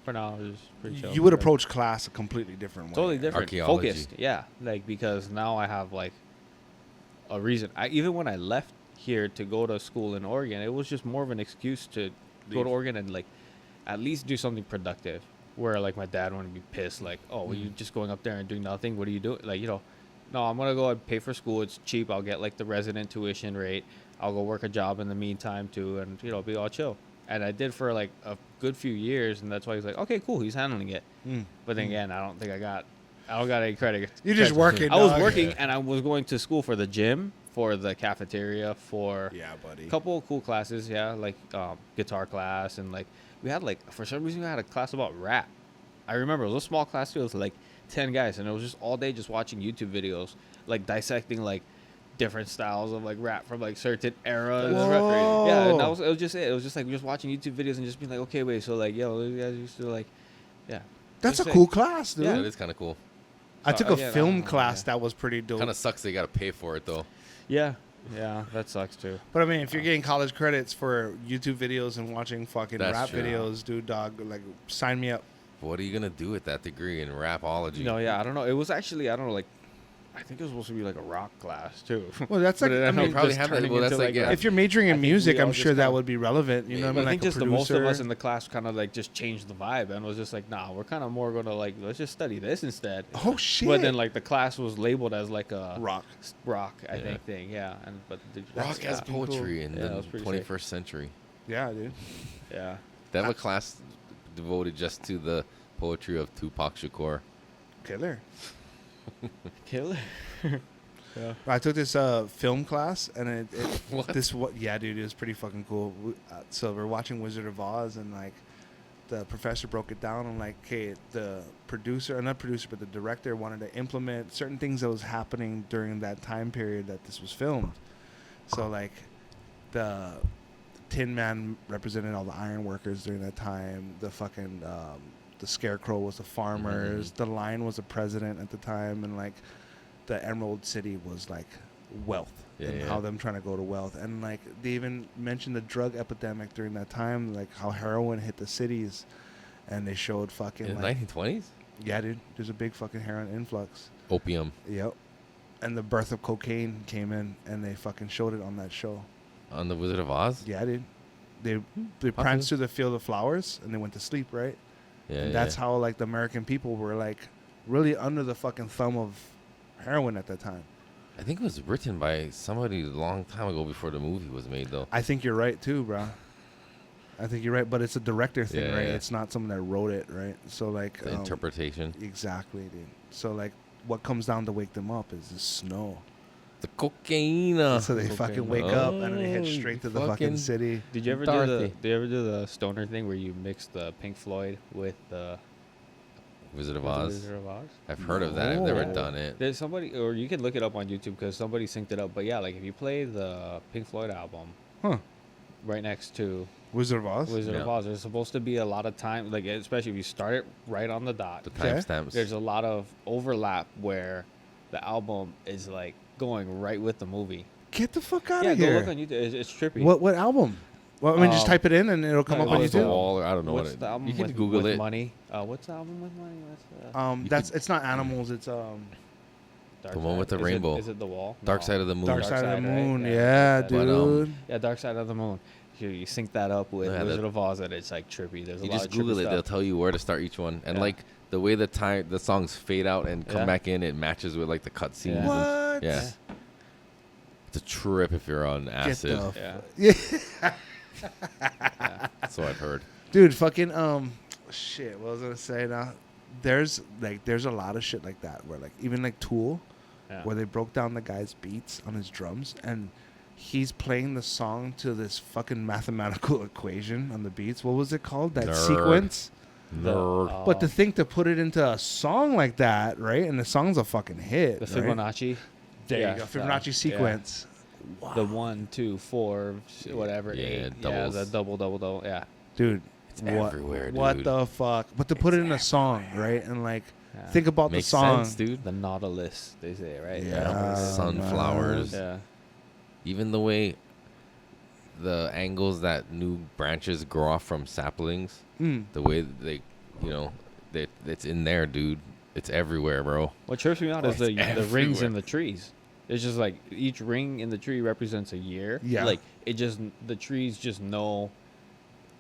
for now, it's pretty chill. You would Right? approach class a completely different way. Totally different. Archaeology. Focused. Yeah. Like because now I have like a reason. Even when I left here to go to school in Oregon, it was just more of an excuse to go Leave. to Oregon and like at least do something productive. Where like my dad wouldn't be pissed, like, oh, well, you just going up there and doing nothing. What are you doing? Like, no, I'm gonna go and pay for school. It's cheap. I'll get like the resident tuition rate. I'll go work a job in the meantime too, and be all chill. And I did for like a good few years, and that's why he's like, okay, cool, he's handling it. Mm. But then again, I don't got any credit. You're just working, I was dog. working, and I was going to school for the gym, for the cafeteria, for Yeah, buddy. a couple of cool classes. Yeah, like guitar class, and like we had like for some reason we had a class about rap. I remember it was a small class too. It was like 10 guys, and it was just all day just watching YouTube videos, like dissecting like different styles of like rap from like certain eras. Whoa. Yeah, and it was just it. It was just like just watching YouTube videos and just being like, okay, wait, so like, yo, those guys used to like, yeah. That's a Just cool like- class, dude. Yeah, it is kind of cool. I So, took a again, I film don't know, class yeah. that was pretty dope. Kind of sucks they got to pay for it, though. Yeah, that sucks too. But I mean, if you're getting college credits for YouTube videos and watching fucking That's rap true. videos, dude, dog, like, sign me up. What are you going to do with that degree in rapology? No, yeah, I don't know. It was actually, I don't know, like I think it was supposed to be like a rock class too. Well, that's But like, it I ended mean, up probably just have that- turning well, that's into, like, yeah. if you're majoring I in think we music, all I'm just sure that kinda- would be relevant. You know what I I mean? think Like just a the most of us producer. in the class kind of like just changed the vibe and was just like, nah, we're kind of more gonna like let's just study this instead. Oh shit! But then like the class was labeled as like a rock. rock, I Yeah. think thing, yeah. And but Rock as fucking cool. poetry in Yeah, that the was pretty 21st century. Yeah, dude. yeah. They have a class devoted just to the poetry of Tupac Shakur. Killer. Killer. yeah. I took this film class, and What? yeah, dude, it was pretty fucking cool. So we're watching Wizard of Oz, and like the professor broke it down, and like, okay, the producer, not producer, but the director wanted to implement certain things that was happening during that time period that this was filmed. So like the Tin Man represented all the iron workers during that time. The fucking the Scarecrow was the farmers. The Lion was the president at the time, and like the Emerald City was like wealth and how them trying to go to wealth. And like they even mentioned the drug epidemic during that time, like how heroin hit the cities, and they showed fucking In the like 1920s? yeah, dude, there's a big fucking heroin influx. Opium. Yep. And the birth of cocaine came in, and they fucking showed it on that show. On the Wizard of Oz? Yeah, dude. They pranced through the field of flowers, and they went to sleep, right? Yeah, And that's how like the American people were like really under the fucking thumb of heroin at that time. I think it was written by somebody a long time ago before the movie was made, though. I think you're right too, bro. I think you're right, but it's a director thing, Yeah, right? yeah. It's not someone that wrote it, right? So like The interpretation. exactly, dude. So like what comes down to wake them up is the snow. The cocaine. So they fucking wake up and they head straight to the fucking city. Did you ever Dorothy. do the stoner thing where you mix the Pink Floyd with the Wizard of with the Oz. Wizard of Oz? I've heard of that. I've never No. done it. There's somebody, or you can look it up on YouTube because somebody synced it up. But yeah, like if you play the Pink Floyd album Huh. right next to Wizard of Oz? Wizard of Yeah. Oz, there's supposed to be a lot of time, like especially if you start it right on the dot. The Okay. timestamps. There's a lot of overlap where the album is like going right with the movie. Get the fuck out Yeah, of go here. look on YouTube. It's trippy. What album? Well, I mean, just type it in and it'll come no, up on Off the YouTube. wall, or I don't know What's what the it. album You can with, Google with it. Money? What's the album with money? What's You That's could- it's not animals. It's Dark The one Side? with the Is it- rainbow. Is it The Wall? Dark No. Side of the Moon. Dark Side of the right? Moon. Yeah, Yeah, Dark Side. But, dude. Yeah, Dark Side of the Moon. You sync that up with Yeah, Wizard that- of Oz, and it's like trippy. There's a You lot just of trippy Google it. They'll stuff. tell you where to start each one, and Yeah. like the way the songs fade out and come Yeah. back in, it matches with like the cutscenes. Yeah. What? Yeah. It's a trip if you're on Get acid. the Yeah. That's what I've heard. Dude, fucking shit. What was I gonna say now? There's a lot of shit like that where like even like Tool, Yeah. where they broke down the guy's beats on his drums and he's playing the song to this fucking mathematical equation on the beats. What was it called? That Nerd. sequence. Nerd. But to think to put it into a song like that, right? And the song's a fucking hit. The right? Fibonacci. There Yeah, you go. so, Fibonacci yeah. sequence. Wow. The 1, 2, 4, whatever. Yeah, 8. doubles. Yeah, the double. Yeah. Dude, It's everywhere, what dude. the fuck? But to put it in a song, right? And like Yeah. think about Makes the song. sense, dude. The Nautilus, they say, right? Yeah. Sunflowers. Yeah. Even the way the angles that new branches grow off from saplings, Mm. the way they, it's in there, dude. It's everywhere, bro. What trips me out is the rings everywhere. in the trees. It's just like each ring in the tree represents a year. Yeah. Like the trees just know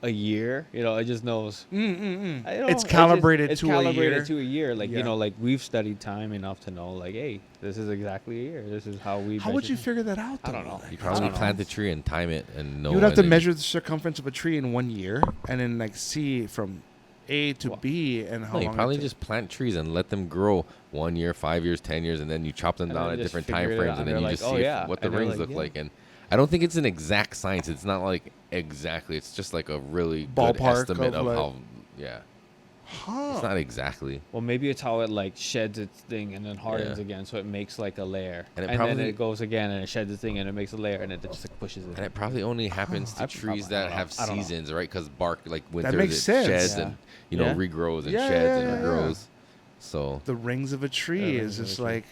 a year. It just knows. I don't know, It's calibrated it's to a calibrated year. to a year. Like Yeah. like we've studied time enough to know. Like, hey, this is exactly a year. This is how we. How would measure you time. figure that out? I Though? don't know. You I probably don't know. plant the tree and time it and know. You would have and to then measure the circumference of a tree in 1 year, and then like see from A to Well, B and how No, you long. probably it just plant trees and let them grow 1 year, 5 years, 10 years, and then you chop them And down then at just different figure time it frames, out, and and then you they're just like, see oh, yeah. what the And they're rings like, look yeah. like. And I don't think it's an exact science. It's not like exactly. It's just like a really good Ballpark estimate of, of like- how. Yeah, Huh. it's not exactly. Well, maybe it's how it like sheds its thing and then hardens Yeah. again, so it makes like a layer, And it then probably- it goes again and it sheds its thing and it makes a layer and it just like pushes it. And it probably only happens to I- trees I that don't know. have I don't know. seasons, right? Because bark, like winter, makes it sense. sheds Yeah. and Yeah. regrows and Yeah, sheds yeah, and yeah, yeah. regrows. So, The rings of a tree Yeah, is rings of just a tree. like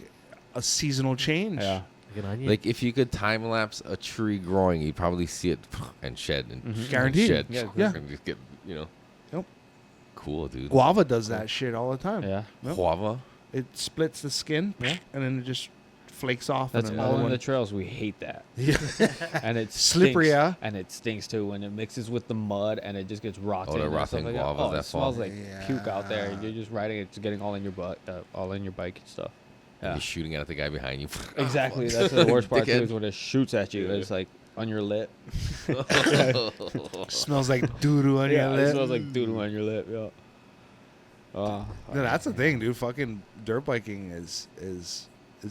a seasonal change. Yeah. Like an onion. like if you could time lapse a tree growing, you'd probably see it and shed and Mhm. Guaranteed. shed. Yeah, Yeah. And just get, Yep. cool, dude. Guava does that shit all the time. Yeah. Yep. Guava. It splits the skin, Yeah. and then it just flakes off. That's and all another in one. the trails. We hate that. Yeah. And it's Slippery, yeah. And it stinks too when it mixes with the mud and it just gets rotting. the and stuff rotting like guavas that. Oh, that it smells fall. like puke out there. You're just riding it, it's getting all in your butt, all in your bike and stuff. And Yeah, you're shooting at the guy behind you. exactly. That's the worst part too, Dickhead. is when it shoots at you. Yeah. It's like on your lip. Smells like doo-doo on Yeah, your it lip. smells like doo doo on your lip. Yeah. No, that's the thing, dude. Fucking dirt biking is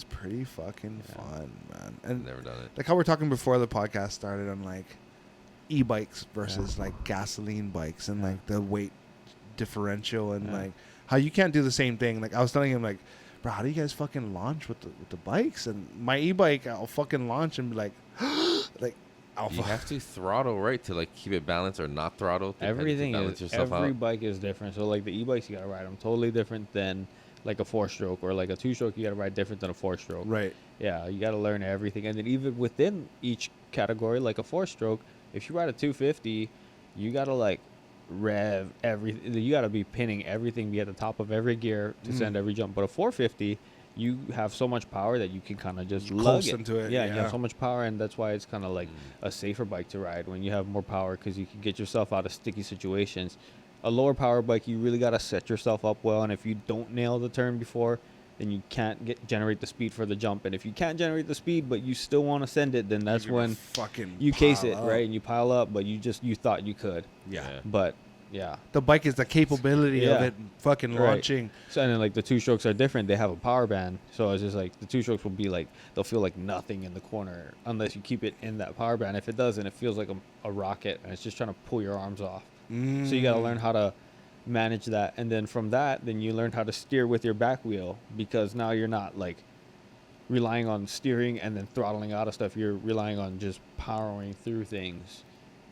pretty fucking fun, man. And Never done it. like how we we're talking before the podcast started on like e-bikes versus like gasoline bikes and like the weight differential and like how you can't do the same thing. Like I was telling him like, bro, how do you guys fucking launch with the bikes? And my e-bike, I'll fucking launch and be like, like I'll You have to throttle right to like keep it balanced or not throttle. Everything balance is yourself every out. bike is different. So like the e-bikes, you gotta ride them totally different than like a 4-stroke, or like a 2-stroke. You gotta ride different than a 4-stroke. right. Yeah, you gotta learn everything, and then even within each category, like a 4-stroke, if you ride a 250, you gotta like rev everything. You gotta be pinning everything, be at the top of every gear to send every jump. But a 450, you have so much power that you can kind of just lug Close it. into it, Yeah, you yeah. have so much power, and that's why it's kind of like a safer bike to ride when you have more power, because you can get yourself out of sticky situations. A lower power bike, you really gotta set yourself up well, and if you don't nail the turn before, then you can't generate the speed for the jump. And if you can't generate the speed, but you still want to send it, then that's You're gonna when fucking you case pile it, up. right? And you pile up, but you thought you could. Yeah. But yeah. The bike is the capability of Yeah. it fucking Right. launching. So and then like the 2-strokes are different. They have a power band, so it's just like the 2-strokes will be like they'll feel like nothing in the corner unless you keep it in that power band. If it doesn't, it feels like a rocket, and it's just trying to pull your arms off. So you got to learn how to manage that, and then from that, then you learn how to steer with your back wheel, because now you're not like relying on steering and then throttling out of stuff. You're relying on just powering through things.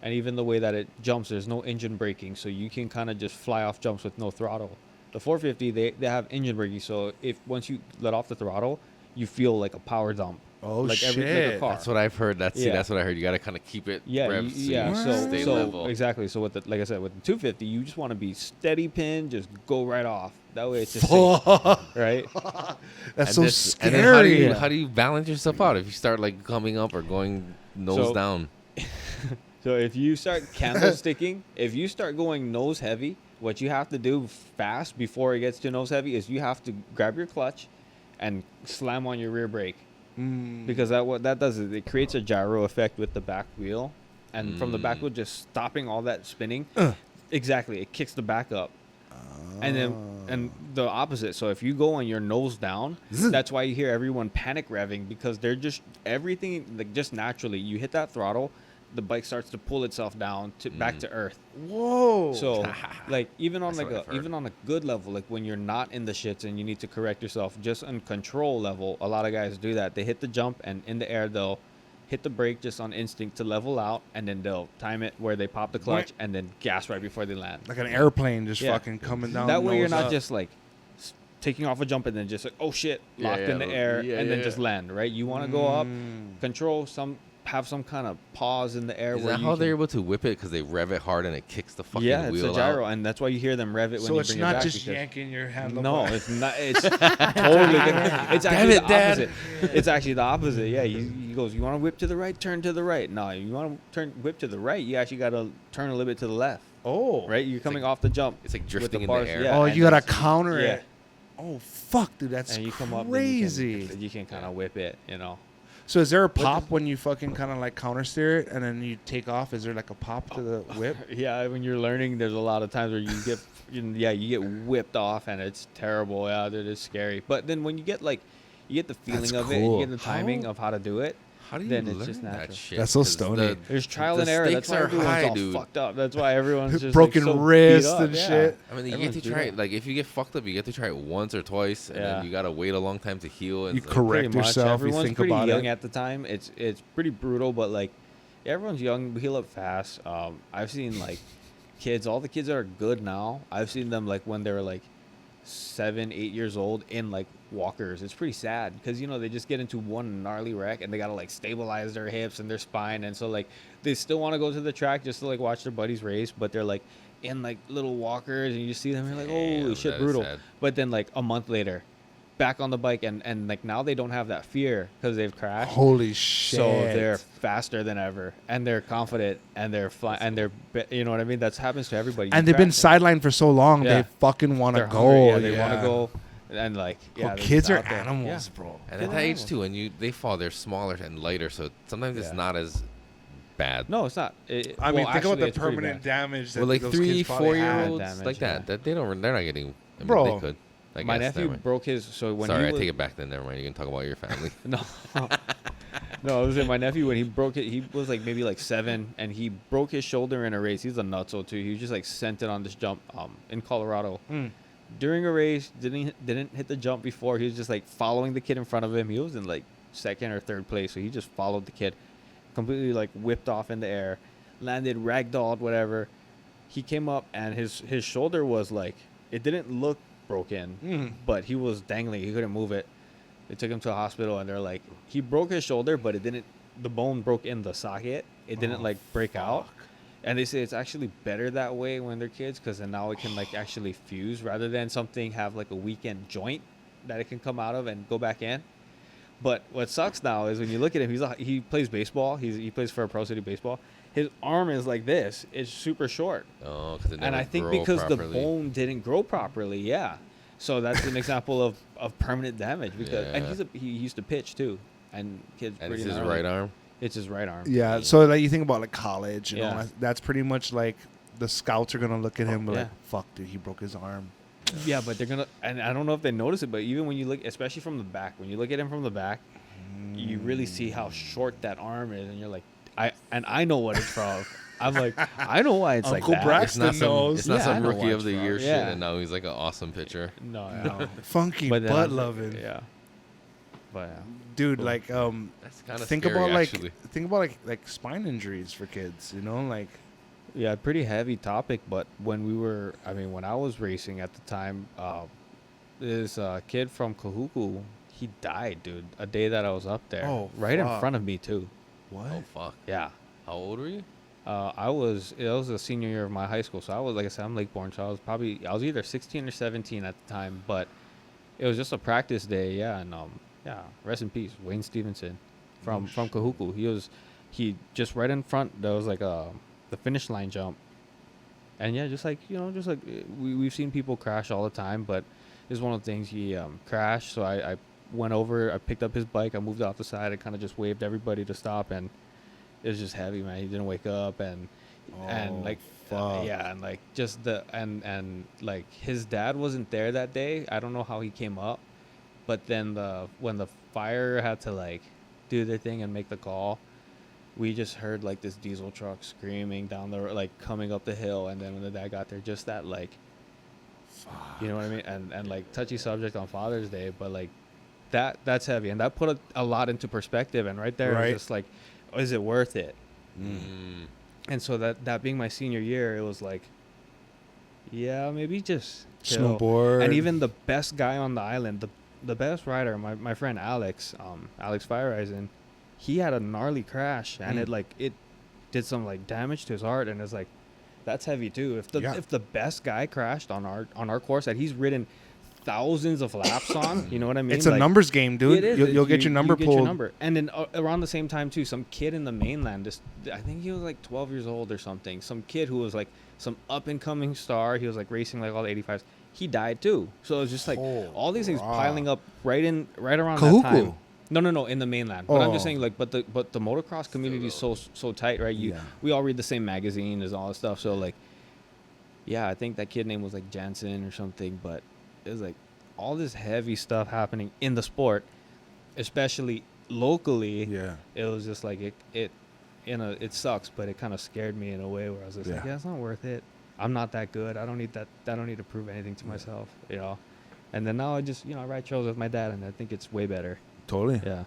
And even the way that it jumps, there's no engine braking, so you can kind of just fly off jumps with no throttle. The 450, they have engine braking, so if once you let off the throttle, you feel like a power dump. Oh, like like a shit. car. That's what I've heard. That's Yeah. that's what I heard. You got to kind of keep it. Yeah, revved yeah. so you stay So level. exactly. So with the, like I said, with the 250, you just want to be steady pin, just go right off. That way it's just safe, right. That's And so this- scary. And then how do you Yeah. how do you balance yourself out if you start like coming up or going nose So- down? So if you start candlesticking, if you start going nose heavy, what you have to do fast before it gets to nose heavy is you have to grab your clutch and slam on your rear brake. Because what that does is it creates a gyro effect with the back wheel, and from the back wheel just stopping all that spinning. Exactly, it kicks the back up, and the opposite. So if you go on your nose down, that's why you hear everyone panic revving, because they're just everything like just naturally. You hit that throttle, the bike starts to pull itself down to back to earth. Whoa. So, like even on That's like what I've heard. even on a good level, like when you're not in the shits and you need to correct yourself, just on control level, a lot of guys do that. They hit the jump, and in the air they'll hit the brake just on instinct to level out, and then they'll time it where they pop the clutch and then gas right before they land. like an airplane just Yeah. fucking coming down. That way you're nose not up. just like taking off a jump and then just like, oh shit, Yeah, locked in the yeah, air yeah, and then yeah. just land, right? You want to go up, control have some kind of pause in the air. Is where that you how can- they're able to whip it because they rev it hard and it kicks the fucking Yeah, it's wheel a gyro, out? and that's why you hear them rev it when So you it's bring it not back. just because- yanking your handlebar. No, it's not. It's totally different. It's actually it, the Dad. opposite. It's actually the opposite. Yeah, he goes, you want to whip to the right, turn to the right. No, you want to whip to the right, you actually got to turn a little bit to the left. Oh. Right, you're coming off the jump. It's like with drifting in the bars, air. yeah, Oh, and you gotta then- counter yeah. it. Oh fuck, dude, that's And you come up, crazy. then you can kind of whip it, you know. So is there a pop when you fucking kind of like counter steer it and then you take off? Is there like a pop to the whip? Yeah, when you're learning, there's a lot of times where you get, you get whipped off, and it's terrible. Yeah, it is scary. But then when you get like, you get the feeling That's of it, and cool. you get the timing of how to do it. How do you Then learn it's just that natural. shit? That's so 'Cause stony. There's trial the and error. That's stakes why are everyone's high, all dude. fucked up. That's why everyone's just Broken like, so wrist beat up. and Yeah. shit. I mean, you get Everyone's to beat try up. it. Like, if you get fucked up, you get to try it once or twice, and Yeah. then you gotta wait a long time to heal. And You it's like, correct Pretty much. yourself. You Everyone's think pretty about young it. at the time. It's pretty brutal, but like everyone's young, we heal up fast. I've seen like kids, all the kids that are good now. I've seen them like when they were like 7, 8 years old in like walkers. It's pretty sad because they just get into one gnarly wreck and they gotta like stabilize their hips and their spine, and so like they still want to go to the track just to like watch their buddies race, but they're like in like little walkers, and you just see them, you're like, Damn, holy shit, that is brutal. sad. But then like a month later, back on the bike, and like now they don't have that fear because they've crashed. Holy shit! So they're faster than ever, and they're confident, and they're you know what I mean. That happens to everybody. And they've been sidelined for so long. Yeah. They fucking want to They're go. hungry, yeah, they want to go, and like Well, they're kids just are out there. animals, Yeah. bro. And at that age too, and they fall, they're smaller and lighter, so sometimes it's Yeah. not as bad. No, it's not. I mean, think actually, about the it's pretty permanent bad. damage that Well, like those 3, kids probably 4-year-olds damage, like that, yeah. that they're not getting. I mean, Bro. they could. I My guess, nephew never mind. broke his. So when Sorry, he I was, take it back. Then never mind. You can talk about your family. No, no, I was saying my nephew when he broke it. He was like maybe like 7, and he broke his shoulder in a race. He's a nutso too. He was just like sent it on this jump in Colorado. During a race, didn't hit the jump before. He was just like following the kid in front of him. He was in like 2nd or 3rd place, so he just followed the kid, completely like whipped off in the air, landed ragdolled, whatever. He came up and his shoulder was like, it didn't look broken, but he was dangling. He couldn't move it. They took him to a hospital, and they're like, he broke his shoulder, but it didn't. The bone broke in the socket. It didn't like break out. And they say it's actually better that way when they're kids, because then now it can like actually fuse rather than something have like a weekend joint that it can come out of and go back in. But what sucks now is when you look at him, he plays baseball. He plays for a Pro City Baseball. His arm is like this. It's super short. Oh, because it never And I think grow because the properly. bone didn't grow properly, yeah. So that's an example of permanent damage. Because and he used to pitch too, and kids. And pretty it's his gnarly. right arm. It's his right arm. Yeah. So like you think about like college, you Yeah. know, that's pretty much like the scouts are gonna look at him and be Yeah. like, "Fuck, dude, he broke his arm." Yeah, but they're gonna, and I don't know if they notice it, but even when you look, especially from the back, when you look at him from the back, you really see how short that arm is, and you're like, I know what it's from. I'm like, I know why it's Uncle like that. Braxton It's not some, knows. it's not Yeah, I some know rookie why of it's the from. year shit, Yeah. and now he's like an awesome pitcher. No, Funky but then butt I'm- loving, Yeah, but dude. Cool. Like That's kind of think scary, about actually. like spine injuries for kids. You know, like yeah, pretty heavy topic. But when I was racing at the time, this kid from Kahuku, he died, dude. A day that I was up there, Oh, right in fuck. front of me too. what? Oh fuck. Yeah. How old were you? It was the senior year of my high school, so I was, like I said, I'm Lake Born, so I was either 16 or 17 at the time, but it was just a practice day, yeah, and rest in peace, Wayne Stevenson from Kahuku. He just right in front. There was like the finish line jump, and yeah, just like we've seen people crash all the time, but this is one of the things. He crashed, so I went over, I picked up his bike, I moved off the side, I kind of just waved everybody to stop, and it was just heavy, man. He didn't wake up, and like fuck. yeah, and like just and like his dad wasn't there that day. I don't know how he came up, but then when the fire had to like do their thing and make the call, we just heard like this diesel truck screaming down the like coming up the hill, and then when the dad got there, just that like, you know what I mean, and like touchy subject on Father's Day, but like that's heavy, and that put a lot into perspective, and right there, Right. it's just like, is it worth it? Mm. And so that being my senior year, it was like, yeah, maybe just chill. Snowboard. And even the best guy on the island, the best rider, my friend Alex Fireisen, he had a gnarly crash, and it did some like damage to his heart, and it's like, that's heavy too. If the best guy crashed on our course that he's ridden thousands of laps on, you know what I mean? It's a Like, numbers game, dude. it is. You'll get your number you pulled. Get your number. And then around the same time too, some kid in the mainland, I think he was like 12 years old or something. Some kid who was like some up and coming star. He was like racing like all the 85s. He died too. So it was just like all these things piling up right around Kahuku. that time. No, in the mainland. But I'm just Oh. saying, like, but the motocross community is so tight, right? We all read the same magazine, there's all this stuff. So like, yeah, I think that kid name was like Jansen or something. But it was like all this heavy stuff happening in the sport, especially locally. Yeah. It was just like it sucks, but it kind of scared me in a way where I was just like, Yeah. yeah, it's not worth it. I'm not that good. I don't need that. I don't need to prove anything to myself, you know. And then now I just, I ride trails with my dad, and I think it's way better. Totally. Yeah.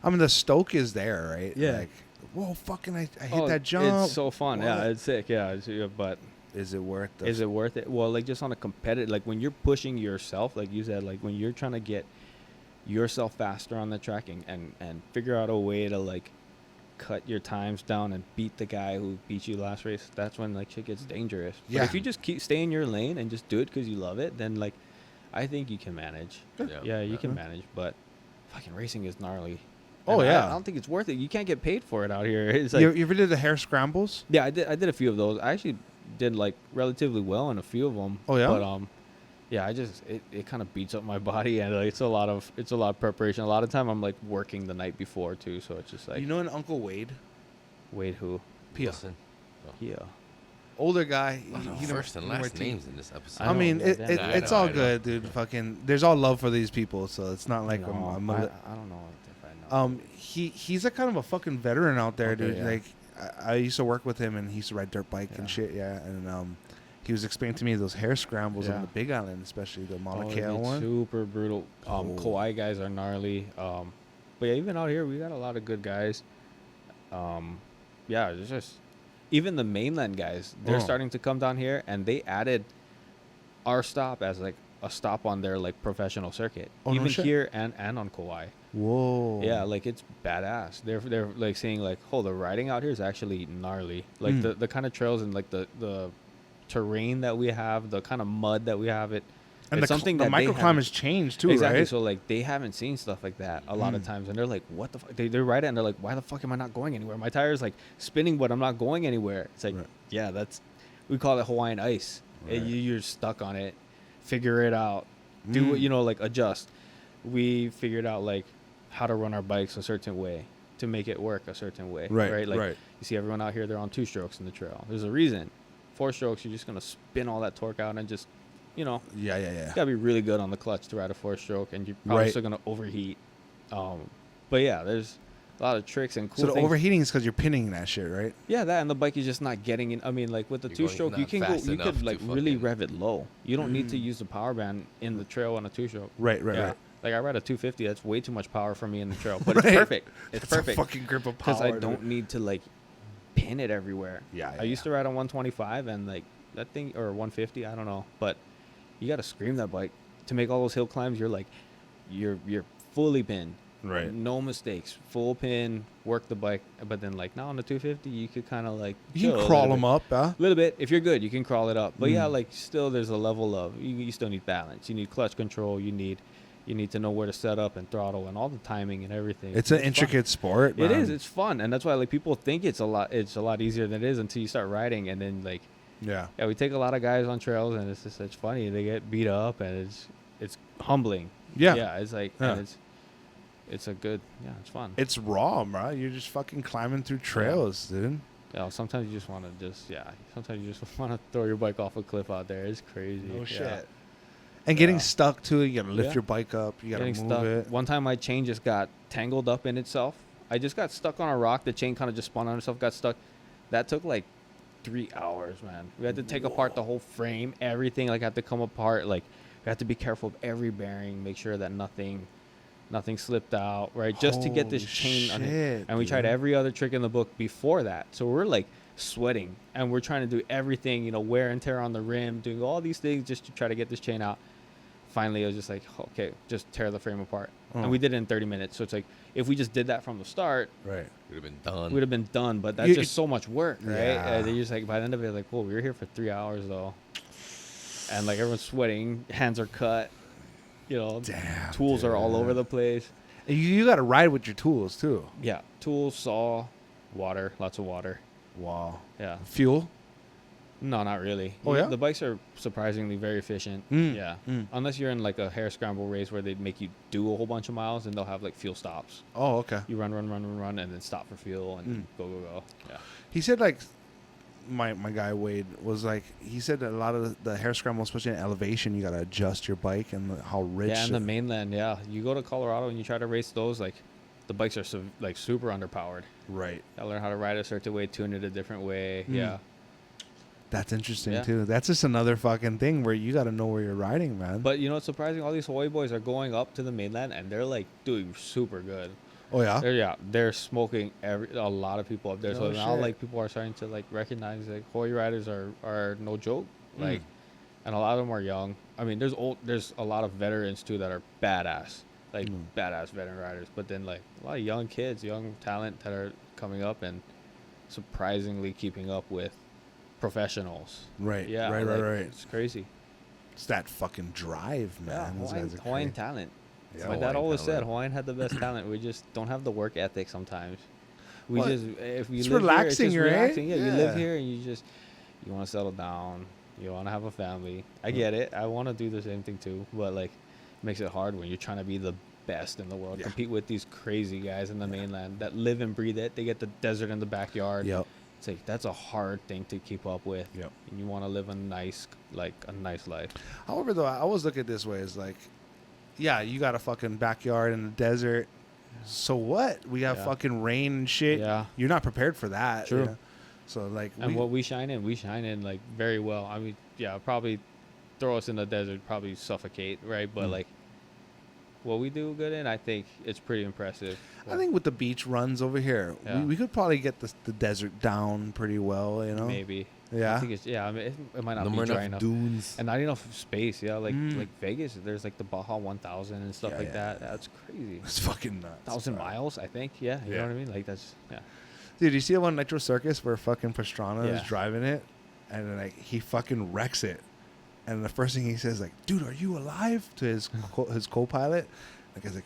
I mean, the stoke is there, right? Yeah. Like, whoa, fucking, I hit that jump. It's so fun. What? Yeah, it's sick. Yeah, but Is it worth the is it worth it? Well, like just on a competitive, like when you're pushing yourself, like you said, like when you're trying to get yourself faster on the track and figure out a way to like cut your times down and beat the guy who beat you last race, that's when like shit gets dangerous. Yeah. But if you just stay in your lane and just do it because you love it, then like I think you can manage. Yeah, you can manage, but fucking racing is gnarly. Oh, And yeah. I don't think it's worth it. You can't get paid for it out here. It's like, You ever did the hair scrambles? yeah, I did a few of those. I actually did like relatively well in a few of them. Oh, yeah? But yeah, it kind of beats up my body, and it's a lot of preparation. A lot of time I'm like working the night before too, so it's just like, You know an Uncle Wade? wait, who? Pia. Listen, Yeah. Older guy. first and last names in this episode. I mean, Yeah, damn. it's I all know. good, dude. Fucking, there's all love for these people, so it's not like No, I'm I don't know if I know. he's a kind of a fucking veteran out there, Okay, dude. yeah. Like, I used to work with him, and he used to ride dirt bike and shit, yeah. And he was explaining to me those hair scrambles on Yeah. the Big Island, especially the Mauna Oh, Kea it's one. super brutal. Cool. Kauai guys are gnarly. But yeah, even out here we got a lot of good guys. Yeah, it's just even the mainland guys. They're Oh. starting to come down here, and they added our stop as like a stop on their like professional circuit. Oh, no even shit. here and on Kauai. Whoa. Yeah, like it's badass. They're like saying like, oh, the riding out here is actually gnarly. Like the kind of trails and like the terrain that we have, the kind of mud that we have, it's And something the that they microclimate haven't- has changed too, exactly. right? So like they haven't seen stuff like that a lot of times, and they're like, "What the fuck?" They ride it and they're like, "Why the fuck am I not going anywhere? My tire's like spinning, but I'm not going anywhere." It's like, Right. yeah, we call it Hawaiian ice. You're stuck on it. Figure it out. Do what like adjust. We figured out like how to run our bikes a certain way to make it work a certain way. Right, Like right. you see everyone out here, they're on 2 strokes in the trail. There's a reason. 4 strokes, you're just gonna spin all that torque out and just, Yeah. you gotta be really good on the clutch to ride a 4-stroke, and you're probably Right. still gonna overheat. But yeah, there's a lot of tricks and cool So the things. overheating is because you're pinning that shit, right? Yeah, that and the bike is just not getting in. I mean, like with the You're going 2-stroke, you not can go, fast you enough could to like really fucking- rev it low. You don't need to use the power band in the trail on a 2-stroke. Right, Yeah. Like I ride a 250, that's way too much power for me in the trail, but Right. it's perfect. It's That's a perfect fucking grip of because I power, don't dude. need to like pin it everywhere. Yeah, I used to ride on 125 and like that thing, or 150, I don't know, but you got to scream that bike to make all those hill climbs. You're like, you're fully pinned, Right. No mistakes, full pin, work the bike. But then like now on the 250, you could kind of like You chill can a crawl little them bit. up, huh? A little bit. If you're good, you can crawl it up. But yeah, like still there's a level of you still need balance. You need clutch control. You need to know where to set up and throttle and all the timing and everything. It's an fun. intricate sport, It man. is. It's fun, and that's why like people think it's a lot easier than it is until you start riding, and then like Yeah. yeah, we take a lot of guys on trails, and it's just funny. They get beat up, and it's humbling. Yeah. Yeah, it's like Yeah. and it's a good it's fun. It's raw, bro. You're just fucking climbing through trails, dude. Yeah, sometimes you just want to sometimes you just want to throw your bike off a cliff out there. It's crazy. No Yeah. shit. And getting Yeah. stuck to it, you gotta lift Yeah. your bike up. You gotta Getting move stuck. it. One time my chain just got tangled up in itself. I just got stuck on a rock. The chain kind of just spun on itself, got stuck. That took like 3 hours, man. We had to take apart the whole frame, everything like had to come apart. Like we had to be careful of every bearing, make sure that nothing slipped out, right? Just to get this Holy chain on it. shit, And we tried dude. every other trick in the book before that. So we're like sweating and we're trying to do everything, wear and tear on the rim, doing all these things just to try to get this chain out. Finally, it was just like, okay, just tear the frame apart. Oh. And we did it in 30 minutes. So it's like, if we just did that from the start, Right. Would have been done. we would have been done. But that's You- just so much work, right? Yeah. And you're just like, by the end of it, like, whoa, we were here for 3 hours though. And like everyone's sweating, hands are cut, Damn, tools are all dude. over the place. And you gotta ride with your tools too. Yeah, tools, saw, water, lots of water. Wow. Yeah. Fuel. No, not really. Oh, yeah? The bikes are surprisingly very efficient. Mm, Yeah. mm. Unless you're in like a hair scramble race where they make you do a whole bunch of miles and they'll have like fuel stops. Oh, okay. You run, and then stop for fuel and go. Yeah. He said like my guy Wade was like he said that a lot of the hair scramble, especially in elevation, you gotta adjust your bike and how rich. Yeah, and the it- mainland, yeah. You go to Colorado and you try to race those, like the bikes are like super underpowered. Right. I learn how to ride a certain way, tune it a different way. Mm. Yeah. That's interesting Yeah. too. That's just another fucking thing where you gotta know where you're riding, man. But you know what's surprising? All these Hawaii boys are going up to the mainland and they're like doing super good. oh yeah. They're smoking a lot of people up there. So No now shit. like people are starting to like recognize like Hawaii riders are no joke. Mm. Like, and a lot of them are young. I mean, there's a lot of veterans too that are badass, like badass veteran riders. But then like a lot of young kids, young talent that are coming up and surprisingly keeping up with professionals. Right. Yeah, Right. like, Right. It's crazy. It's that fucking drive, man. Those guys are Hawaiian crazy. talent. Yeah. My dad Hawaiian always said talent. Hawaiian had the best talent. We just don't have the work ethic sometimes. We Well, just if we it's live relaxing, here, it's just right? relaxing. Yeah, you live Yeah. here and you want to settle down. You want to have a family. I get it. I want to do the same thing too, but like, it makes it hard when you're trying to be the best in the world. Yeah. Compete with these crazy guys in the mainland that live and breathe it. They get the desert in the backyard. Yep. It's like that's a hard thing to keep up with. Yep. And you want to live a nice life. However, though, I always look at it this way: is like, yeah, you got a fucking backyard in the desert. So what? We have Yeah. fucking rain and shit. Yeah. You're not prepared for that. True. you know? So like, And what we shine in like very well. I mean, yeah, probably throw us in the desert, probably suffocate, right? But like, what we do good in, I think it's pretty impressive. I think with the beach runs over here, Yeah. we could probably get the desert down pretty well. You know. Maybe. Yeah. I think it's I mean, it might not No be more dry enough enough. dunes. And not enough space, yeah. Like Mm. like Vegas, there's like the Baja 1000 and stuff Yeah, like yeah. that. That's crazy. It's fucking nuts. 1,000 bro. miles, I think. Yeah, you Yeah. know what I mean. Like that's Dude, you see that one Nitro Circus where fucking Pastrana is Yeah. driving it, and then, like he fucking wrecks it, and the first thing he says like, "Dude, are you alive?" to his his co-pilot. The guy's like,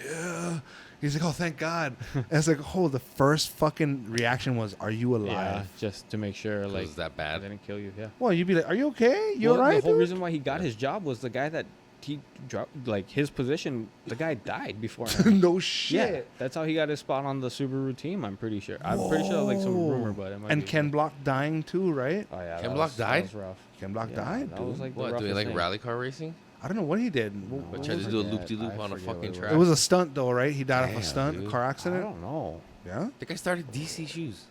"Yeah." He's like, "Oh, thank God." And it's like, oh, the first fucking reaction was, "Are you alive?" yeah. Just to make sure, like, Was that it bad? didn't kill you. Yeah. Well, you'd be like, "Are you okay? You Well, alright?" the whole dude?" reason why he got his job was the guy that he dropped, like his position. The guy died before him. No Yeah, shit. that's how he got his spot on the Subaru team. I'm pretty sure. I'm pretty sure like some Whoa. rumor, but it might And be Ken Block dying too, right? Oh yeah, Ken that Block was- died? That was rough. Ken Block Yeah, died, that dude. was like the What, doing roughest like thing. rally car racing? I don't know what he did. What Tried was to do a it? loop-de-loop I on a forget fucking what it track. It was a stunt though, right? He died off a Damn, stunt, dude. car I accident. don't know. Yeah. The guy started DC shoes.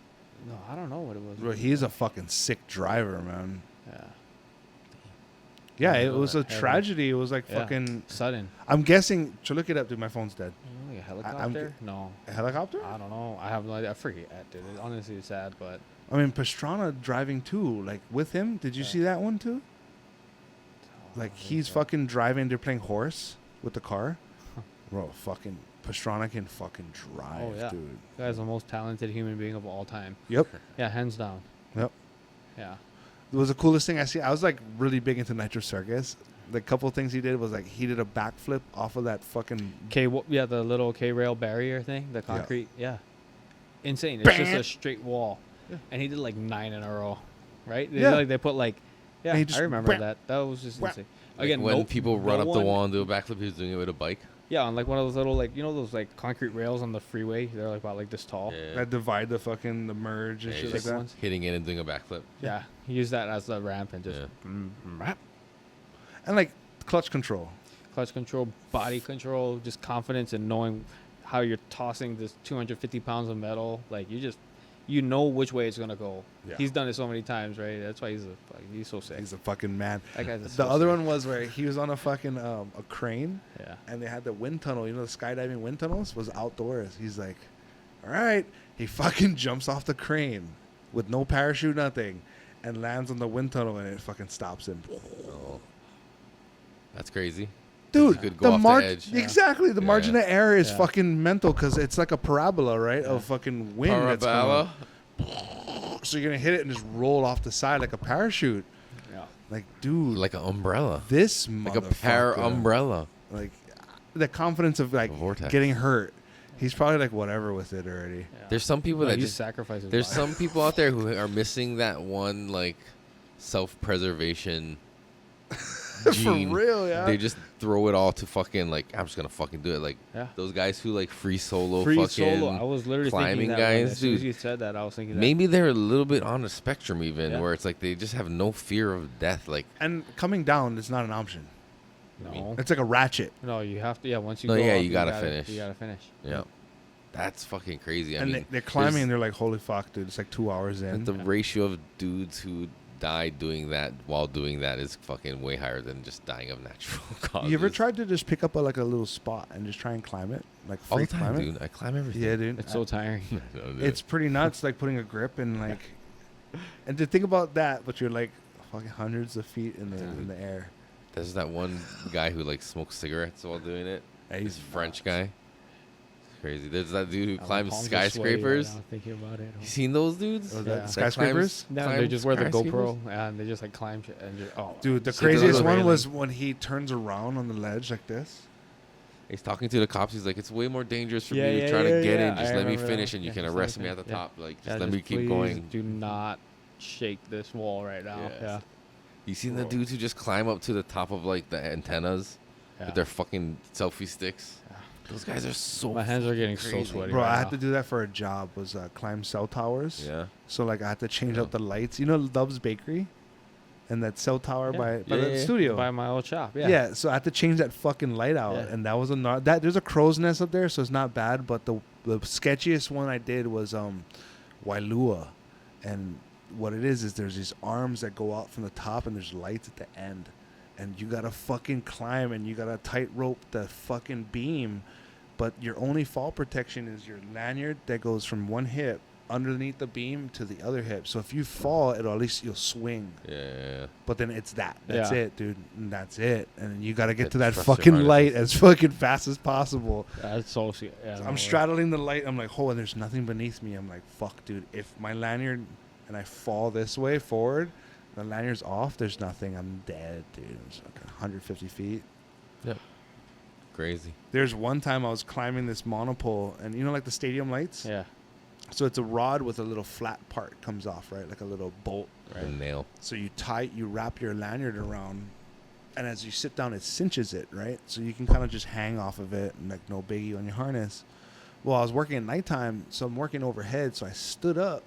No, I don't know what it was. Bro, he's a fucking sick driver, man. Yeah. Yeah, I it know was a that. Yeah. tragedy. It was like Yeah. fucking. Sudden. I'm guessing. To look it up, dude. My phone's dead. Like a I'm helicopter? No. A helicopter? I don't know. I have no idea. I forget, dude. Honestly, it's sad, but I mean, Pastrana driving too. Like with him. Did you Yeah. see that one too? I Like don't think he's so. fucking driving. They're playing horse with the car. Bro, fucking Pastrana can fucking drive, Oh yeah. dude. The guy's the most talented human being of all time. Yep. Yeah, hands down. Yep. Yeah. It was the coolest thing I see. I was like really big into Nitro Circus. The couple things he did was like he did a backflip off of that fucking. Yeah, the little K-rail barrier thing, the concrete. Yeah. Insane. It's just Bam. a straight wall. Yeah. And he did like 9 in a row. Right? Yeah. They put like yeah, And he I just remember whap, that. That was just whap. insane. Like Again, when no- people no run up the one- wall and do a backflip, he was doing it with a bike. Yeah, on like one of those little like those like concrete rails on the freeway. They're like about like this tall. Yeah. That divide the fucking the merge and Yeah, shit he's like that. ones. hitting it and doing a backflip. Yeah, he used that as the ramp and just Yeah. rap. And like clutch control. Clutch control, body control, just confidence in knowing how you're tossing this 250 pounds of metal. Like you know which way it's gonna go. Yeah. He's done it so many times, right? That's why he's so sick. He's a fucking man. That guy's The so other sick. one was where he was on a fucking a crane Yeah. and they had the wind tunnel. You know, the skydiving wind tunnels was outdoors. He's like, all right. He fucking jumps off the crane with no parachute, nothing, and lands on the wind tunnel and it fucking stops him. Oh. That's crazy. Dude, You could go off the edge. exactly. The Yeah. margin of error is Yeah. fucking mental because it's like a parabola, right? Yeah. Of fucking wind that's coming. Parabella, So you're gonna hit it and just roll off the side like a parachute. Yeah. Like, dude, like an umbrella, this like a para motherfucker, umbrella. Like the confidence of like A vortex. getting hurt. He's probably like whatever with it already. Yeah. There's some people No, that he just sacrifices. there's body. some people out there who are missing that one like self-preservation gene. For real, yeah. They just throw it all to fucking like I'm just gonna fucking do it. Like Yeah. those guys who like free solo Free fucking solo. I was literally climbing thinking that when- guys, as soon as dude. you said that, I was thinking that. Maybe they're a little bit on the spectrum even, Yeah. where it's like they just have no fear of death. Like And coming down is not an option. No. It's like a ratchet. No, you have to. Yeah, once you No, go yeah, up, you gotta finish. You gotta finish. yeah, that's fucking crazy. I and mean, they're climbing there's- and they're like, holy fuck, dude. It's like 2 hours in. the ratio of dudes who die doing that while doing that is fucking way higher than just dying of natural causes. You ever tried to just pick up like a little spot and just try and climb it? Like all the fake time, climb it? dude? I climb everything. Yeah, dude. It's so tiring. It's pretty nuts, like putting a grip and like, and to think about that, but you're like fucking hundreds of feet in the air. There's that one guy who like smokes cigarettes while doing it. Yeah, He's he's French guy. crazy. There's that dude who My climbs palms are sweaty skyscrapers. right now thinking about it. You seen those dudes? Oh, Yeah. the skyscrapers? No, climb they just wear the skyscrapers? GoPro and they just like climb shit and just, oh. Dude, the So there's craziest a one railing. was when he turns around on the ledge like this. He's talking to the cops. He's like, it's way more dangerous for Yeah, me to yeah, try to yeah, get yeah. in. Just I let me remember finish that. and you Yeah, can just arrest let me me at the finish. top. Like, Yeah, just let me keep please going. Do not shake this wall right now. Yes. Yeah. You seen the dudes who just climb up to the top of like the antennas Yeah. with their fucking selfie sticks? Those guys are so. My hands are getting so crazy. sweaty. Bro, right I had now. to do that for a job. Was climb cell towers. Yeah. So like I had to change Yeah. out the lights. You know Love's Bakery, and that cell tower by Yeah, the yeah, studio. by my old shop. Yeah. Yeah. So I had to change that fucking light out, Yeah. and that was that. There's a crow's nest up there, so it's not bad. But the sketchiest one I did was Wailua, and what it is there's these arms that go out from the top, and there's lights at the end, and you gotta fucking climb, and you gotta tightrope the fucking beam. But your only fall protection is your lanyard that goes from one hip underneath the beam to the other hip. So if you fall, at least you'll swing. Yeah. But then it's that's Yeah. it, dude. And that's it. And you got to get Yeah, to that trust your fucking harnesses. light as fucking fast as possible. That's so. Yeah, I'm straddling the light. I'm like, oh, and there's nothing beneath me. I'm like, fuck, dude. If my lanyard and I fall this way forward, the lanyard's off. There's nothing. I'm dead, dude. It's like 150 feet. Crazy. There's one time I was climbing this monopole, and you know, like the stadium lights. Yeah. So it's a rod with a little flat part comes off, right? Like a little bolt. A nail. So you wrap your lanyard around, and as you sit down, it cinches it, right? So you can kind of just hang off of it, and like no biggie on your harness. Well, I was working at nighttime, so I'm working overhead, so I stood up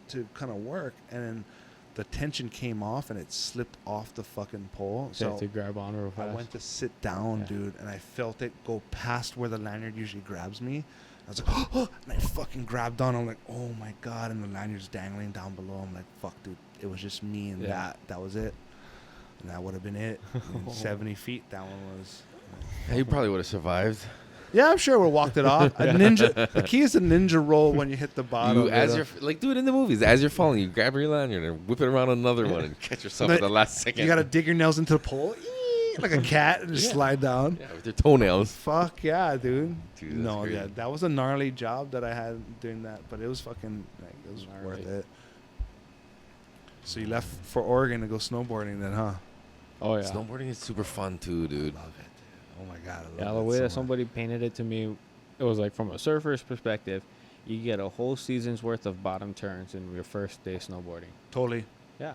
to kind of work, and then the tension came off, and it slipped off the fucking pole. So you So have to grab on real I fast. went to sit down, Yeah. dude, and I felt it go past where the lanyard usually grabs me. I was like, oh, and I fucking grabbed on. I'm like, oh my God. And the lanyard's dangling down below. I'm like, fuck, dude. It was just me and Yeah. that was it. And that would have been it. And 70 feet, that one was. Yeah, you probably would have survived. Yeah, I'm sure we walked it off. A ninja. The key is a ninja roll when you hit the bottom. You, as know? you're like, do it in the movies. As you're falling, you grab your lanyard and whip it around another one and catch yourself And at the last second. You got to dig your nails into the pole like a cat and just Yeah. slide down. Yeah, with your toenails. Fuck yeah, dude. Dude, that's No, yeah, crazy. that was a gnarly job that I had doing that, but it was fucking, like, it was Gnarly. worth it. So you left for Oregon to go snowboarding then, huh? Oh yeah. Snowboarding is super fun too, dude. Love it. Oh my God, I love Yeah, it the way so that much. somebody painted it to me, it was like from a surfer's perspective, you get a whole season's worth of bottom turns in your first day snowboarding. Totally. Yeah.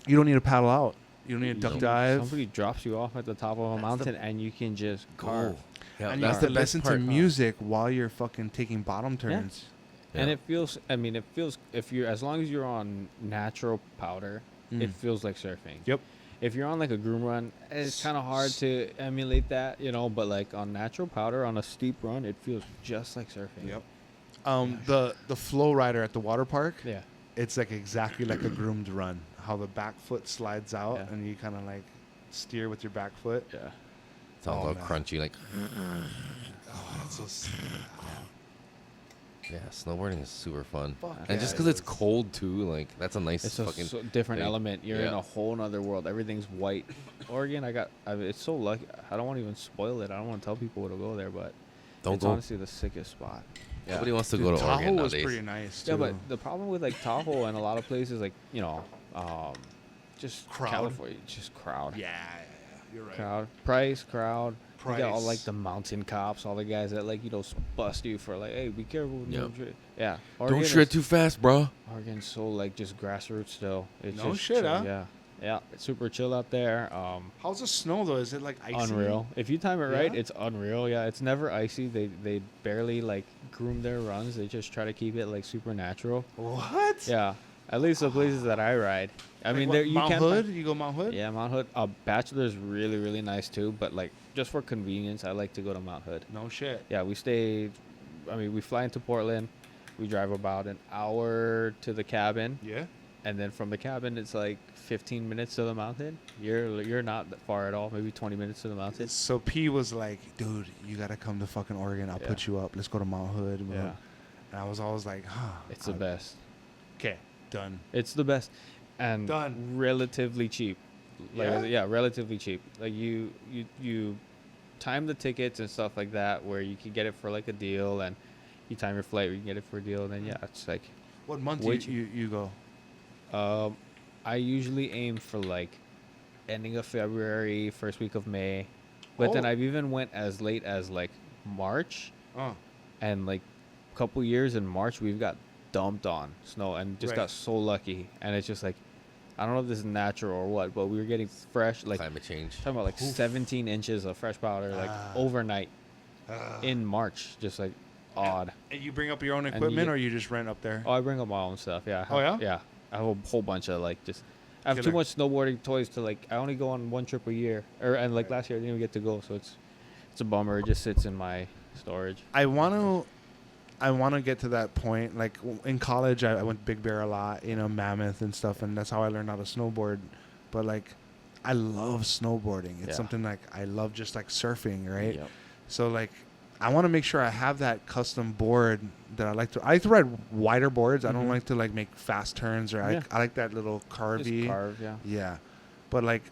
You don't need to paddle out. You don't need to duck Some- dive. Somebody drops you off at the top of a That's mountain and you can just Go. carve. Yeah, and you that's have the to best listen to part. music while you're fucking taking bottom turns. And Yeah. it feels, I mean, it feels, if you're, as long as you're on natural powder, it Mm. feels like surfing. Yep. If you're on like a groom run, it's kind of hard to emulate that, you know, but like on natural powder, on a steep run, it feels just like surfing. Yep. The flow rider at the water park, Yeah. it's like exactly like a groomed run. How the back foot slides out Yeah. and you kind of like steer with your back foot. Yeah. Sounds Oh, all man. crunchy. Like, Oh, that's so sick. yeah, snowboarding is super fun. Fuck And yeah, just it because it's is. cold too, like that's a nice It's a fucking. different thing. element. You're in Yeah. a whole nother world. Everything's white. Oregon, it's so lucky. I don't want to even spoil it. I don't want to tell people to go there, but Don't it's go. honestly the sickest spot. Yeah. Nobody wants to Dude, go to Tahoe Oregon was nowadays. pretty nice too. Yeah, but the problem with like Tahoe and a lot of places, like, you know, just Crowd. California, just crowd. yeah, you're right. Crowd, price, crowd. You got all Price. like the mountain cops, all the guys that like, you know, bust you for like, hey, be careful. Yep. Yeah. Don't Oregon shred is- too fast, bro. Oregon's so like just grassroots still. It's No just shit, chill. huh? Yeah. Yeah. It's super chill out there. How's the snow though? Is it like icy? Unreal. If you time it right, Yeah? it's unreal. Yeah, it's never icy. They barely like groom their runs. They just try to keep it like super natural. What? Yeah, at least the places that I ride. I Like mean, what, there you Mount can Hood. You go Mount Hood. Yeah, Mount Hood. Bachelor's really nice too, but like just for convenience, I like to go to Mount Hood. No shit. Yeah, we stay. I mean, we fly into Portland. We drive about an hour to the cabin, Yeah. and then from the cabin, it's like 15 minutes to the mountain. You're not that far at all. Maybe 20 minutes to the mountain. So P was like, dude, you gotta come to fucking Oregon. I'll Yeah. put you up. Let's go to Mount Hood. Yeah, And I was always like, huh. it's the best. Okay, done. It's the best, and Done. relatively cheap. Like Yeah? yeah, relatively cheap. Like you time the tickets and stuff like that, where you can get it for like a deal, and you time your flight, where you can get it for a deal, and then it's like. What month Way you go? I usually aim for like ending of February, first week of May, but then Oh. I've even went as late as like March, Oh. and like a couple years in March we've got dumped on snow and just Right. got so lucky, and it's just like I don't know if this is natural or what, but we were getting fresh like Climate change. talking about like 17 inches of fresh powder like overnight in March, just like odd. And you bring up your own you equipment, get- or you just rent up there? Oh, I bring up my own stuff. Yeah. Oh, yeah? Yeah. I have a whole bunch of like just. I have too Killer. much snowboarding toys to like. I only go on one trip a year, and like last year I didn't even get to go, so it's a bummer. It just sits in my storage. I want to get to that point. Like in college, I went Big Bear a lot, Mammoth and stuff, and that's how I learned how to snowboard. But like, I love snowboarding. It's Yeah. something like I love just like surfing, right? Yep. So like, I want to make sure I have that custom board that I like to. I like to ride wider boards. I don't Mhm. like to like make fast turns, or Yeah. I like that little carvy. Just carved, yeah. Yeah, but like,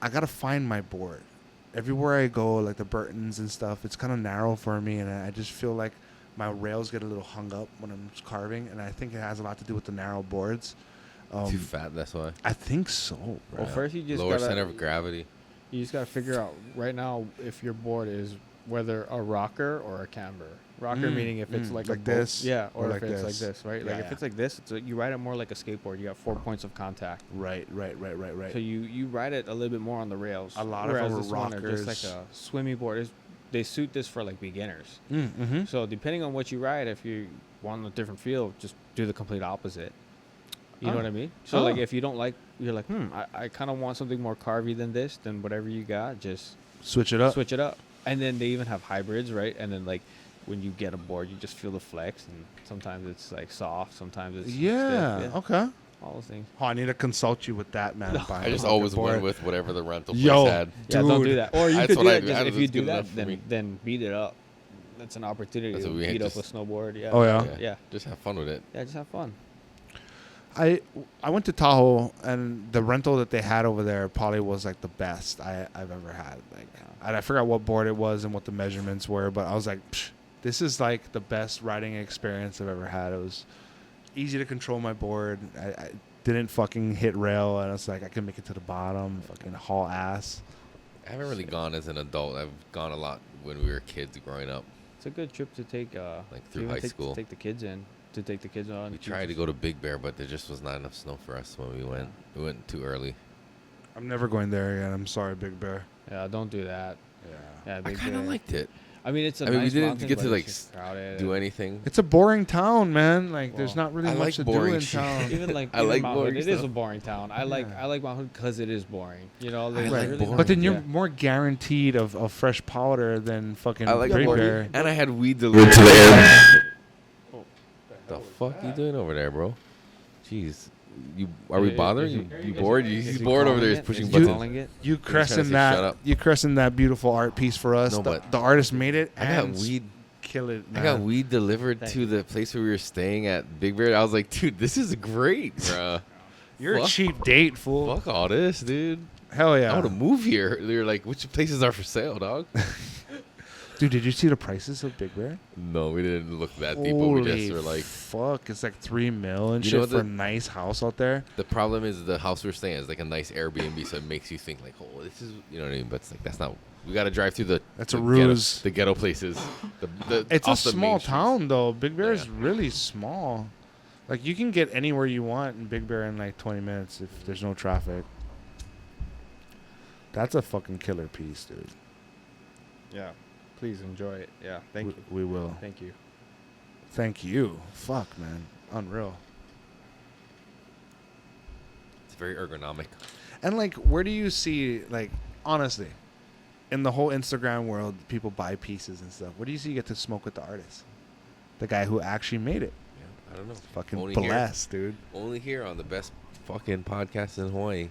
I gotta find my board. Everywhere I go, like the Burtons and stuff, it's kind of narrow for me, and I just feel like my rails get a little hung up when I'm carving, and I think it has a lot to do with the narrow boards. Too fat, that's why. I think so, bro. Well, first you just Lower gotta, center of gravity. You just gotta figure out right now if your board is whether a rocker or a camber. Rocker meaning if it's like a like boat, this, yeah, or or like if it's like this. this, right? Yeah, Like if yeah. it's like this, you ride it more like a skateboard. You got 4 points of contact. Right. So you ride it a little bit more on the rails. A lot of whereas them are this one are just rockers. like a swimming board. They suit this for like beginners. Mm-hmm. So depending on what you ride, if you want a different feel, just do the complete opposite. You know Oh. what I mean? So like Oh. if you don't like, you're like, I kind of want something more carvy than this. Then whatever you got, just Switch it up. switch it up. And then they even have hybrids, right? And then like when you get a board, you just feel the flex, and sometimes it's like soft, sometimes it's Yeah. stiff, Okay. all those things. Oh, I need to consult you with that, man. I just always went with whatever the rental place Yo. had. Yeah, don't do Dude. that. Or you That's could do what I that. do. Just, That if is you good do that, enough for me. then beat it up. That's an opportunity That's to what we had beat up a just- snowboard. Yeah. Oh, yeah? Yeah. Just have fun with it. Yeah. Just have fun. I went to Tahoe, and the rental that they had over there probably was like the best I've ever had. Like, and I forgot what board it was and what the measurements were, but I was like, Psh, this is like the best riding experience I've ever had. It was easy to control my board. I didn't fucking hit rail, and it's like I can make it to the bottom, fucking haul ass. I haven't really gone as an adult. I've gone a lot when we were kids growing up. It's a good trip to take. Like through even high school. To take the kids in. To take the kids on. We tried to go to Big Bear, but there just was not enough snow for us when we went. We went too early. I'm never going there again. I'm sorry, Big Bear. Yeah. Don't do that. Yeah. Yeah. I Big kind of Bear. liked it. I mean, it's a I mean, we nice didn't mountain, get to, but like, it's just crowded Do and- anything? It's a boring town, man. Like, there's Well, not really I much like to do boring in shit. town. Even like I even like Mount boring Hood, it is a stuff. boring town. I like Mount Hood because it is boring. You know, there's like really boring. But then you're yeah. more guaranteed of fresh powder than fucking I like Big boring. Bear. And I had weed delivered to the air. The fuck you doing over there, bro? Jeez. Are we bothering? You bored? He's bored over there. He's pushing Is he buttons. calling it? You trying to say crescent shut that. up. You crescent that beautiful art piece for us. No, the, but the artist made it. I got and weed. Kill it. I got man. weed delivered Thank to you. the place where we were staying at Big Bear. I was like, dude, this is great, bro. You're a Fuck. cheap date, fool. Fuck all this, dude. Hell I yeah. want to move here. They're like, which places are for sale, dog? Dude, did you see the prices of Big Bear? No, we didn't look that deep, but we just Holy were like, fuck, it's like $3 million and You shit know for the- a nice house out there. the problem is the house we're staying at is like a nice Airbnb, so it makes you think like, oh, this is, you know what I mean? But it's like, that's not, we got to drive through That's the a ghetto- ruse. the ghetto places. The It's a off the main small streets. town though. Big Bear is Yeah. really small. Like you can get anywhere you want in Big Bear in like 20 minutes if there's no traffic. That's a fucking killer piece, dude. Yeah. Please enjoy it. Yeah. Thank you. We will. Thank you. Thank you. Fuck, man. Unreal. It's very ergonomic. And like, where do you see, like, honestly, in the whole Instagram world, people buy pieces and stuff. Where do you see you get to smoke with the artist? The guy who actually made it. Yeah, I don't know. Fucking Only blessed, dude. Only here on the best fucking podcast in Hawaii.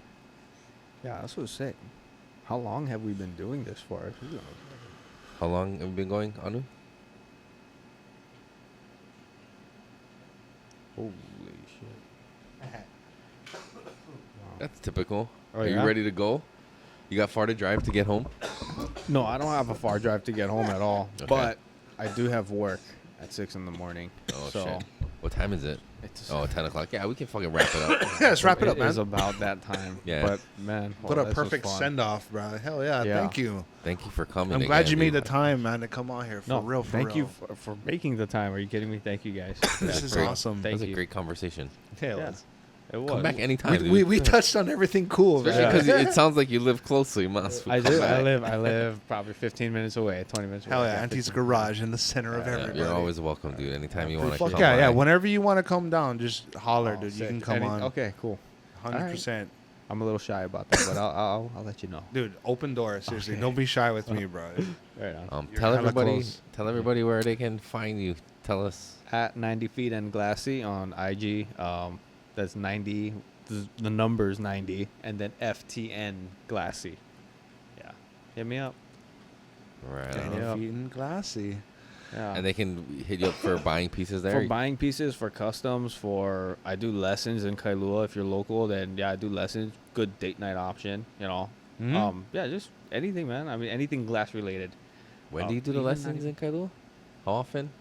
Yeah, that's what's sick. How long have we been doing this for? How long have we been going, Anu? Holy shit. That's typical. Oh, Are you yeah? ready to go? You got far to drive to get home? No, I don't have a far drive to get home at all. Okay. But I do have work at 6 in the morning. Oh, so shit. What time is it? It's Oh, 10 o'clock. Yeah, we can fucking wrap it up. Yeah, let's wrap it up, It is man. about that time. Yeah. But man, What well, a this was perfect fun. send-off, bro. Hell yeah. Yeah. Thank you. Thank you for coming. I'm glad again, you made the dude. time, man, to come on here. For No, real, for thank real. you for making the time. Are you kidding me? Thank you guys. This is great. awesome. That Thank was a you. great conversation. Hell Yeah. yeah. It was. Come back anytime, We dude. touched on everything cool, Especially man. because it sounds like you live close, so you must. I come do. back. I live probably 15 minutes away, 20 minutes away. Hell yeah, Yeah, Auntie's 15. garage in the center of Yeah, everybody. You're always welcome, dude. Anytime you want to Fuck come yeah, by. yeah. Whenever you want to come down, just holler, Oh, dude. You sick. can come on. Okay, cool. 100%. I'm a little shy about that, but I'll let you know. Dude, open door. Seriously, Okay. don't be shy with me, bro. Right on. You're Tell hella everybody. close. Tell everybody where they can find you. Tell us. At 90 feet and Glassy on IG. That's 90. The number's 90, and then FTN Glassy. Yeah, hit me up. Right. Yeah. on. Yeah. Feet and glassy. Yeah. And they can hit you up for buying pieces there. For buying pieces, for customs, I do lessons in Kailua. If you're local, then yeah, I do lessons. Good date night option, you know. Mhm. Yeah, just anything, man. I mean, anything glass related. When do you do the even lessons 90 in Kailua? How often?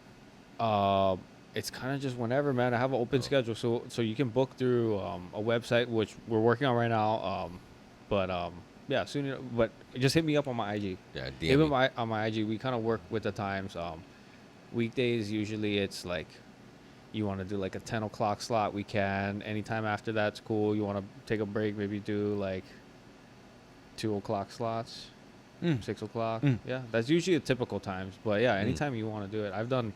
It's kind of just whenever, man. I have an open schedule, so you can book through a website, which we're working on right now. Yeah, soon. But just hit me up on my IG. Yeah, DM Even me. on my IG, we kind of work with the times. Weekdays usually it's like you want to do like a 10 o'clock slot, we can. Anytime after that's cool. You want to take a break, maybe do like 2 o'clock slots, 6 o'clock. Yeah, that's usually the typical times. But yeah, anytime you want to do it. I've done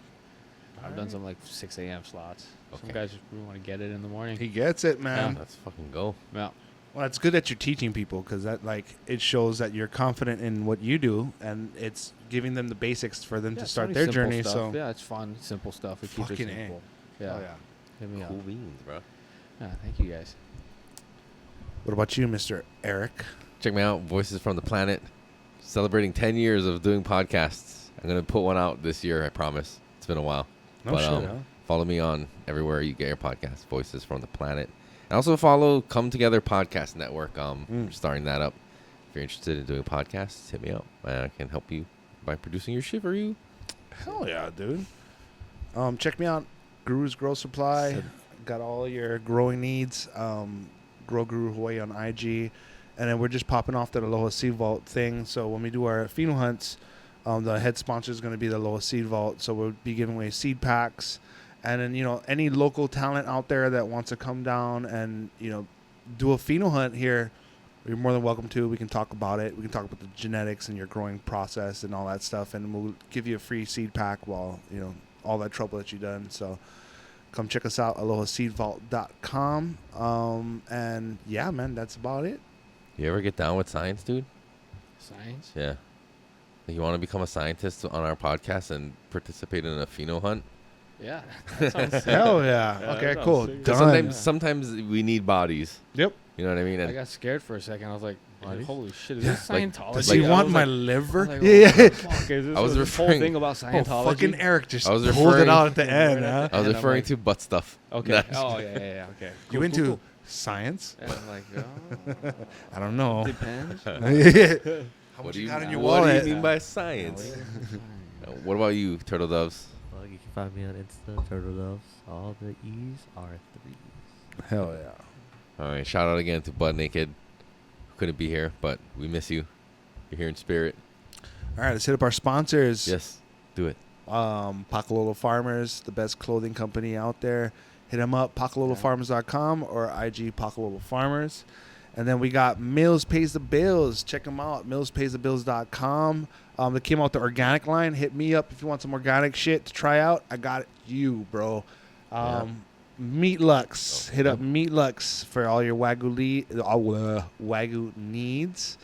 some like 6 a.m. slots. Some Okay. guys just really want to get it in the morning. He gets it, man. Let's fucking go. Yeah. Well, it's good that you're teaching people because that it shows that you're confident in what you do, and it's giving them the basics for them Yeah, to it's start only their simple journey. stuff. So yeah, it's fun, simple stuff. We keep it Fucking A. simple. Yeah. Oh, yeah. Hit me Cool up. beans, bro. Yeah, thank you guys. What about you, Mr. Erik? Check me out, Voices from the Planet. Celebrating 10 years of doing podcasts. I'm going to put one out this year, I promise. It's been a while. No But, shit, huh? Follow me on everywhere you get your podcast, Voices from the Planet. And also follow Come Together Podcast Network. Starting that up. If you're interested in doing podcasts, hit me up. I can help you by producing your shit for you. Hell yeah, dude. Check me out, Guru's Grow Supply. Got all your growing needs. Grow Guru Hawaii on IG. And then we're just popping off that Aloha Seed Vault thing. So when we do our pheno hunts, the head sponsor is going to be the Aloha Seed Vault. So we'll be giving away seed packs. And then, any local talent out there that wants to come down and, do a pheno hunt here, you're more than welcome to. We can talk about it. We can talk about the genetics and your growing process and all that stuff. And we'll give you a free seed pack while, all that trouble that you've done. So come check us out, alohaseedvault.com. And yeah, man, that's about it. You ever get down with science, dude? Science? Yeah. You want to become a scientist on our podcast and participate in a pheno hunt? Yeah. That sounds sick. Hell yeah. Yeah, Okay, that sounds cool. sick. Done. Sometimes we need bodies. Yep. You know what I mean? I And got scared for a second. I was like, Bodies? holy shit, is Yeah. this Like, Scientology? Does Like, he I want was my like- liver? like, Yeah. what the fuck is this? I was this whole referring- thing about Oh, Scientology. fucking Eric just I was pulled referring- it out at the end, Right huh? at the I was and I'm referring like- to butt stuff. Okay. No. Oh, yeah. Okay. You Cool, into cool, science? cool. And I'm like, oh, I don't know. depends. How What much do you you, got in your what do wallet? you mean by science? What about you, Turtle Doves? Well, you can find me on Insta, Turtle Doves. All the E's are 3s. Hell yeah. All right, shout out again to Butt Naked. Couldn't be here, but we miss you. You're here in spirit. All right, let's hit up our sponsors. Yes, do it. Pakalolo Farmers, the best clothing company out there. Hit them up, pakalolofarmers.com or IG Pakalolo Farmers. And then we got Mills Pays the Bills. Check them out, millspaysthebills.com. They came out with the organic line. Hit me up if you want some organic shit to try out. I got you, bro. Meat Lux. Hit up Meat Lux for all your Wagyu needs.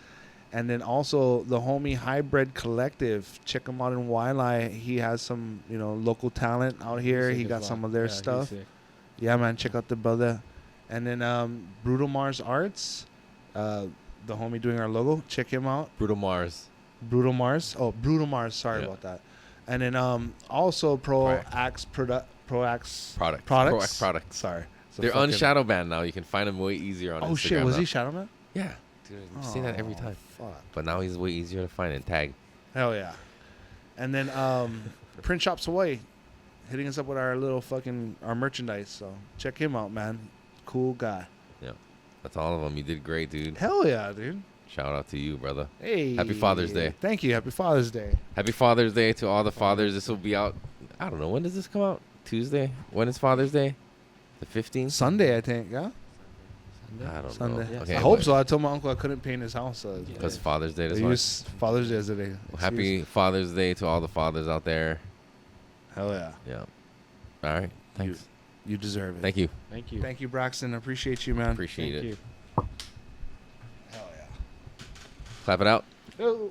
And then also the homie Hybrid Collective. Check him out in Wailea. He has some, local talent out here. He got some of their stuff. Yeah, man. Check out the brother. And then Brutal Mars Arts. The homie doing our logo. Check him out. Brutal Mars. Brutal Mars. Oh, Brutal Mars. Sorry about that. And then also Proax Products. Products. Products. Sorry. So They're fucking- unshadow banned now. You can find them way easier on Instagram. Oh shit, was now. he Shadow Man? Yeah. dude. You say that every Oh, time. Fuck. But now he's way easier to find and tag. Hell yeah. And then Print Shops Hawaii hitting us up with our little fucking our merchandise. So check him out, man. Cool guy. Yeah. That's all of them. You did great, dude. Hell yeah, dude. Shout out to you, brother. Hey. Happy Father's Day. Thank you. Happy Father's Day. Happy Father's Day to all the fathers. This will be out. I don't know. When does this come out? Tuesday? When is Father's Day? The 15th? Sunday, I think. Yeah. I don't Sunday. know. Okay, I hope so. I told my uncle I couldn't paint his house. Because Father's Day They this month. use Father's Day as a day. Well, happy Father's Day to all the fathers out there. Hell yeah. Yeah. All right. Thanks. You deserve it. Thank you. Thank you. Thank you, Braxton. I appreciate you, man. Appreciate Thank it. you. Hell yeah. Clap it out. Oh.